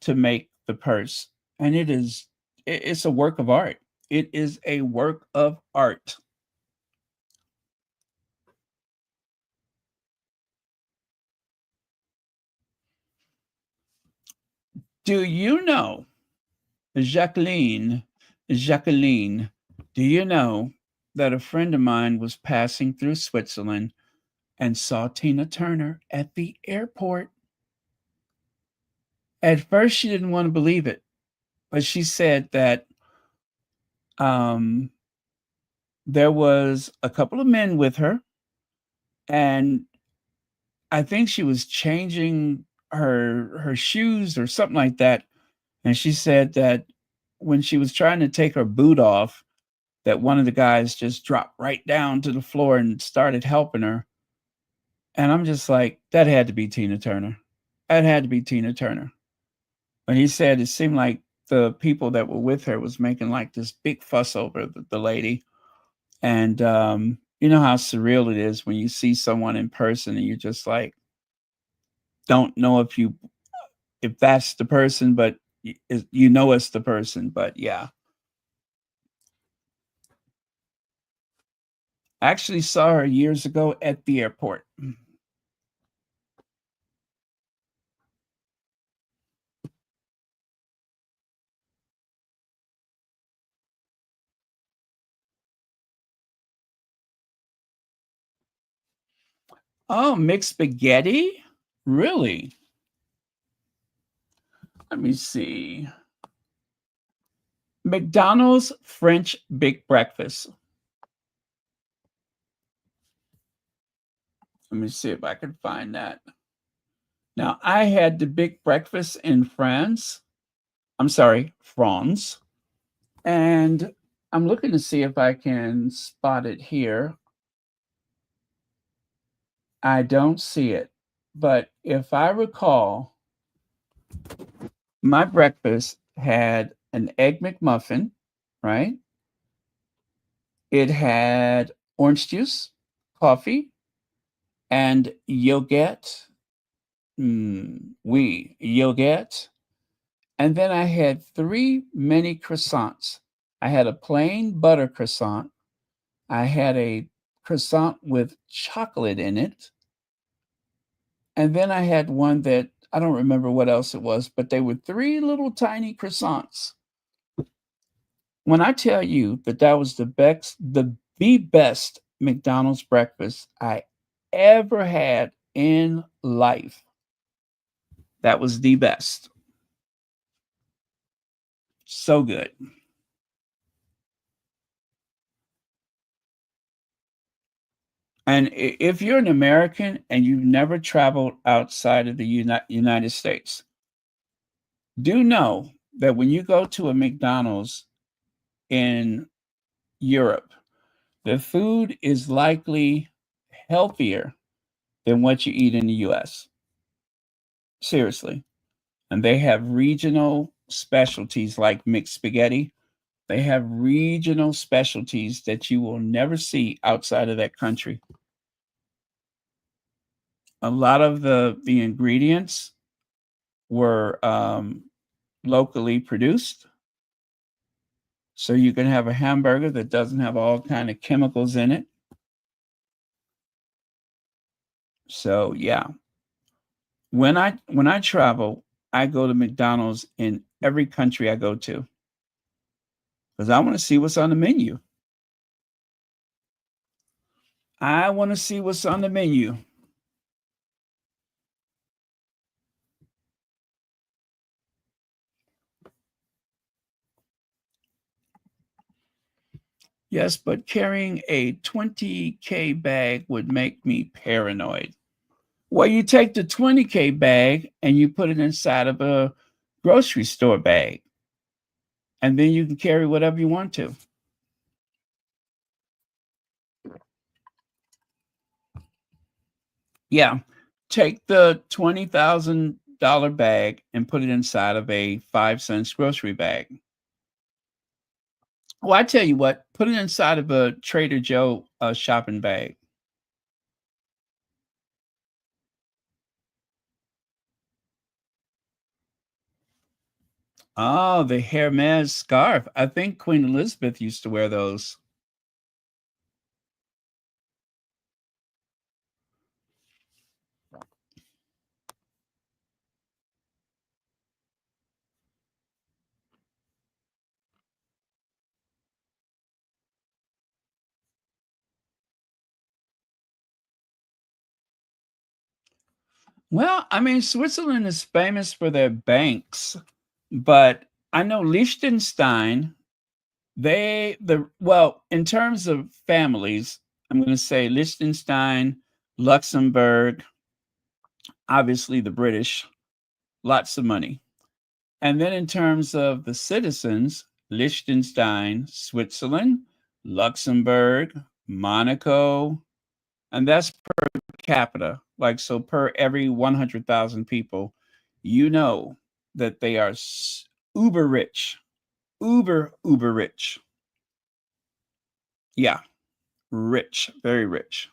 to make the purse. And it's a work of art. It is a work of art. Do you know, Jacqueline, Jacqueline, do you know that a friend of mine was passing through Switzerland and saw Tina Turner at the airport? At first, she didn't want to believe it, but she said that um, there was a couple of men with her, and I think she was changing her shoes or something like that. And she said that when she was trying to take her boot off, that one of the guys just dropped right down to the floor and started helping her. And I'm just like, that had to be Tina Turner. That had to be Tina Turner. But he said it seemed like the people that were with her was making like this big fuss over the lady. And you know how surreal it is when you see someone in person and you just like don't know if that's the person, but you know it's the person. But yeah, I actually saw her years ago at the airport. Oh, mixed spaghetti? Really? Let me see. McDonald's French Big Breakfast. Let me see if I can find that. Now, I had the big breakfast in France. I'm sorry, France. And I'm looking to see if I can spot it here. I don't see it. But if I recall, my breakfast had an Egg McMuffin, right? It had orange juice, coffee, and yogurt. Oui, yogurt. And then I had 3 mini croissants. I had a plain butter croissant. I had a croissant with chocolate in it. And then I had one that I don't remember what else it was, but they were 3 little tiny croissants. When I tell you that that was the best McDonald's breakfast I ever had in life, that was the best. So good. And if you're an American and you've never traveled outside of the United States, do know that when you go to a McDonald's in Europe, the food is likely healthier than what you eat in the US. Seriously. And they have regional specialties like mixed spaghetti. They have regional specialties that you will never see outside of that country. A lot of the ingredients were locally produced, so you can have a hamburger that doesn't have all kind of chemicals in it. So yeah, when I travel, I go to McDonald's in every country I go to because I want to see what's on the menu. I want to see what's on the menu. Yes, but carrying a 20K bag would make me paranoid. Well, you take the 20K bag and you put it inside of a grocery store bag, and then you can carry whatever you want to. Yeah, take the $20,000 bag and put it inside of a 5 cents grocery bag. Well, I tell you what, put it inside of a Trader Joe shopping bag. Oh, the Hermes scarf. I think Queen Elizabeth used to wear those. Well, I mean, Switzerland is famous for their banks, but I know Liechtenstein, in terms of families, I'm going to say Liechtenstein, Luxembourg, obviously the British, lots of money. And then in terms of the citizens, Liechtenstein, Switzerland, Luxembourg, Monaco, and that's per capita. Like, so per every 100,000 people, you know that they are uber rich, uber rich. Yeah, rich, very rich.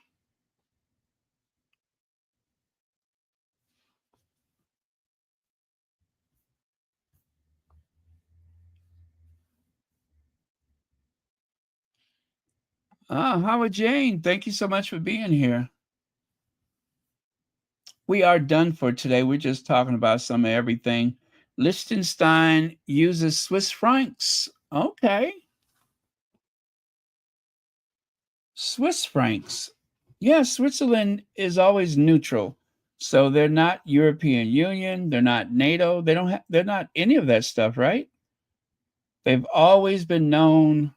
Howard Jane, thank you so much for being here. We are done for today. We're just talking about some of everything. Liechtenstein uses Swiss francs. Okay. Swiss francs. Yeah, Switzerland is always neutral. So they're not European Union, they're not NATO, they're not any of that stuff, right? They've always been known,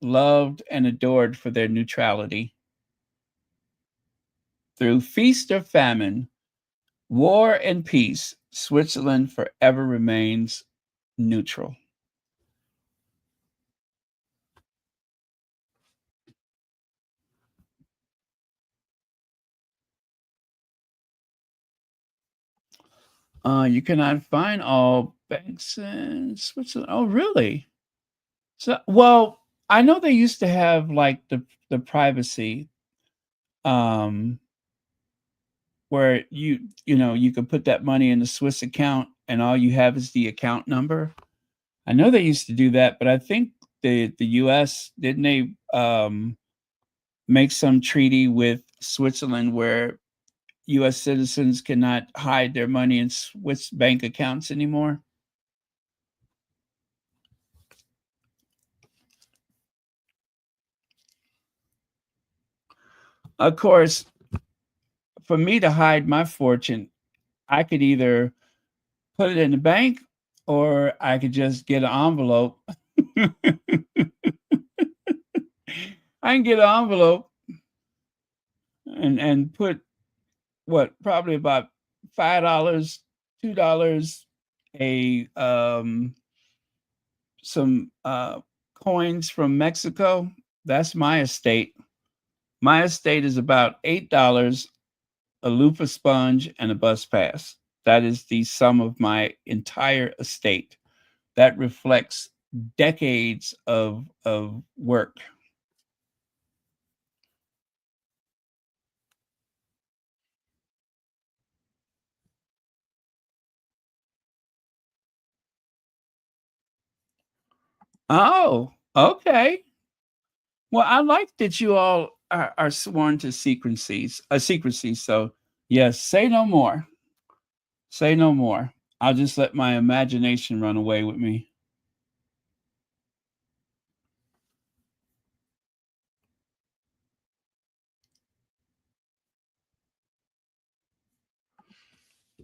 loved, and adored for their neutrality. Through feast or famine, war and peace, Switzerland forever remains neutral. You cannot find all banks in Switzerland. Oh, really? So, well, I know they used to have like the privacy, um, where you could put that money in the Swiss account and all you have is the account number. I know they used to do that, but I think the US didn't they make some treaty with Switzerland where US citizens cannot hide their money in Swiss bank accounts anymore? Of course, for me to hide my fortune, I could either put it in the bank or I could just get an envelope. I can get an envelope and put what probably about $5, $2, a some coins from Mexico. That's my estate. My estate is about $8, a loofah sponge, and a bus pass. That is the sum of my entire estate. That reflects decades of work. Oh, okay. Well, I like that you all are sworn to secrecy. So yes, say no more. Say no more. I'll just let my imagination run away with me.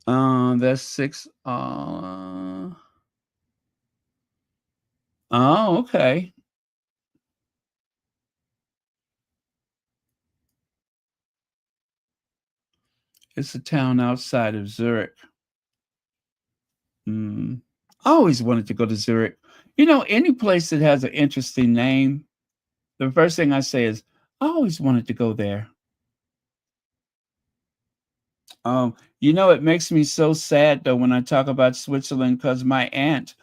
That's six. Oh, okay. It's a town outside of Zurich. Mm. I always wanted to go to Zurich. Any place that has an interesting name, the first thing I say is, I always wanted to go there. It makes me so sad though when I talk about Switzerland because my aunt,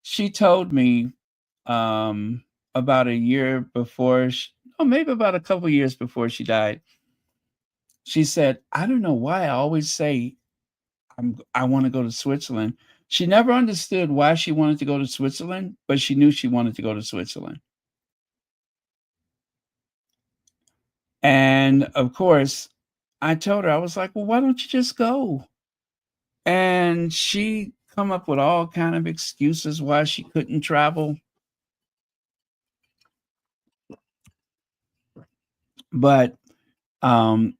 she told me about a year before, or maybe about a couple years before she died. She said, "I don't know why I always say I want to go to Switzerland." She never understood why she wanted to go to Switzerland, but she knew she wanted to go to Switzerland. And of course, I told her, I was like, "Well, why don't you just go?" And she come up with all kind of excuses why she couldn't travel. But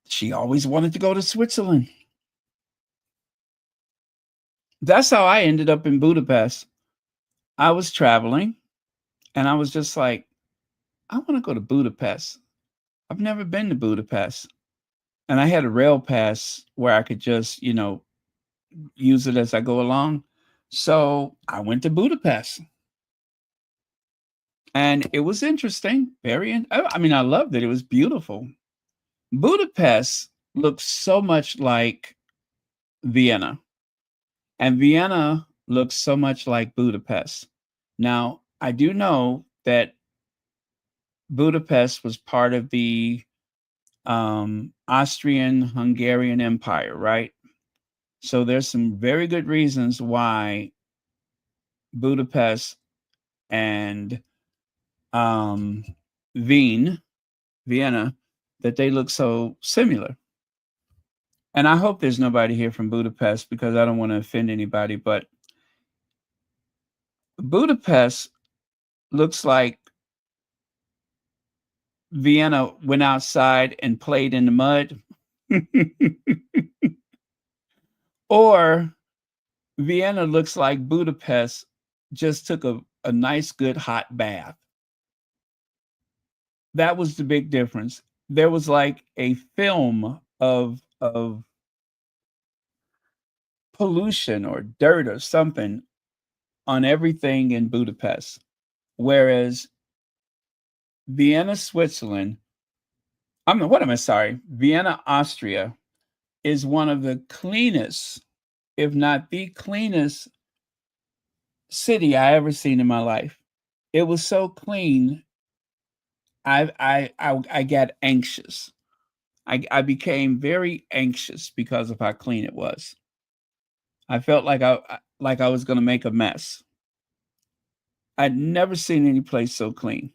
she always wanted to go to Switzerland. That's how I ended up in Budapest. I was traveling and I was just like, I want to go to Budapest. I've never been to Budapest. And I had a rail pass where I could just, use it as I go along. So I went to Budapest and it was interesting. I mean, I loved it. It was beautiful. Budapest looks so much like Vienna, and Vienna looks so much like Budapest. Now, I do know that Budapest was part of the Austrian Hungarian Empire, right? So there's some very good reasons why Budapest and um, Vienna, that they look so similar. And I hope there's nobody here from Budapest because I don't want to offend anybody, but Budapest looks like Vienna went outside and played in the mud, or Vienna looks like Budapest just took a nice, good hot bath. That was the big difference. There was like a film of pollution or dirt or something on everything in Budapest. Whereas Vienna, Switzerland, what am I sorry? Vienna, Austria is one of the cleanest, if not the cleanest city I ever seen in my life. It was so clean. I got anxious. I became very anxious because of how clean it was. I felt like I was going to make a mess. I'd never seen any place so clean.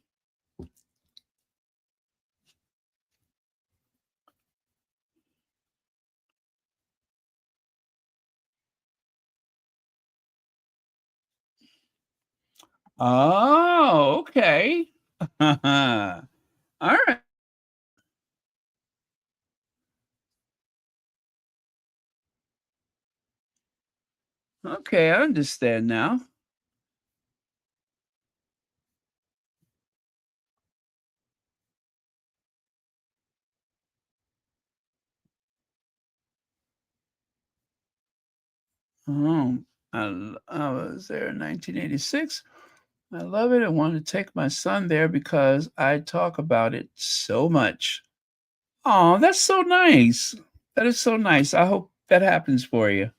Oh, okay. All right. Okay, I understand now. Oh, I was there in 1986. I love it. I wanted to take my son there because I talk about it so much. Oh, that's so nice. That is so nice. I hope that happens for you.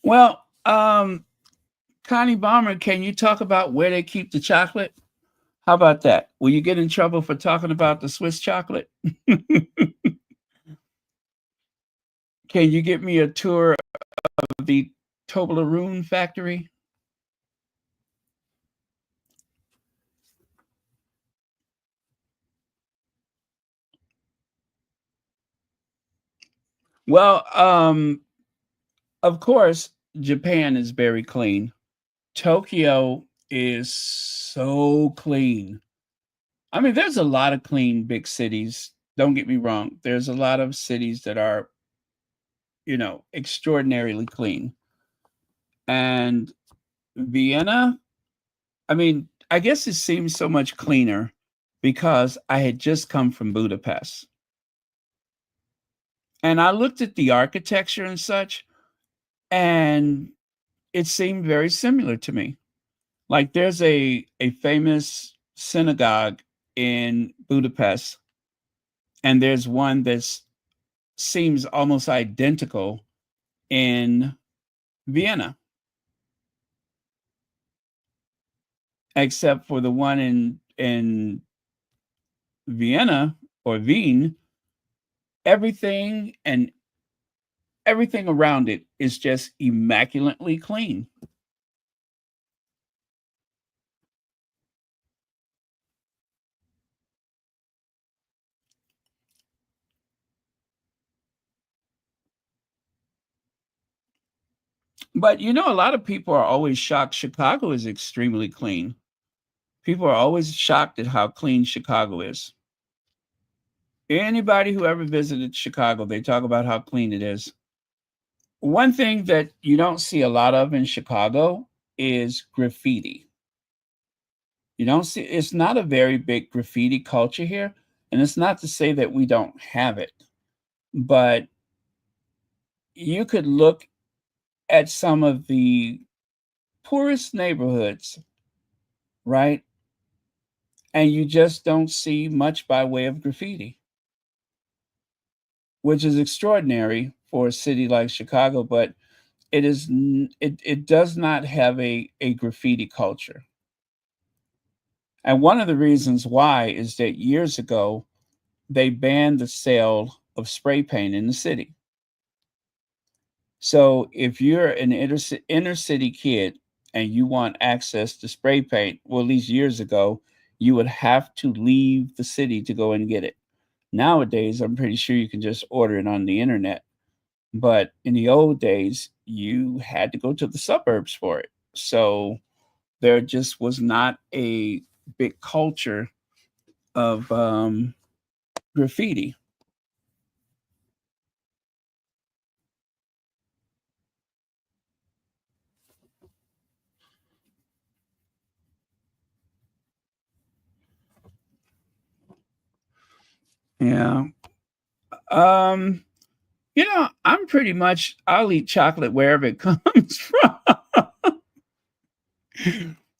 Well, Connie Bomber, can you talk about where they keep the chocolate? How about that? Will you get in trouble for talking about the Swiss chocolate? Can you get me a tour of the Toblerone factory? Well, of course, Japan is very clean. Tokyo is so clean. I mean, there's a lot of clean big cities. Don't get me wrong. There's a lot of cities that are, extraordinarily clean. And Vienna, I mean, I guess it seems so much cleaner because I had just come from Budapest. And I looked at the architecture and such, and it seemed very similar to me. Like there's a famous synagogue in Budapest, and there's one that seems almost identical in Vienna, except for the one in Vienna or Wien. Everything and everything around it is just immaculately clean. But you know, a lot of people are always shocked Chicago is extremely clean. People are always shocked at how clean Chicago is. Anybody who ever visited Chicago, they talk about how clean it is. One thing that you don't see a lot of in Chicago is graffiti. You don't see, it's not a very big graffiti culture here. And it's not to say that we don't have it, but you could look at some of the poorest neighborhoods, right? And you just don't see much by way of graffiti, which is extraordinary for a city like Chicago, but it does not have a graffiti culture. And one of the reasons why is that years ago they banned the sale of spray paint in the city. So if you're an inner city kid and you want access to spray paint, well, at least years ago, you would have to leave the city to go and get it. Nowadays, I'm pretty sure you can just order it on the internet. But in the old days, you had to go to the suburbs for it. So there just was not a big culture of graffiti. Yeah. Um, I'm pretty much, I'll eat chocolate wherever it comes from.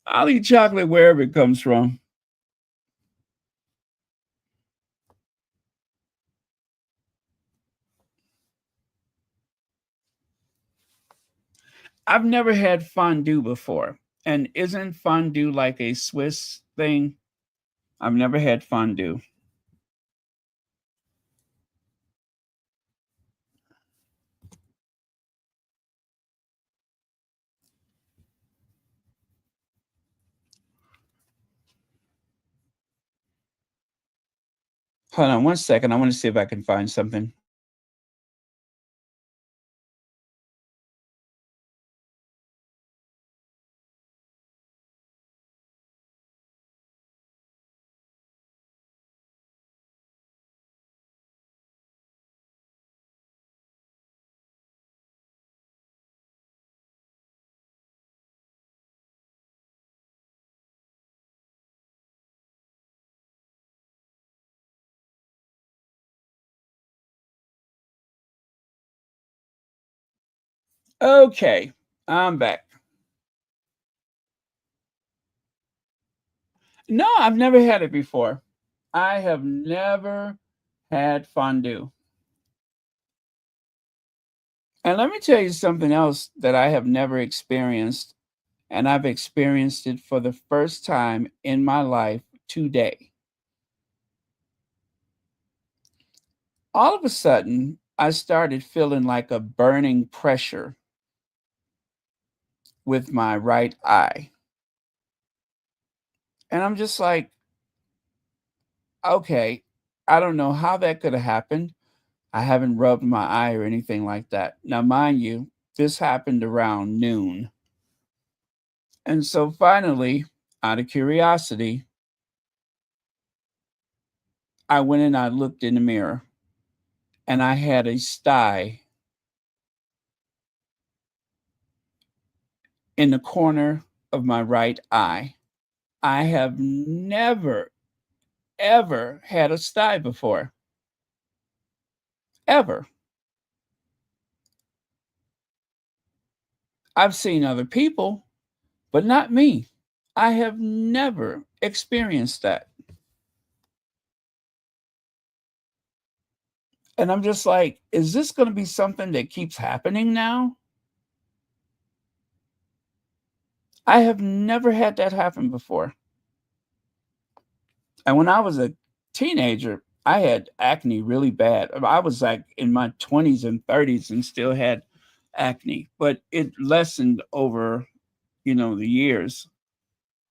I'll eat chocolate wherever it comes from. I've never had fondue before. And isn't fondue like a Swiss thing? I've never had fondue. Hold on one second. I want to see if I can find something. Okay, I'm back. No, I've never had it before. I have never had fondue. And let me tell you something else that I have never experienced, and I've experienced it for the first time in my life today. All of a sudden, I started feeling like a burning pressure with my right eye. And I'm just like, okay, I don't know how that could have happened. I haven't rubbed my eye or anything like that. Now, mind you, this happened around noon. And so finally, out of curiosity, I went and I looked in the mirror and I had a sty in the corner of my right eye. I have never, ever had a sty before. Ever. I've seen other people, but not me. I have never experienced that. And I'm just like, is this going to be something that keeps happening now? I have never had that happen before. And when I was a teenager, I had acne really bad. I was like in my 20s and 30s and still had acne, but it lessened over, the years.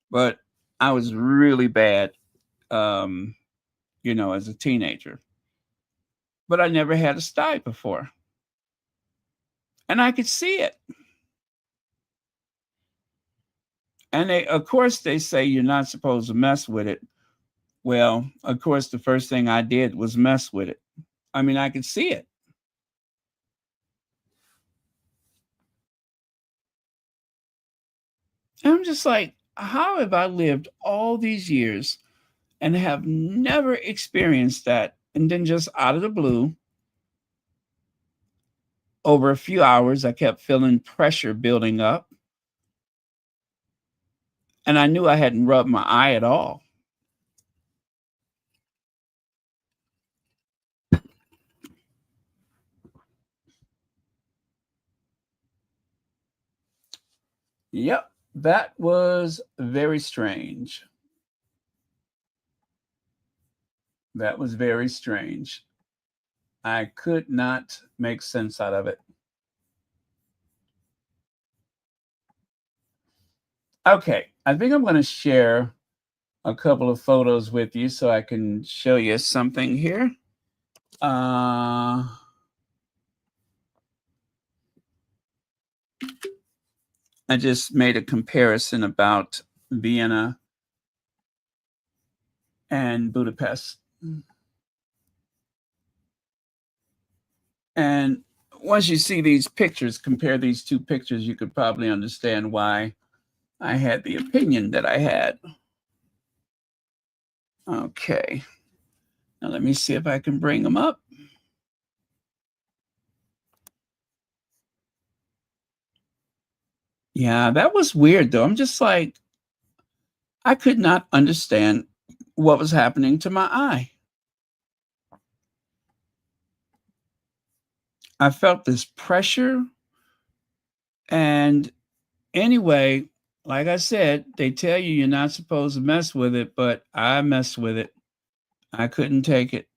But I was really bad, um, as a teenager. But I never had a sty before. And I could see it. And of course, they say you're not supposed to mess with it. Well, of course, the first thing I did was mess with it. I mean, I could see it. And I'm just like, how have I lived all these years and have never experienced that? And then just out of the blue, over a few hours, I kept feeling pressure building up. And I knew I hadn't rubbed my eye at all. Yep, that was very strange. That was very strange. I could not make sense out of it. Okay, I think I'm going to share a couple of photos with you so I can show you something here. I just made a comparison about Vienna and Budapest. And once you see these pictures, compare these two pictures, you could probably understand why I had the opinion that I had. Okay. Now let me see if I can bring them up. Yeah, that was weird though. I'm just like, I could not understand what was happening to my eye. I felt this pressure. And anyway, like I said, they tell you you're not supposed to mess with it, but I messed with it. I couldn't take it.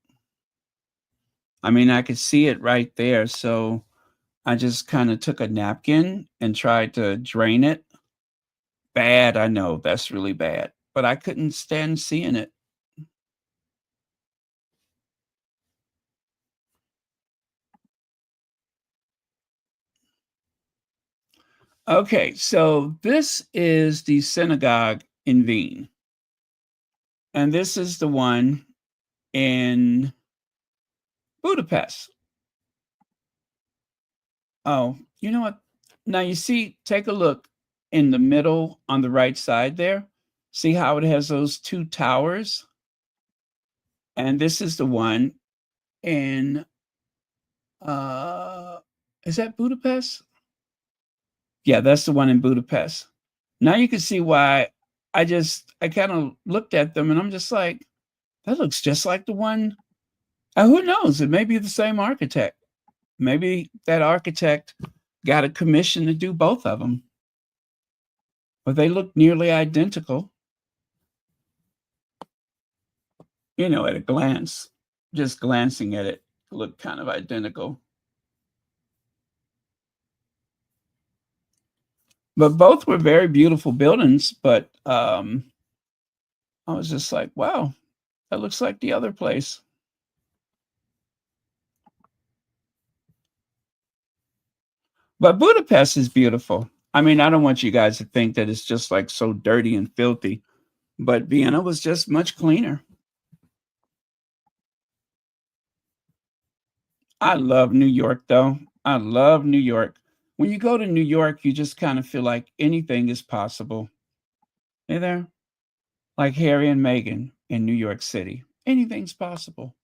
I mean, I could see it right there. So I just kind of took a napkin and tried to drain it. Bad, I know that's really bad, but I couldn't stand seeing it. Okay, so this is the synagogue in Wien, and this is the one in Budapest. Oh, you know what? Now you see, take a look in the middle on the right side there. See how it has those two towers? And this is the one in uh is that Budapest? Yeah, that's the one in Budapest. Now you can see why I kind of looked at them and I'm just like, that looks just like the one. Who knows? It may be the same architect. Maybe that architect got a commission to do both of them, but they look nearly identical, you know, at a glance. Just glancing at it, look kind of identical. But both were very beautiful buildings, but I was just like, wow, that looks like the other place. But Budapest is beautiful. I mean, I don't want you guys to think that it's just like so dirty and filthy, but Vienna was just much cleaner. I love New York, though. I love New York. When you go to New York, you just kind of feel like anything is possible. Hey there? Like Harry and Meghan in New York City. Anything's possible.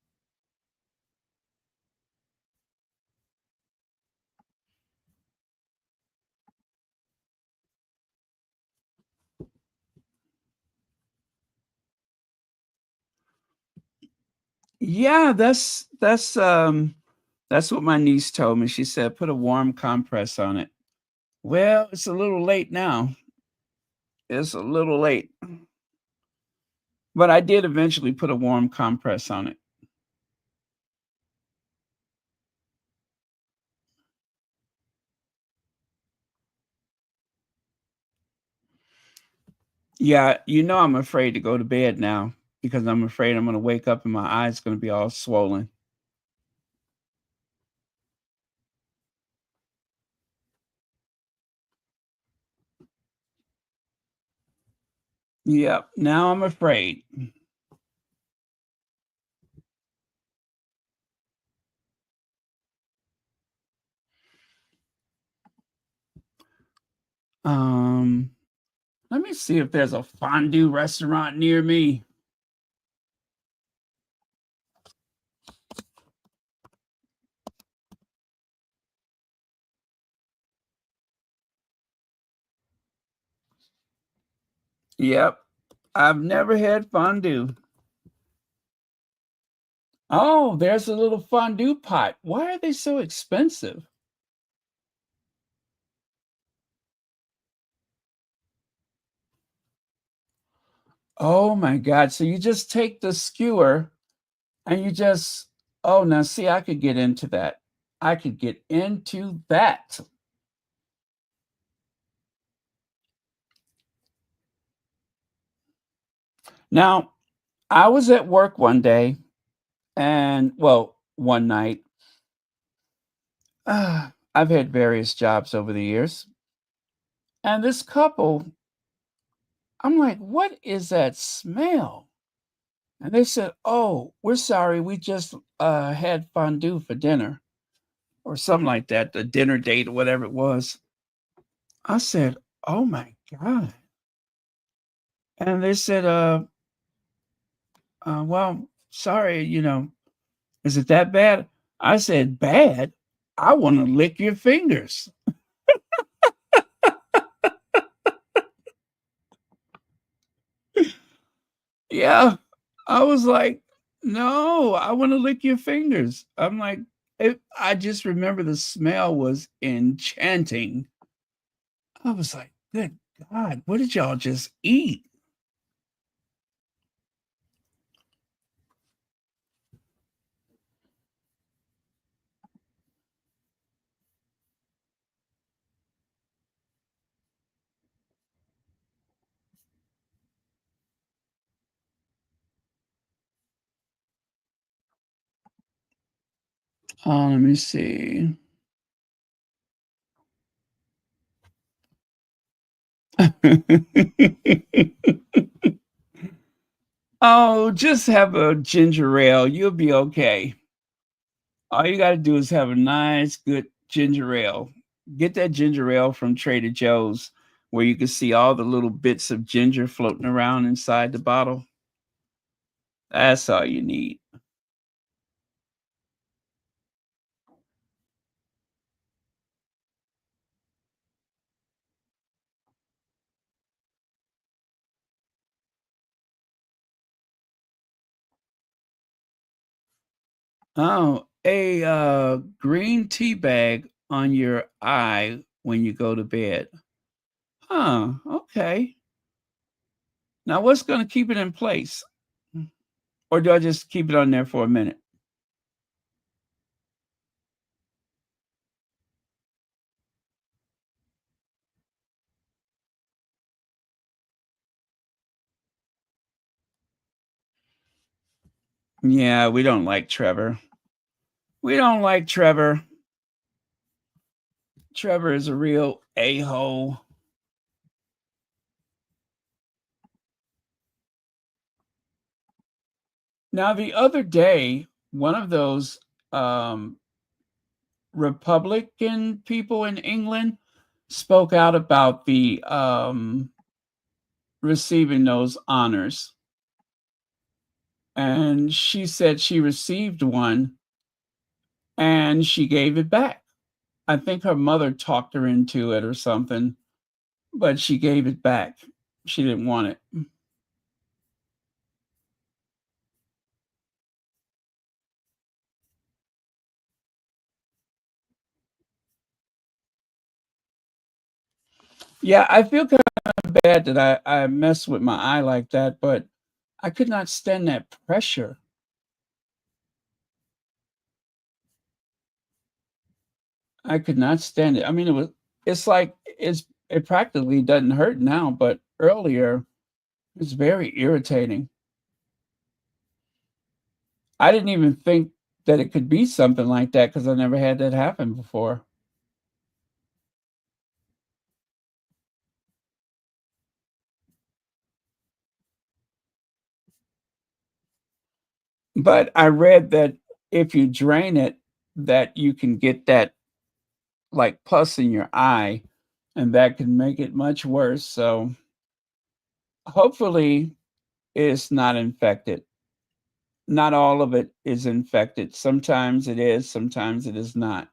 Yeah, that's what my niece told me. She said put a warm compress on it. Well, it's a little late now. It's a little late. But I did eventually put a warm compress on it. Yeah, you know I'm afraid to go to bed now because I'm afraid I'm going to wake up and my eyes going to be all swollen. Yep. Now I'm afraid. Um, Let me see if there's a fondue restaurant near me. Yep. I've never had fondue. Oh, there's a little fondue pot. Why are they so expensive? Oh my God. So you just take the skewer and you just, oh, now see, I could get into that. I could get into that. Now, I was at work one day and, well, one night. I've had various jobs over the years. And this couple, I'm like, what is that smell? And they said, oh, we're sorry. We just had fondue for dinner or something like that, the dinner date or whatever it was. I said, oh my God. And they said, well, sorry, is it that bad? I said, bad? I want to lick your fingers. Yeah. I was like, no, I want to lick your fingers. I'm like, I just remember the smell was enchanting. I was like, good God, what did y'all just eat? Let me see. Oh, just have a ginger ale. You'll be okay. All you got to do is have a nice, good ginger ale. Get that ginger ale from Trader Joe's where you can see all the little bits of ginger floating around inside the bottle. That's all you need. Oh, a green tea bag on your eye when you go to bed. Huh, okay. Now what's going to keep it in place? Or do I just keep it on there for a minute? Yeah, we don't like Trevor. We don't like Trevor. Trevor is a real a-hole. Now, the other day, one of those Republican people in England spoke out about the receiving those honors. And she said she received one and she gave it back. I think her mother talked her into it or something, but she gave it back. She didn't want it. Yeah, I feel kind of bad that I messed with my eye like that, but I could not stand that pressure. I could not stand it. I mean, it's like it practically doesn't hurt now, but earlier it's very irritating. I didn't even think that it could be something like that because I never had that happen before. But I read that if you drain it, that you can get that like pus in your eye, and that can make it much worse. So hopefully it's not infected. Not all of it is infected. Sometimes it is, sometimes it is not.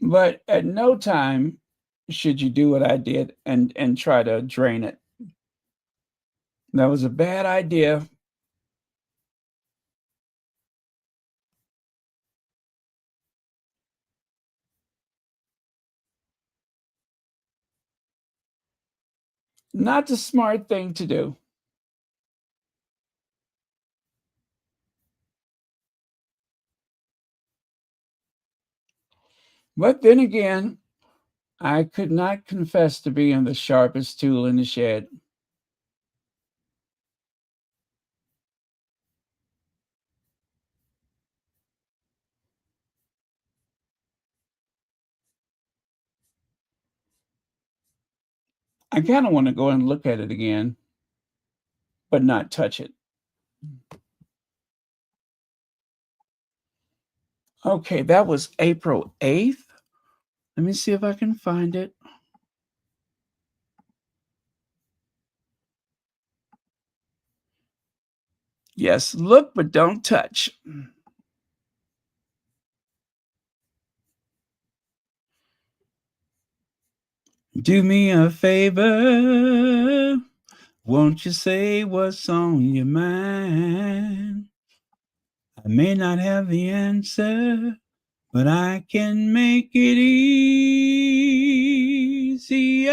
But at no time should you do what I did and try to drain it. That was a bad idea. Not the smart thing to do. But then again, I could not confess to being the sharpest tool in the shed. I kind of want to go and look at it again, but not touch it. Okay, that was April 8th. Let me see if I can find it. Yes, look, but don't touch. Do me a favor. Won't you say what's on your mind? I may not have the answer, but I can make it easier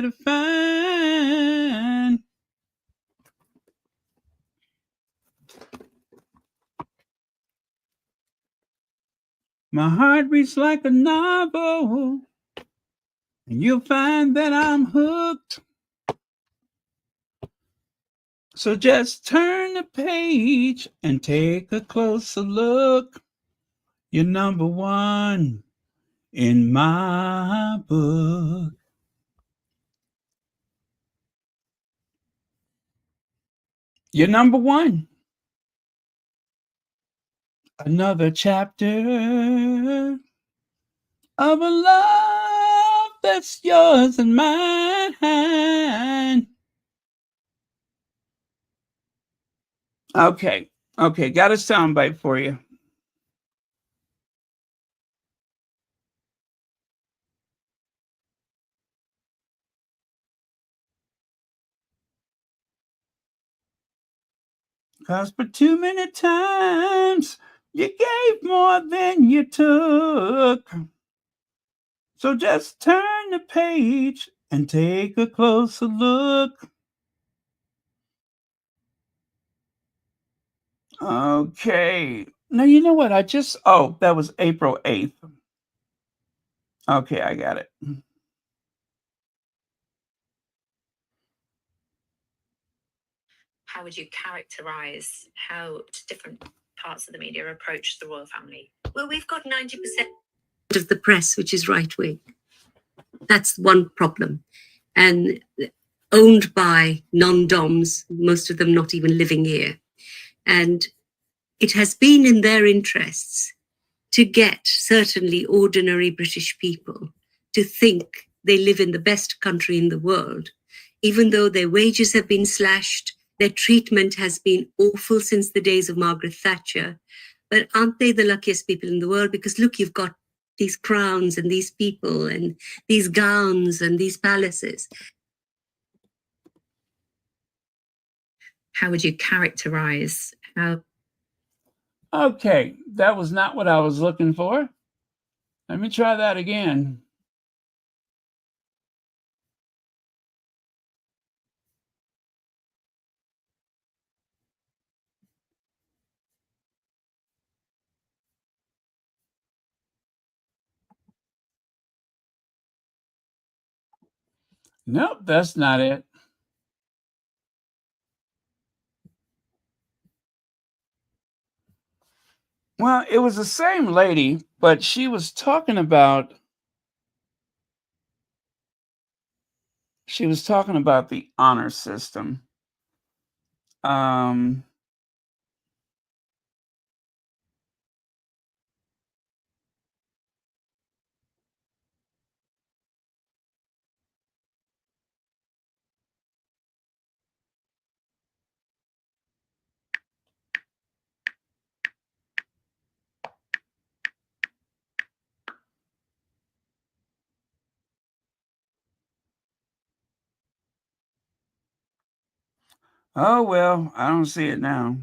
to find. My heart reads like a novel, and you'll find that I'm hooked. So just turn the page and take a closer look. You're number one in my book. You're number one. Another chapter of a love that's yours and mine. Okay, got a soundbite for you. Cause for too many times you gave more than you took. So just turn the page and take a closer look. Okay. Now, you know what? That was April 8th. Okay, I got it. How would you characterize how different parts of the media approach the royal family? Well, we've got 90% of the press, which is right wing. That's one problem. And owned by non-doms, most of them not even living here. And it has been in their interests to get certainly ordinary British people to think they live in the best country in the world, even though their wages have been slashed, their treatment has been awful since the days of Margaret Thatcher. But aren't they the luckiest people in the world? Because look, you've got these crowns and these people and these gowns and these palaces. How would you characterize how? Okay, that was not what I was looking for. Let me try that again. Nope, that's not it. Well, it was the same lady, but she was talking about She was talking about the honor system. Oh, well, I don't see it now.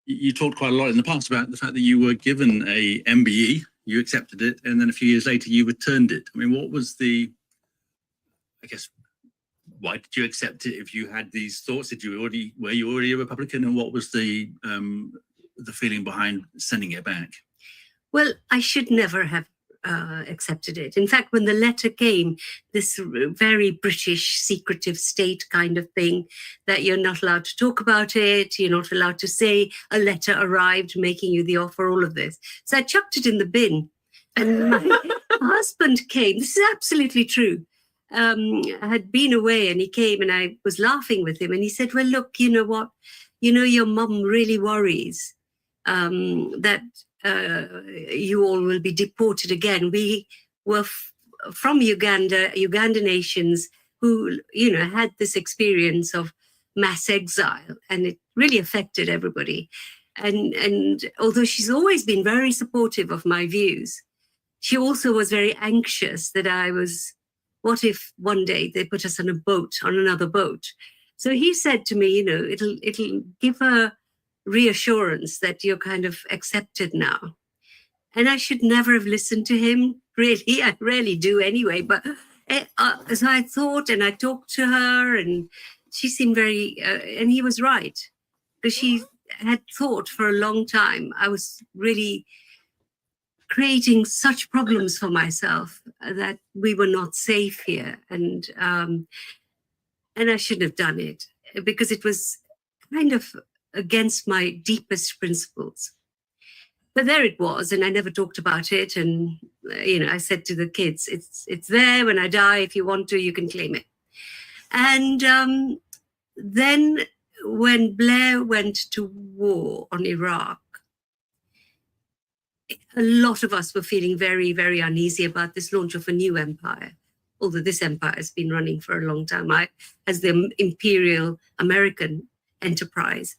You talked quite a lot in the past about the fact that you were given a MBE, you accepted it, and then a few years later you returned it. I mean, what was the, I guess, why did you accept it if you had these thoughts? Were you already a Republican, and what was the feeling behind sending it back? Well, I should never have accepted it. In fact, when the letter came, this very British secretive state kind of thing, that you're not allowed to talk about it, you're not allowed to say a letter arrived making you the offer, all of this. So I chucked it in the bin. And my husband came, this is absolutely true, had been away, and he came, and I was laughing with him, and he said, well, look, you know what, your mum really worries that you all will be deported again. We were from Uganda nations who, had this experience of mass exile, and it really affected everybody. And although she's always been very supportive of my views, she also was very anxious that what if one day they put us on another boat? So he said to me, it'll give her reassurance that you're kind of accepted now. And I should never have listened to him, really. I rarely do anyway. But as I thought, and I talked to her, and she seemed very, and he was right, because she had thought for a long time I was really creating such problems for myself that we were not safe here. And I shouldn't have done it, because it was kind of against my deepest principles. But there it was, and I never talked about it. And, I said to the kids, it's there. When I die, if you want to, you can claim it. And then when Blair went to war on Iraq, a lot of us were feeling very, very uneasy about this launch of a new empire, although this empire has been running for a long time, as the imperial American enterprise.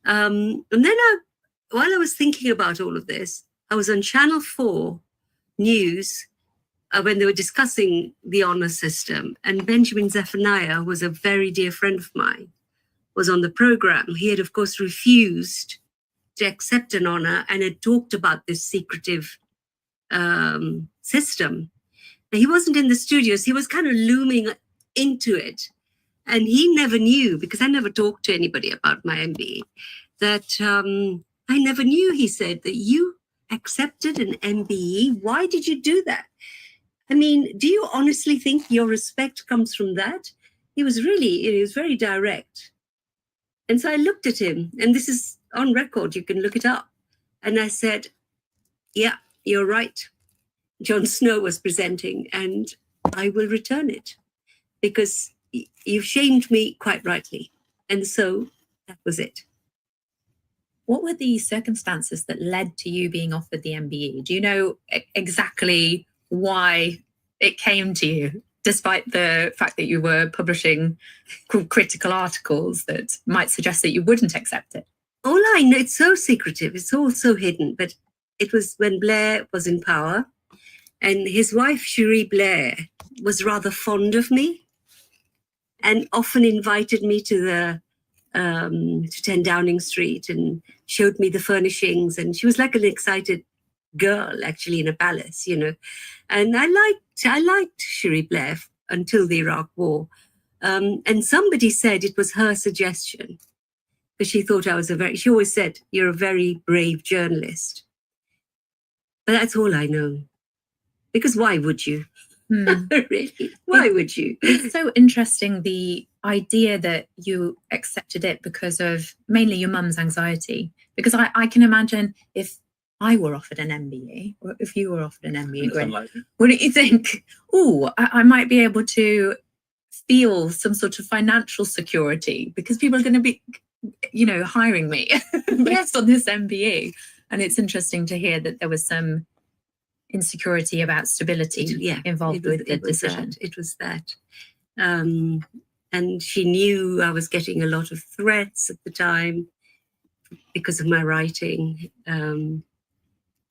And then while I was thinking about all of this, I was on Channel 4 News when they were discussing the honor system, and Benjamin Zephaniah, who was a very dear friend of mine, was on the program. He had, of course, refused to accept an honor and had talked about this secretive system. And he wasn't in the studios. He was kind of looming into it. And he never knew, because I never talked to anybody about my MBE, that I never knew, he said, that you accepted an MBE. Why did you do that? I mean, do you honestly think your respect comes from that? He was very direct. And so I looked at him, and this is on record, you can look it up. And I said, yeah, you're right. Jon Snow was presenting, and I will return it, because you've shamed me quite rightly. And so that was it. What were the circumstances that led to you being offered the MBE? Do you know exactly why it came to you, despite the fact that you were publishing critical articles that might suggest that you wouldn't accept it? All I know, it's so secretive, it's all so hidden, but it was when Blair was in power, and his wife, Cherie Blair, was rather fond of me and often invited me to 10 Downing Street and showed me the furnishings. And she was like an excited girl, actually, in a palace, And I liked Cherie Blair until the Iraq War. And somebody said it was her suggestion, because she thought she always said, you're a very brave journalist. But that's all I know. Because why would you? Hmm. Really? Why would you? It's so interesting, the idea that you accepted it because of mainly your mum's anxiety. Because I can imagine if I were offered an MBA, or if you were offered an MBA, It's Gwen, unlikely. wouldn't you think, oh, I might be able to feel some sort of financial security because people are going to be, hiring me based on this MBA? And it's interesting to hear that there was some insecurity about stability involved with the decision. It was that. And she knew I was getting a lot of threats at the time because of my writing.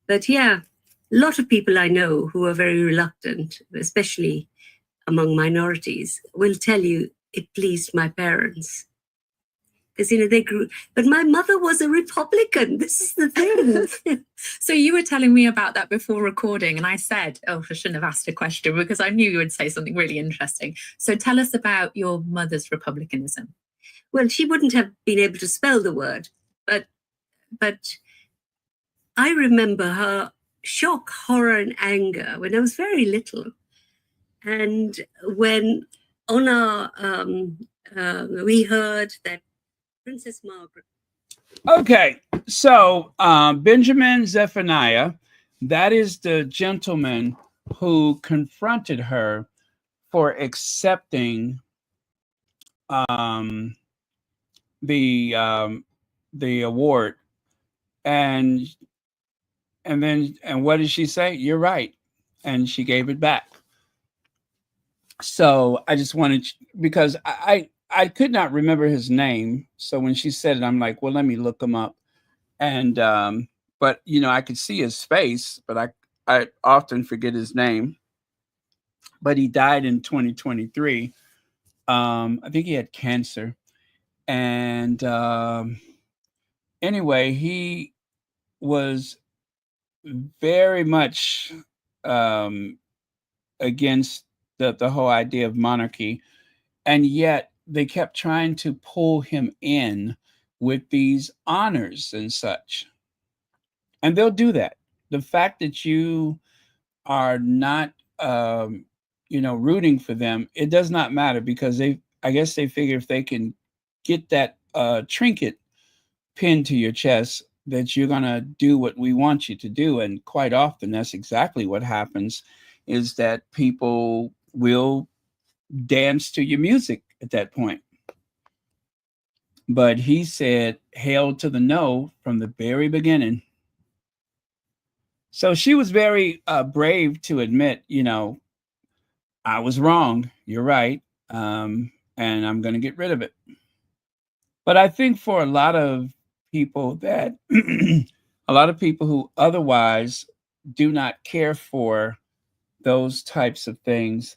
But yeah, a lot of people I know who are very reluctant, especially among minorities, will tell you it pleased my parents. Because, they grew, but my mother was a Republican. This is the thing. So you were telling me about that before recording, and I said, oh, I shouldn't have asked a question because I knew you would say something really interesting. So tell us about your mother's republicanism. Well, she wouldn't have been able to spell the word, but I remember her shock, horror, and anger when I was very little. And when on our, we heard that Princess Margaret. Okay, so Benjamin Zephaniah, that is the gentleman who confronted her for accepting the award, and what did she say? You're right, and she gave it back. So I just wanted, because I could not remember his name. So when she said it, I'm like, well, let me look him up. And but I could see his face, but I often forget his name. But he died in 2023. I think he had cancer. And anyway, he was very much against the whole idea of monarchy. And yet they kept trying to pull him in with these honors and such. And they'll do that. The fact that you are not, rooting for them, it does not matter, because I guess they figure if they can get that trinket pinned to your chest, that you're going to do what we want you to do. And quite often that's exactly what happens, is that people will dance to your music at that point. But he said hail to the no from the very beginning. So she was very brave to admit, I was wrong. You're right. And I'm going to get rid of it. But I think for a lot of people that a lot of people who otherwise do not care for those types of things,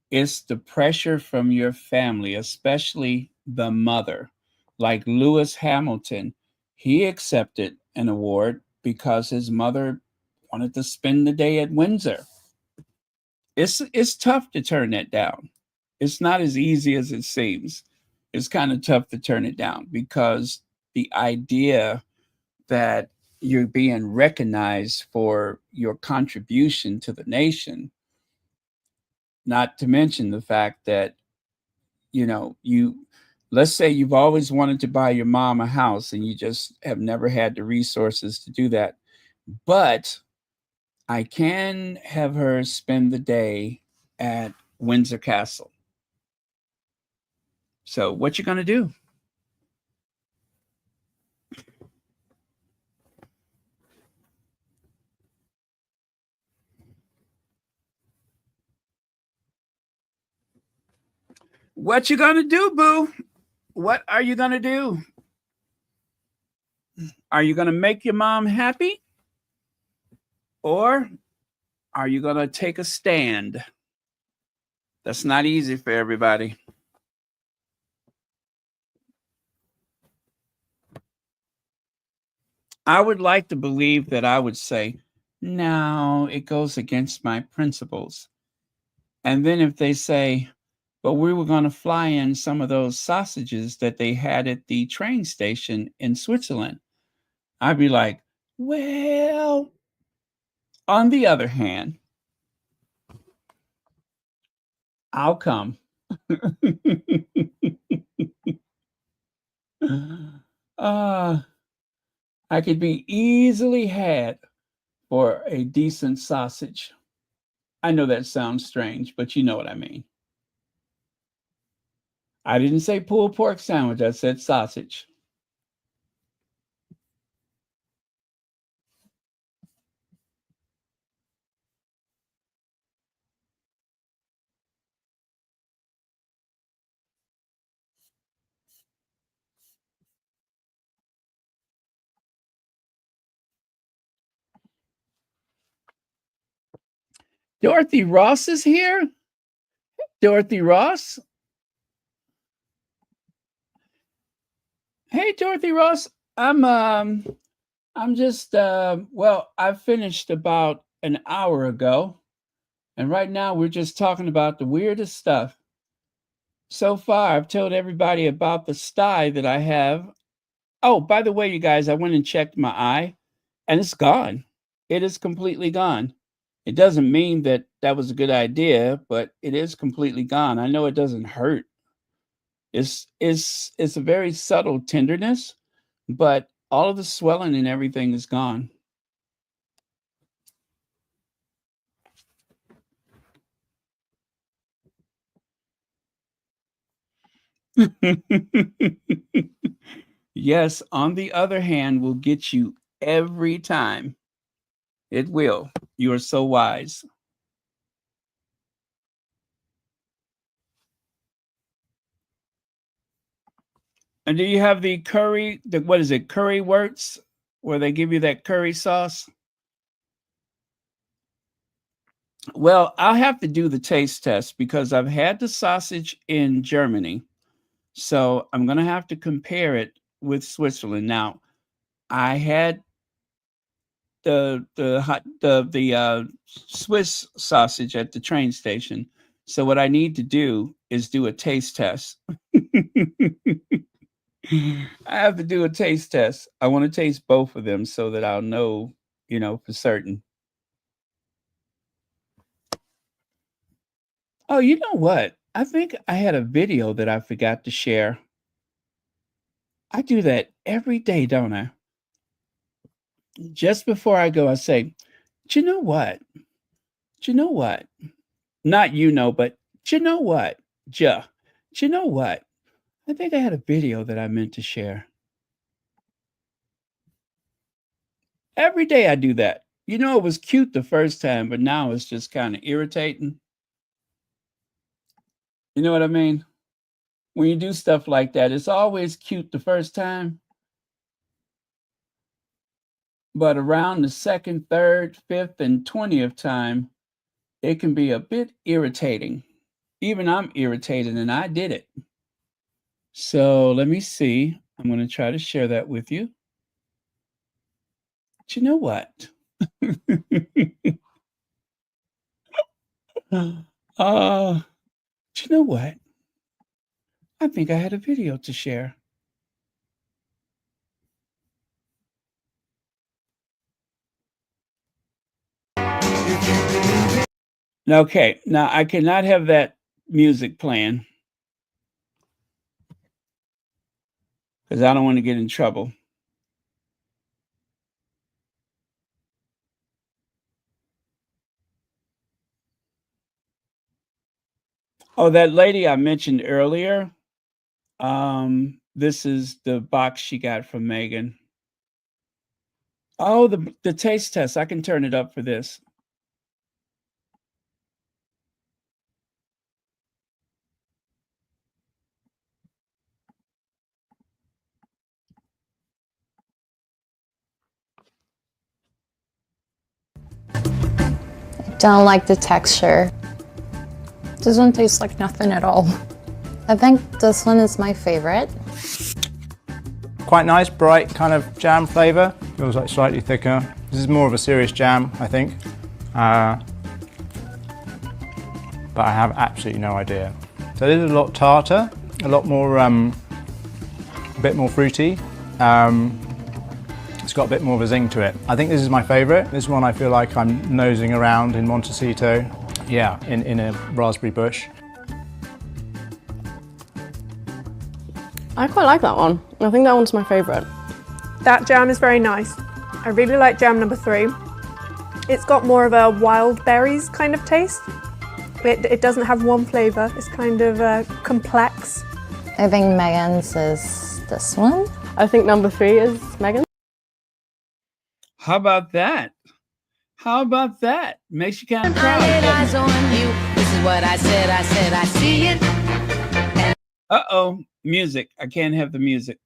it's the pressure from your family, especially the mother. Like Lewis Hamilton, he accepted an award because his mother wanted to spend the day at Windsor. It's tough to turn that down. It's not as easy as it seems. It's kind of tough to turn it down, because the idea that you're being recognized for your contribution to the nation, not to mention the fact that, let's say you've always wanted to buy your mom a house and you just have never had the resources to do that. But I can have her spend the day at Windsor Castle. So what you gonna do? What you gonna do, boo? What are you gonna do? Are you gonna make your mom happy? Or are you gonna take a stand? That's not easy for everybody. I would like to believe that I would say, no, it goes against my principles. And then if they say, but we were going to fly in some of those sausages that they had at the train station in Switzerland, I'd be like, well, on the other hand, I'll come. I could be easily had for a decent sausage. I know that sounds strange, but you know what I mean. I didn't say pulled pork sandwich, I said sausage. Dorothy Ross is here? Dorothy Ross? Hey, Dorothy Ross. I'm just well, I finished about an hour ago, and right now we're just talking about the weirdest stuff. So far, I've told everybody about the sty that I have. Oh, by the way, you guys, I went and checked my eye, and it's gone. It is completely gone. It doesn't mean that that was a good idea, but it is completely gone. I know it doesn't hurt. It's a very subtle tenderness, but all of the swelling and everything is gone. Yes, on the other hand, will get you every time. It will. You are so wise. And do you have the curry, what is it, curry wurts, where they give you that curry sauce? Well, I'll have to do the taste test because I've had the sausage in Germany. So I'm going to have to compare it with Switzerland. Now, I had the Swiss sausage at the train station. So what I need to do is do a taste test. I have to do a taste test. I want to taste both of them so that I'll know, for certain. Oh, you know what? I think I had a video that I forgot to share. I do that every day, don't I? Just before I go, I say, do you know what? Do you know what? Not but do you know what? Do you know what? I think I had a video that I meant to share. Every day I do that. It was cute the first time, but now it's just kind of irritating. You know what I mean? When you do stuff like that, it's always cute the first time. But around the second, third, fifth, and 20th time, it can be a bit irritating. Even I'm irritated, and I did it. So let me see. I'm going to try to share that with you. But you know what? Do you know what? I think I had a video to share. Okay, now I cannot have that music playing because I don't want to get in trouble. Oh, that lady I mentioned earlier. This is the box she got from Meghan. Oh, the taste test. I can turn it up for this. Don't like the texture. Doesn't taste like nothing at all. I think this one is my favorite. Quite nice, bright kind of jam flavour. Feels like slightly thicker. This is more of a serious jam, I think. But I have absolutely no idea. So this is a lot tartar, a lot more, a bit more fruity. It's got a bit more of a zing to it. I think this is my favourite. This one I feel like I'm nosing around in Montecito. Yeah, in a raspberry bush. I quite like that one. I think that one's my favourite. That jam is very nice. I really like jam number 3. It's got more of a wild berries kind of taste. It doesn't have one flavour, it's kind of complex. I think Meghan's is this one. I think number 3 is Meghan. How about that? How about that? Makes you kind of proud. Eyes on you. This is what I said, I see it. Uh-oh, music. I can't have the music.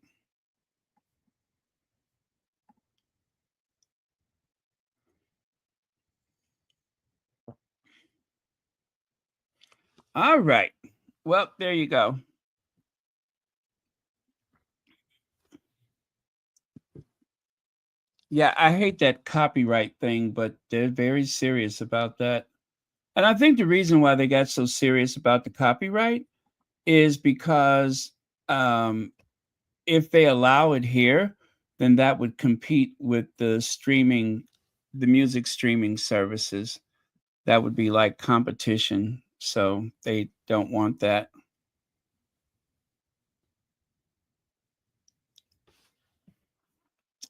All right. Well, there you go. Yeah, I hate that copyright thing, but they're very serious about that. And I think the reason why they got so serious about the copyright is because if they allow it here, then that would compete with the music streaming services. That would be like competition. So they don't want that.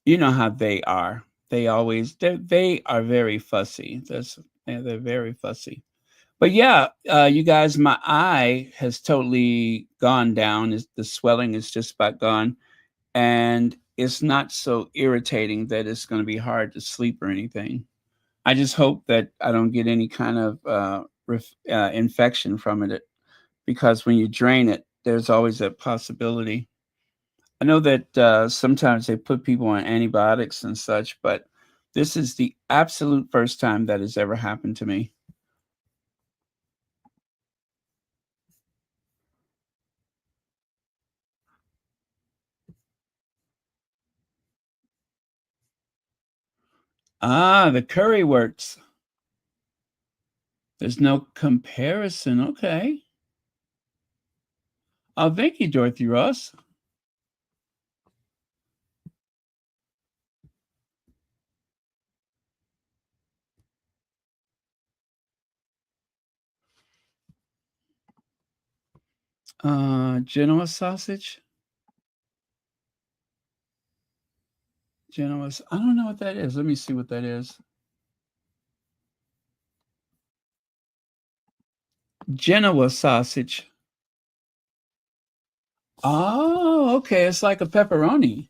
You know how they are. They are very fussy. They're very fussy. But yeah, you guys, my eye has totally gone down. The swelling is just about gone. And it's not so irritating that it's going to be hard to sleep or anything. I just hope that I don't get any kind of infection from it, because when you drain it, there's always that possibility. I know that sometimes they put people on antibiotics and such, but this is the absolute first time that has ever happened to me. Ah, the curry works. There's no comparison. Okay. Oh, thank you, Dorothy Ross. Genoa sausage. Genoa. I don't know what that is. Let me see what that is. Genoa sausage. Oh, okay. It's like a pepperoni.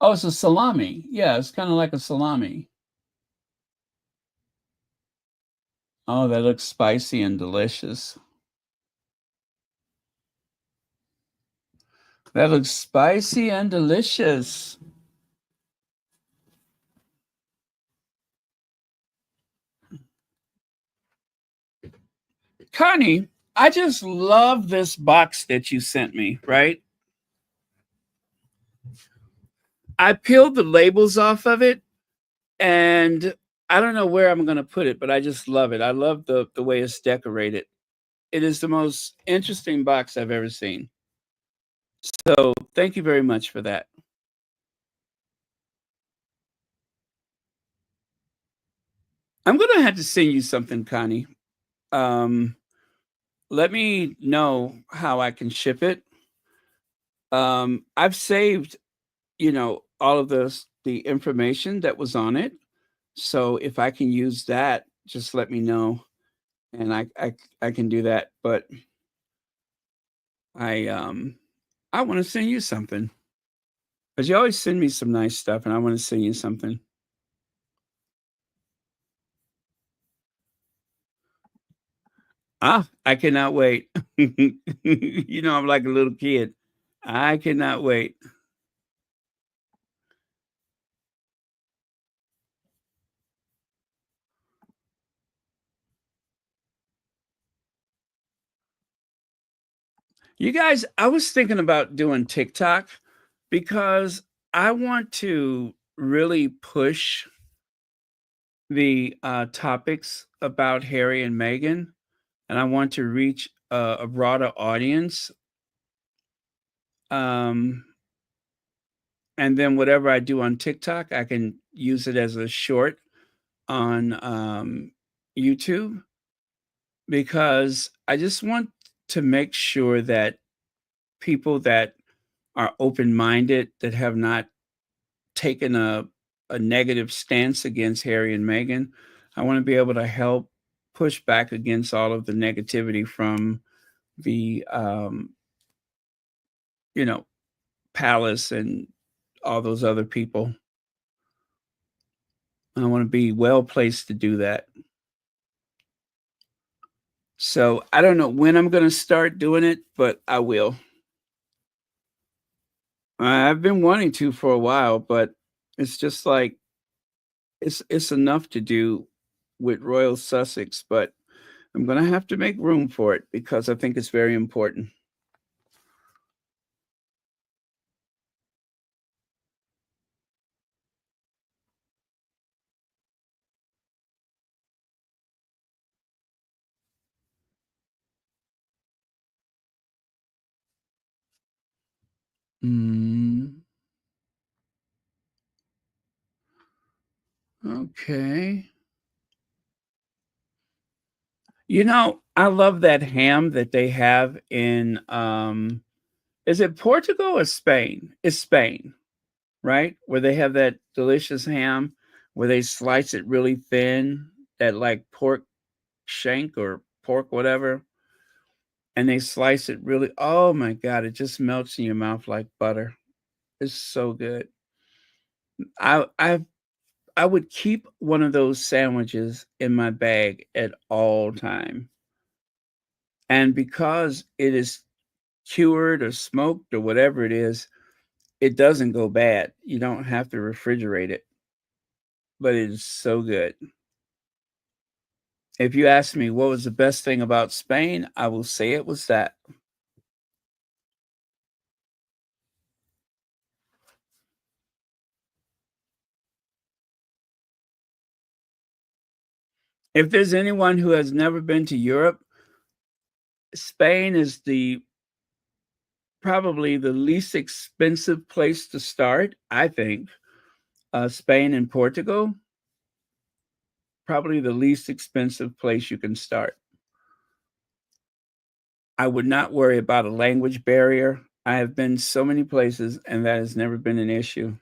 Oh, it's a salami. Yeah, it's kind of like a salami. Oh, that looks spicy and delicious. That looks spicy and delicious. Connie, I just love this box that you sent me, right? I peeled the labels off of it, and I don't know where I'm going to put it, but I just love it. I love the way it's decorated. It is the most interesting box I've ever seen. So thank you very much for that. I'm going to have to send you something, Connie. Let me know how I can ship it. I've saved, all of the information that was on it. So if I can use that, just let me know, and I can do that. But I want to send you something, because you always send me some nice stuff, and I want to send you something. I cannot wait. I'm like a little kid. I cannot wait. You guys, I was thinking about doing TikTok, because I want to really push the topics about Harry and Meghan, and I want to reach a broader audience. And then whatever I do on TikTok, I can use it as a short on YouTube, because I just want to make sure that people that are open-minded, that have not taken a negative stance against Harry and Meghan. I want to be able to help push back against all of the negativity from the palace and all those other people. I want to be well placed to do that. So I don't know when I'm going to start doing it, but I will. I've been wanting to for a while, but it's just like it's enough to do with Royal Sussex, but I'm going to have to make room for it because I think it's very important. Okay. I love that ham that they have in is it Portugal or Spain? It's Spain, right? Where they have that delicious ham where they slice it really thin, that like pork shank or pork whatever, and they slice it really, oh my God, it just melts in your mouth like butter. It's so good. I I I would keep one of those sandwiches in my bag at all time. And because it is cured or smoked or whatever it doesn't go bad. You don't have to refrigerate it, but it is so good. If you ask me what was the best thing about Spain, I will say it was that. If there's anyone who has never been to Europe, Spain is probably the least expensive place to start, I think. Spain and Portugal, probably the least expensive place you can start. I would not worry about a language barrier. I have been so many places, and that has never been an issue.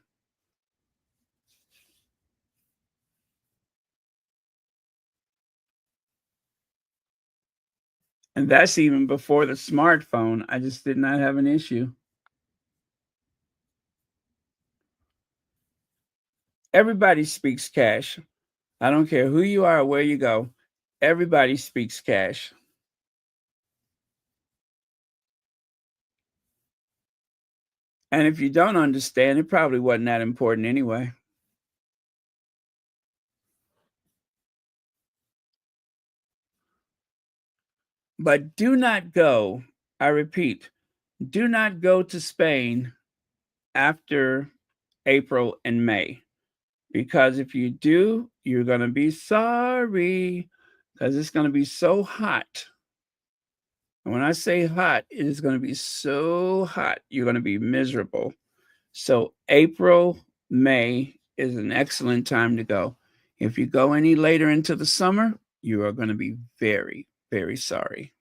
And that's even before the smartphone. I just did not have an issue. Everybody speaks cash. I don't care who you are or where you go. Everybody speaks cash. And if you don't understand, it probably wasn't that important anyway. But do not go, I repeat, do not go to Spain after April and May. Because if you do, you're going to be sorry because it's going to be so hot. And when I say hot, it is going to be so hot, you're going to be miserable. So April, May is an excellent time to go. If you go any later into the summer, you are going to be very, very sorry.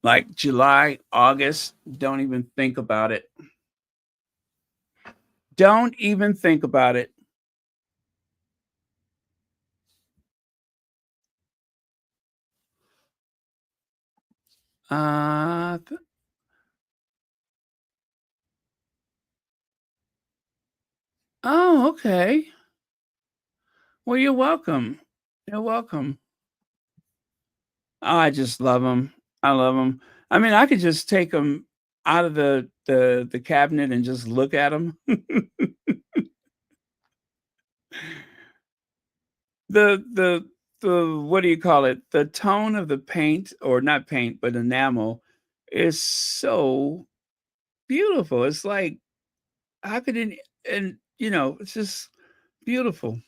Like July, August, don't even think about it. Don't even think about it. Oh, okay. Well, you're welcome. You're welcome. Oh, I just love them. I love them. I mean, I could just take them out of the cabinet and just look at them. The what do you call it? The tone of the paint, or not paint, but enamel, is so beautiful. It's like, how could it, and it's just beautiful.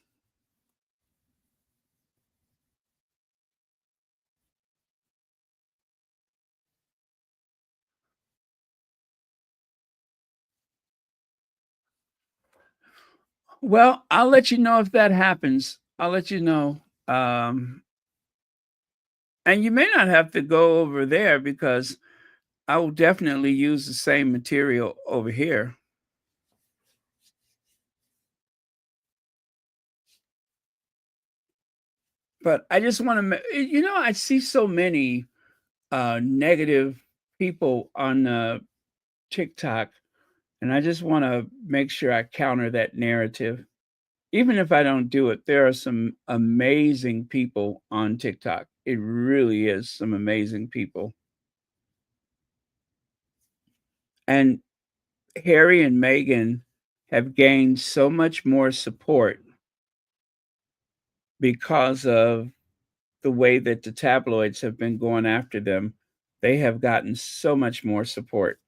Well, I'll let you know if that happens. I'll let you know. And you may not have to go over there because I will definitely use the same material over here. But I just want to, I see so many negative people on TikTok, and I just want to make sure I counter that narrative. Even if I don't do it, there are some amazing people on TikTok. It really is some amazing people. And Harry and Meghan have gained so much more support because of the way that the tabloids have been going after them. They have gotten so much more support.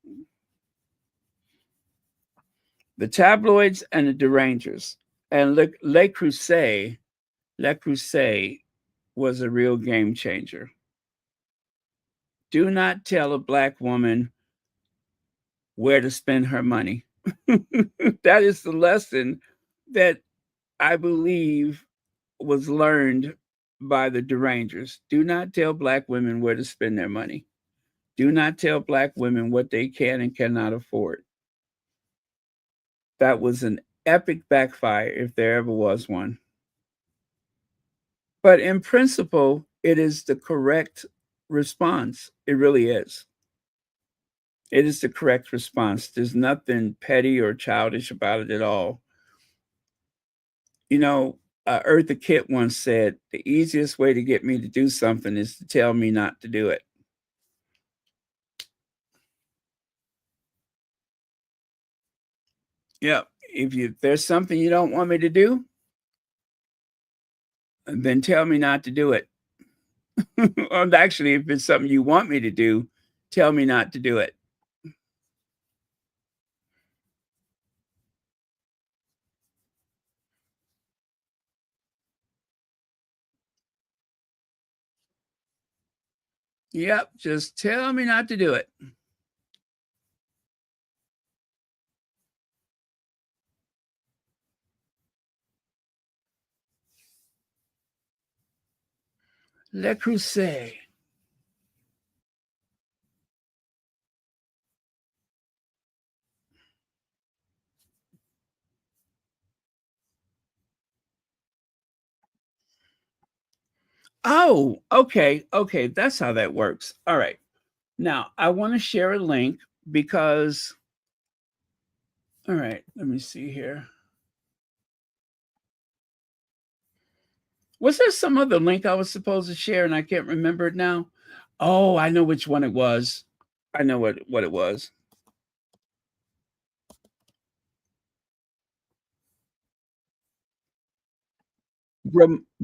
The tabloids and the derangers. And Le Creuset was a real game changer. Do not tell a Black woman where to spend her money. That is the lesson that I believe was learned by the derangers. Do not tell Black women where to spend their money. Do not tell Black women what they can and cannot afford. That was an epic backfire if there ever was one. But in principle, it is the correct response. It really is. It is the correct response. There's nothing petty or childish about it at all. Eartha Kitt once said, the easiest way to get me to do something is to tell me not to do it. Yeah, if there's something you don't want me to do, then tell me not to do it. Or actually, if it's something you want me to do, tell me not to do it. Yep, just tell me not to do it. Le Creuset. Oh, okay. Okay. That's how that works. All right. Now, I want to share a link because, all right, let me see here. Was there some other link I was supposed to share and I can't remember it now? Oh, I know which one it was. I know what it was.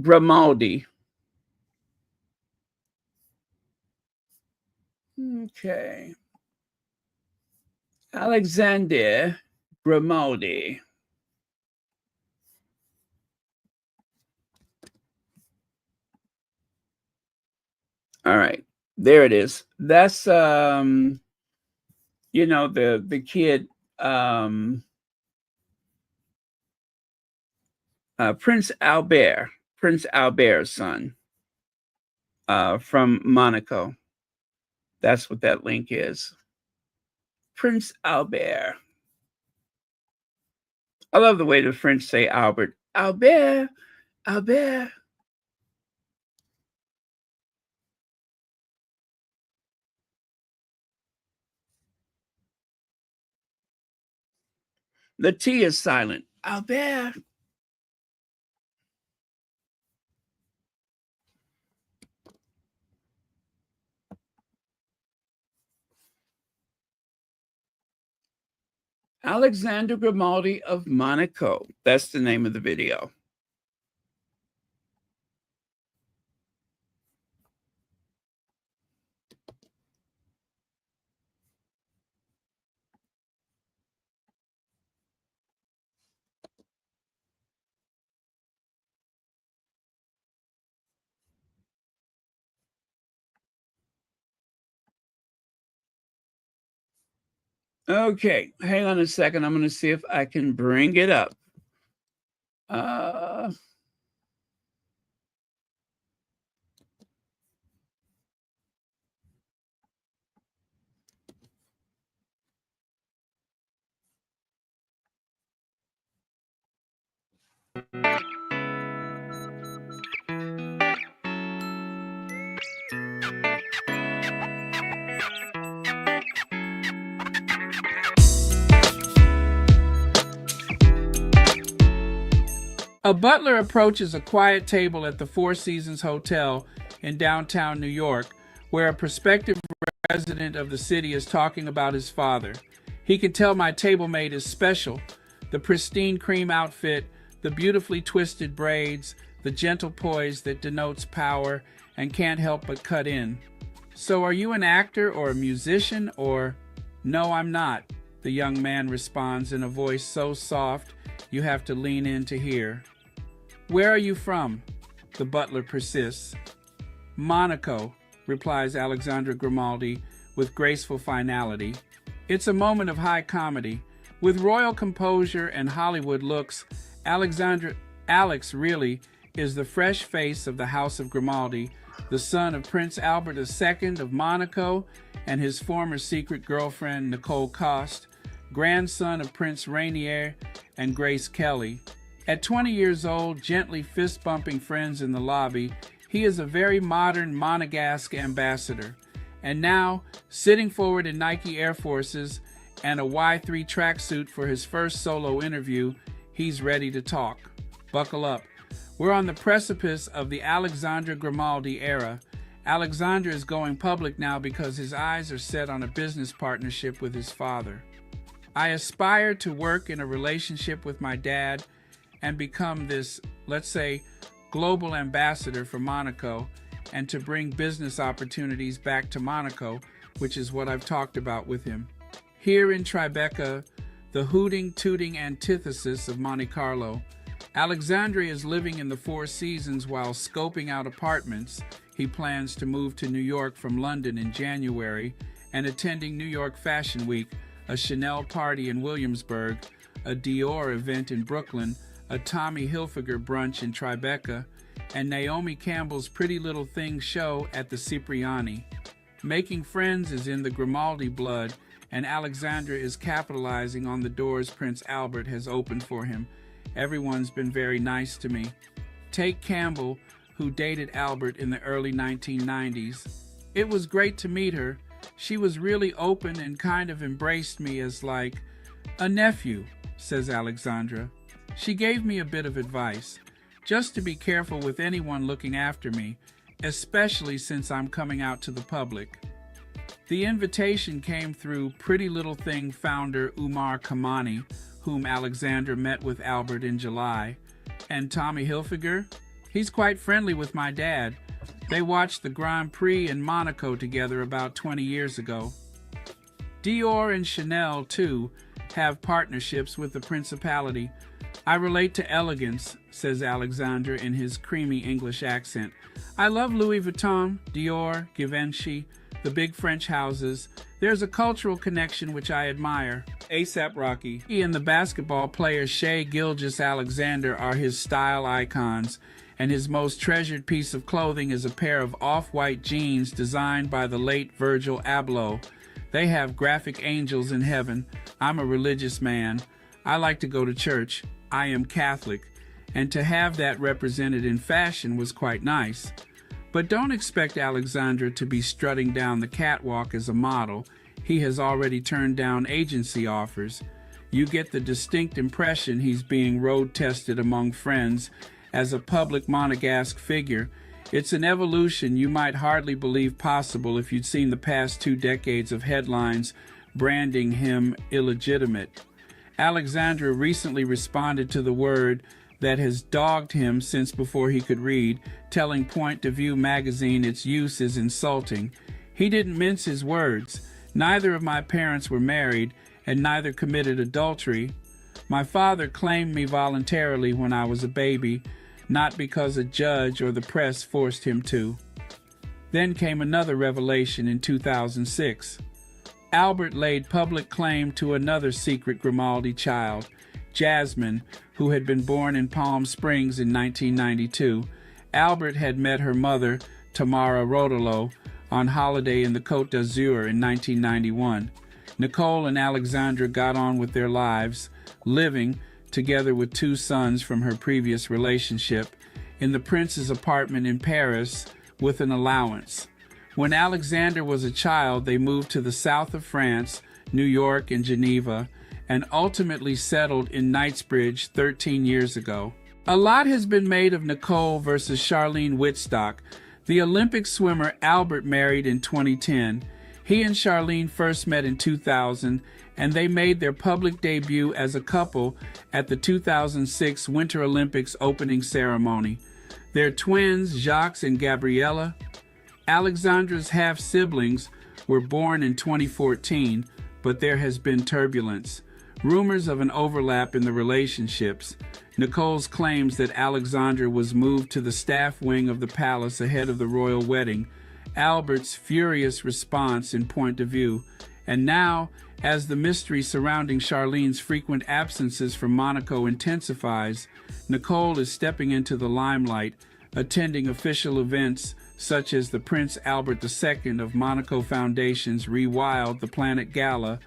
Grimaldi. Okay. Alexander Grimaldi. All right. There it is. That's the kid Prince Albert's son from Monaco. That's what that link is. Prince Albert. I love the way the French say Albert. Albert. Albert. The T is silent. Albert. Alexander Grimaldi of Monaco. That's the name of the video. Okay, hang on a second. I'm going to see if I can bring it up. A butler approaches a quiet table at the Four Seasons Hotel in downtown New York, where a prospective resident of the city is talking about his father. He can tell my tablemate is special. The pristine cream outfit, the beautifully twisted braids, the gentle poise that denotes power and can't help but cut in. So are you an actor or a musician or... No, I'm not, the young man responds in a voice so soft you have to lean in to hear. Where are you from? The butler persists. Monaco, replies Alexandra Grimaldi with graceful finality. It's a moment of high comedy. With royal composure and Hollywood looks, Alex really is the fresh face of the House of Grimaldi, the son of Prince Albert II of Monaco and his former secret girlfriend Nicole Coste, grandson of Prince Rainier and Grace Kelly. At 20 years old, gently fist-bumping friends in the lobby, he is a very modern Monegasque ambassador. And now, sitting forward in Nike Air Forces and a Y3 tracksuit for his first solo interview, he's ready to talk. Buckle up. We're on the precipice of the Alexandra Grimaldi era. Alexandra is going public now because his eyes are set on a business partnership with his father. I aspire to work in a relationship with my dad and become this, let's say, global ambassador for Monaco and to bring business opportunities back to Monaco, which is what I've talked about with him. Here in Tribeca, the hooting, tooting antithesis of Monte Carlo, Alexandra is living in the Four Seasons while scoping out apartments. He plans to move to New York from London in January and attending New York Fashion Week, a Chanel party in Williamsburg, a Dior event in Brooklyn, a Tommy Hilfiger brunch in Tribeca, and Naomi Campbell's Pretty Little Things show at the Cipriani. Making friends is in the Grimaldi blood, and Alexandra is capitalizing on the doors Prince Albert has opened for him. Everyone's been very nice to me. Take Campbell, who dated Albert in the early 1990s. It was great to meet her. She was really open and kind of embraced me as like a nephew, says Alexandra. She gave me a bit of advice, just to be careful with anyone looking after me, especially since I'm coming out to the public. The invitation came through Pretty Little Thing founder Umar Kamani, whom Alexandra met with Albert in July. And Tommy Hilfiger? He's quite friendly with my dad. They watched the Grand Prix in Monaco together about 20 years ago. Dior and Chanel, too, have partnerships with the Principality. I relate to elegance, says Alexandra in his creamy English accent. I love Louis Vuitton, Dior, Givenchy, the big French houses. There's a cultural connection which I admire. A$AP Rocky. He and the basketball player Shai Gilgeous-Alexander are his style icons, and his most treasured piece of clothing is a pair of off-white jeans designed by the late Virgil Abloh. They have graphic angels in heaven. I'm a religious man. I like to go to church. I am Catholic, and to have that represented in fashion was quite nice. But don't expect Alexandra to be strutting down the catwalk as a model. He has already turned down agency offers. You get the distinct impression he's being road-tested among friends as a public Monegasque figure. It's an evolution you might hardly believe possible if you'd seen the past 2 decades of headlines branding him illegitimate. Alexandra recently responded to the word that has dogged him since before he could read, telling Point of View magazine its use is insulting. He didn't mince his words. Neither of my parents were married, and neither committed adultery. My father claimed me voluntarily when I was a baby, not because a judge or the press forced him to. Then came another revelation in 2006. Albert laid public claim to another secret Grimaldi child, Jasmine, who had been born in Palm Springs in 1992. Albert had met her mother, Tamara Rodolo, on holiday in the Côte d'Azur in 1991. Nicole and Alexandra got on with their lives, living, together with 2 sons from her previous relationship, in the prince's apartment in Paris with an allowance. When Alexander was a child, they moved to the south of France, New York and Geneva, and ultimately settled in Knightsbridge 13 years ago. A lot has been made of Nicole versus Charlene Whitstock. The Olympic swimmer Albert married in 2010. He and Charlene first met in 2000, and they made their public debut as a couple at the 2006 Winter Olympics opening ceremony. Their twins, Jacques and Gabriella, Alexandra's half-siblings, were born in 2014, but there has been turbulence. Rumors of an overlap in the relationships. Nicole's claims that Alexandra was moved to the staff wing of the palace ahead of the royal wedding. Albert's furious response in Point of View. And now, as the mystery surrounding Charlene's frequent absences from Monaco intensifies, Nicole is stepping into the limelight, attending official events such as the Prince Albert II of Monaco Foundation's Rewild the Planet Gala,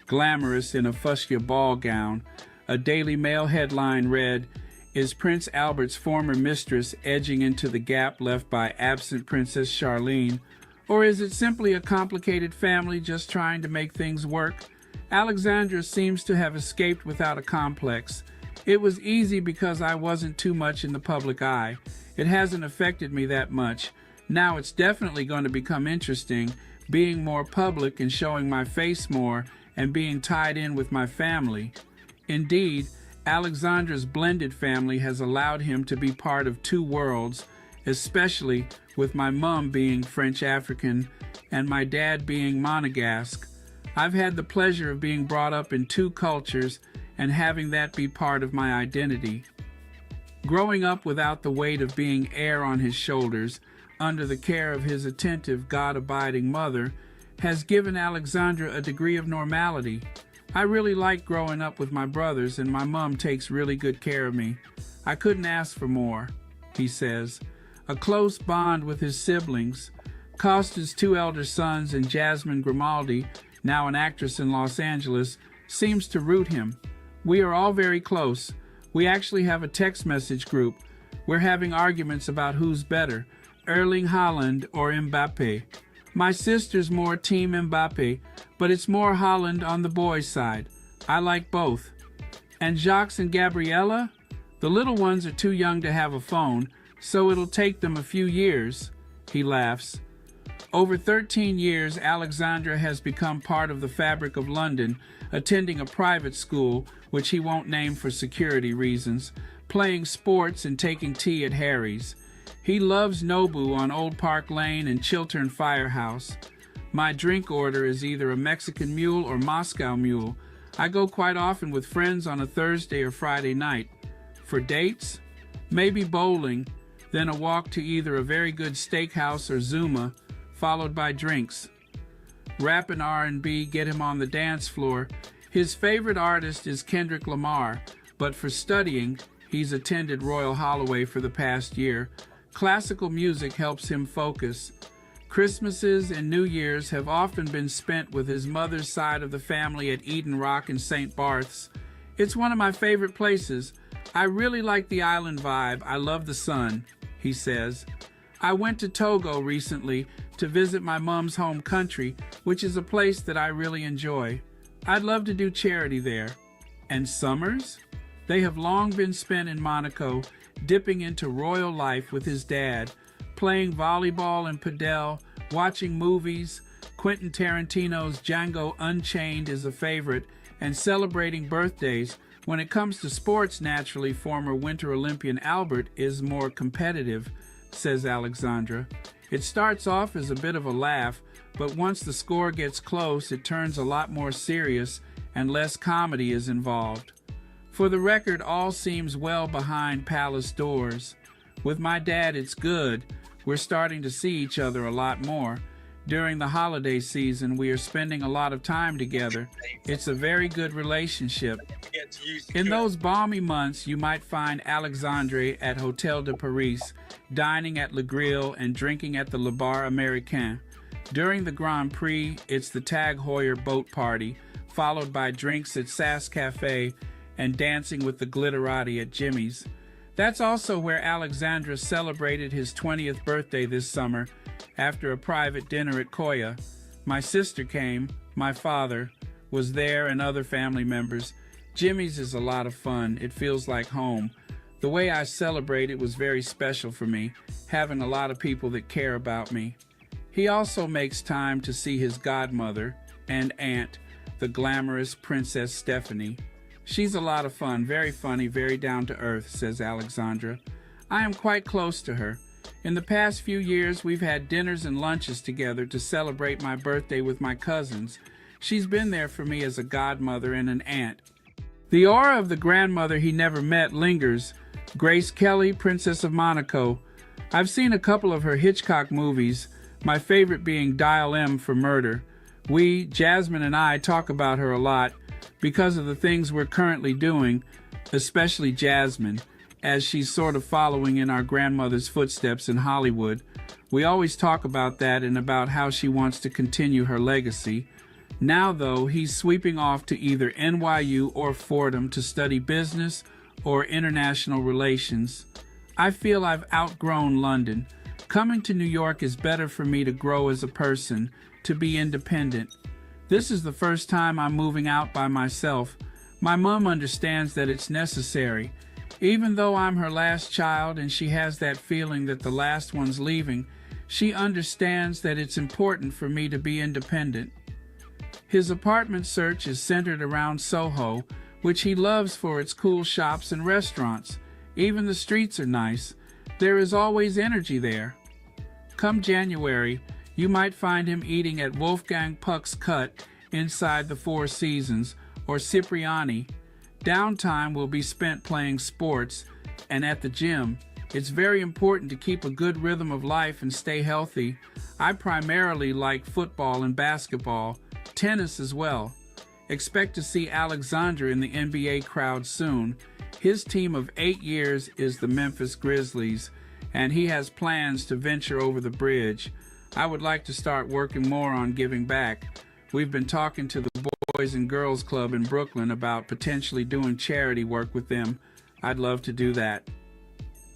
glamorous in a fuchsia ball gown. A Daily Mail headline read, "Is Prince Albert's former mistress edging into the gap left by absent Princess Charlene? Or is it simply a complicated family just trying to make things work?" Alexandra seems to have escaped without a complex. "It was easy because I wasn't too much in the public eye. It hasn't affected me that much. Now it's definitely going to become interesting, being more public and showing my face more and being tied in with my family." Indeed, Alexandra's blended family has allowed him to be part of two worlds, especially with my mom being French-African and my dad being Monegasque. I've had the pleasure of being brought up in two cultures and having that be part of my identity. Growing up without the weight of being heir on his shoulders, under the care of his attentive, God-abiding mother, has given Alexandra a degree of normality. I really like growing up with my brothers, and my mom takes really good care of me. I couldn't ask for more, he says. A close bond with his siblings. Costa's two elder sons and Jasmine Grimaldi, now an actress in Los Angeles, seems to root him. We are all very close. We actually have a text message group. We're having arguments about who's better, Erling Haaland or Mbappe. My sister's more Team Mbappe, but it's more Haaland on the boys' side. I like both. And Jacques and Gabriella? The little ones are too young to have a phone, so it'll take them a few years, he laughs. Over 13 years, Alexandra has become part of the fabric of London, attending a private school, which he won't name for security reasons, playing sports and taking tea at Harry's. He loves Nobu on Old Park Lane and Chiltern Firehouse. My drink order is either a Mexican mule or Moscow mule. I go quite often with friends on a Thursday or Friday night. For dates? Maybe bowling, then a walk to either a very good steakhouse or Zuma, followed by drinks. Rap and R&B get him on the dance floor. His favorite artist is Kendrick Lamar, but for studying, he's attended Royal Holloway for the past year. Classical music helps him focus. Christmases and New Year's have often been spent with his mother's side of the family at Eden Rock and St. Barth's. It's one of my favorite places. I really like the island vibe. I love the sun, he says. I went to Togo recently to visit my mom's home country, which is a place that I really enjoy. I'd love to do charity there. And summers? They have long been spent in Monaco, dipping into royal life with his dad, playing volleyball and padel, watching movies. Quentin Tarantino's Django Unchained is a favorite, and celebrating birthdays. When it comes to sports, naturally, former Winter Olympian Albert is more competitive, says Alexandra. It starts off as a bit of a laugh, but once the score gets close, it turns a lot more serious and less comedy is involved. For the record, all seems well behind palace doors. With my dad, it's good. We're starting to see each other a lot more. During the holiday season, we are spending a lot of time together. It's a very good relationship. In those balmy months, you might find Alexandre at Hotel de Paris, dining at Le Grill and drinking at the Le Bar Américain. During the Grand Prix, it's the Tag Heuer boat party, followed by drinks at Sass Cafe and dancing with the Glitterati at Jimmy's. That's also where Alexandra celebrated his 20th birthday this summer after a private dinner at Koya. My sister came, my father was there, and other family members. Jimmy's is a lot of fun. It feels like home. The way I celebrate it was very special for me, having a lot of people that care about me. He also makes time to see his godmother and aunt, the glamorous Princess Stephanie. She's a lot of fun, very funny, very down to earth, says Alexandra. I am quite close to her. In the past few years, we've had dinners and lunches together to celebrate my birthday with my cousins. She's been there for me as a godmother and an aunt. The aura of the grandmother he never met lingers. Grace Kelly, Princess of Monaco. I've seen a couple of her Hitchcock movies, my favorite being Dial M for Murder. We, Jasmine and I, talk about her a lot because of the things we're currently doing, especially Jasmine, as she's sort of following in our grandmother's footsteps in Hollywood. We always talk about that and about how she wants to continue her legacy. Now, though, he's sweeping off to either NYU or Fordham to study business or international relations. I feel I've outgrown London. Coming to New York is better for me to grow as a person, to be independent. This is the first time I'm moving out by myself. My mom understands that it's necessary. Even though I'm her last child and she has that feeling that the last one's leaving, she understands that it's important for me to be independent. His apartment search is centered around Soho, which he loves for its cool shops and restaurants. Even the streets are nice. There is always energy there. Come January, you might find him eating at Wolfgang Puck's Cut inside the Four Seasons or Cipriani. Downtime will be spent playing sports and at the gym. It's very important to keep a good rhythm of life and stay healthy. I primarily like football and basketball, tennis as well. Expect to see Alexandra in the NBA crowd soon. His team of 8 years is the Memphis Grizzlies, and he has plans to venture over the bridge. I would like to start working more on giving back. We've been talking to the Boys and Girls Club in Brooklyn about potentially doing charity work with them. I'd love to do that.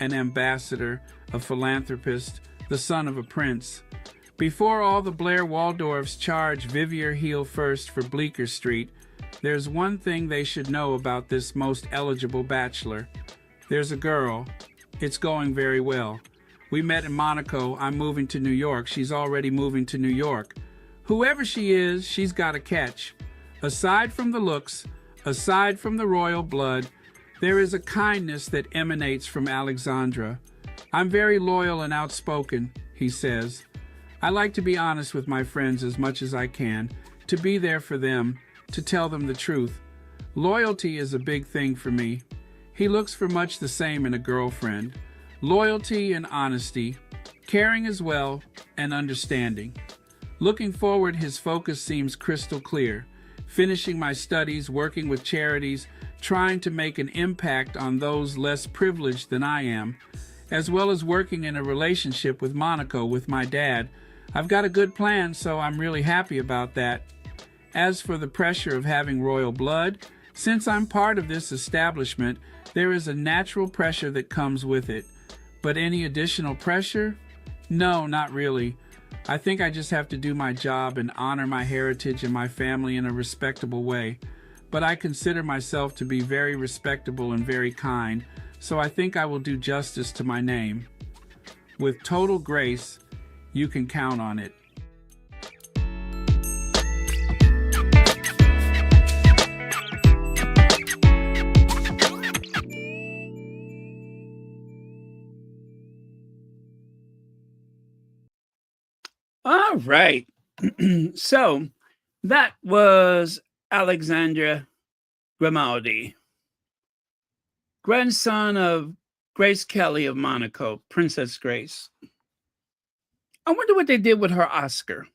An ambassador, a philanthropist, the son of a prince. Before all the Blair Waldorfs charge Vivier heel first for Bleecker Street, there's one thing they should know about this most eligible bachelor. There's a girl. It's going very well. We met in Monaco. I'm moving to New York. She's already moving to New York. Whoever she is, she's got a catch. Aside from the looks, aside from the royal blood, there is a kindness that emanates from Alexandra. I'm very loyal and outspoken, he says. I like to be honest with my friends as much as I can, to be there for them, to tell them the truth. Loyalty is a big thing for me. He looks for much the same in a girlfriend. Loyalty and honesty, caring as well, and understanding. Looking forward, his focus seems crystal clear. Finishing my studies, working with charities, trying to make an impact on those less privileged than I am, as well as working in a relationship with Monaco with my dad. I've got a good plan, so I'm really happy about that. As for the pressure of having royal blood, since I'm part of this establishment, there is a natural pressure that comes with it. But any additional pressure? No, not really. I think I just have to do my job and honor my heritage and my family in a respectable way. But I consider myself to be very respectable and very kind, so I think I will do justice to my name. With total grace, you can count on it. All right. So that was Alexandra Grimaldi, grandson of Grace Kelly of Monaco, Princess Grace. I wonder what they did with her Oscar.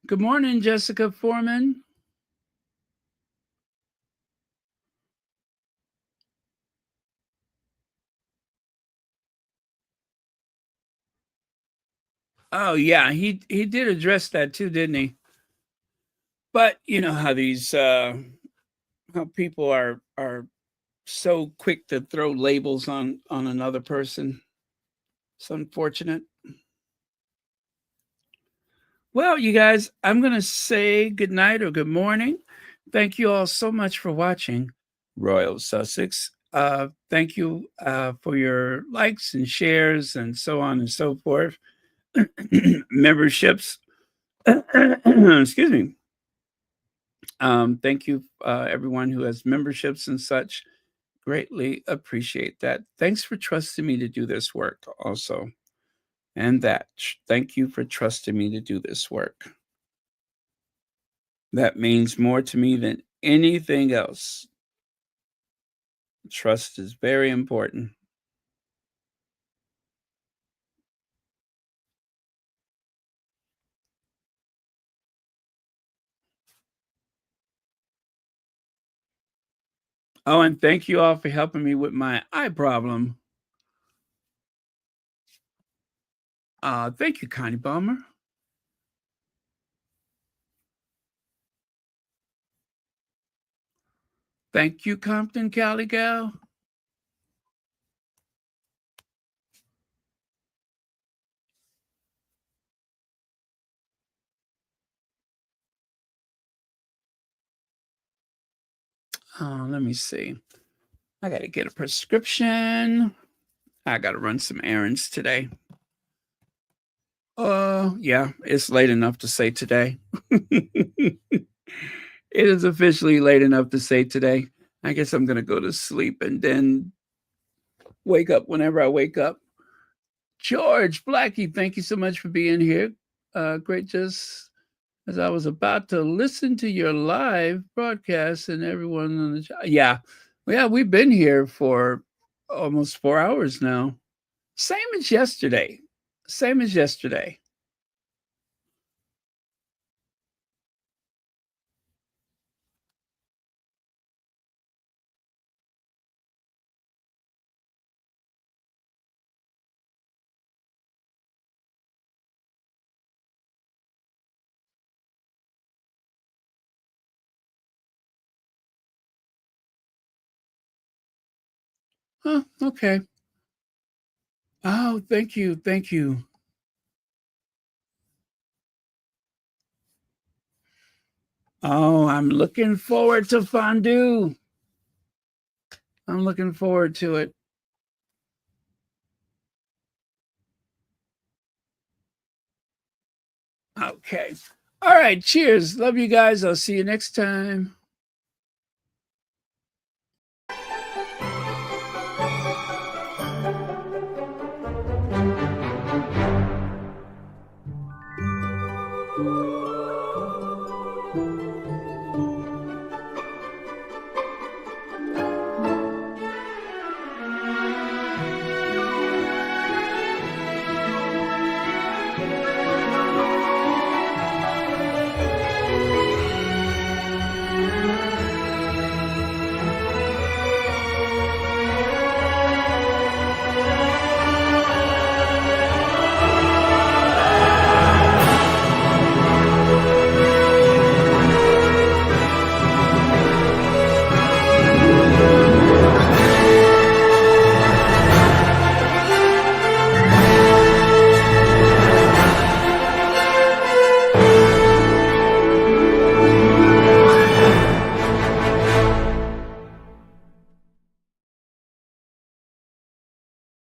Good morning, Jessica Foreman. Oh yeah, he did address that too, didn't he? But you know how these how people are so quick to throw labels on another person. It's unfortunate. Well, you guys, I'm going to say good night or good morning. Thank you all so much for watching Royal Sussex. Thank you for your likes and shares and so on and so forth. Memberships. Excuse me. Thank you, everyone who has memberships and such. Greatly appreciate that. Thanks for trusting me to do this work also. And thank you for trusting me to do this work. That means more to me than anything else. Trust is very important. Oh, and thank you all for helping me with my eye problem. Thank you, Connie Balmer. Thank you, Compton Cali Gal. Let me see. I got to get a prescription. I got to run some errands today. Yeah, it's late enough to say today. It is officially late enough to say today. I guess I'm going to go to sleep and then wake up whenever I wake up. George Blackie, thank you so much for being here. Great, just as I was about to listen to your live broadcast and everyone on the chat. Yeah, we've been here for almost 4 hours now. Same as yesterday. Same as yesterday. Huh, okay. Oh, thank you. Thank you. Oh, I'm looking forward to fondue. I'm looking forward to it. Okay. All right. Cheers. Love you guys. I'll see you next time.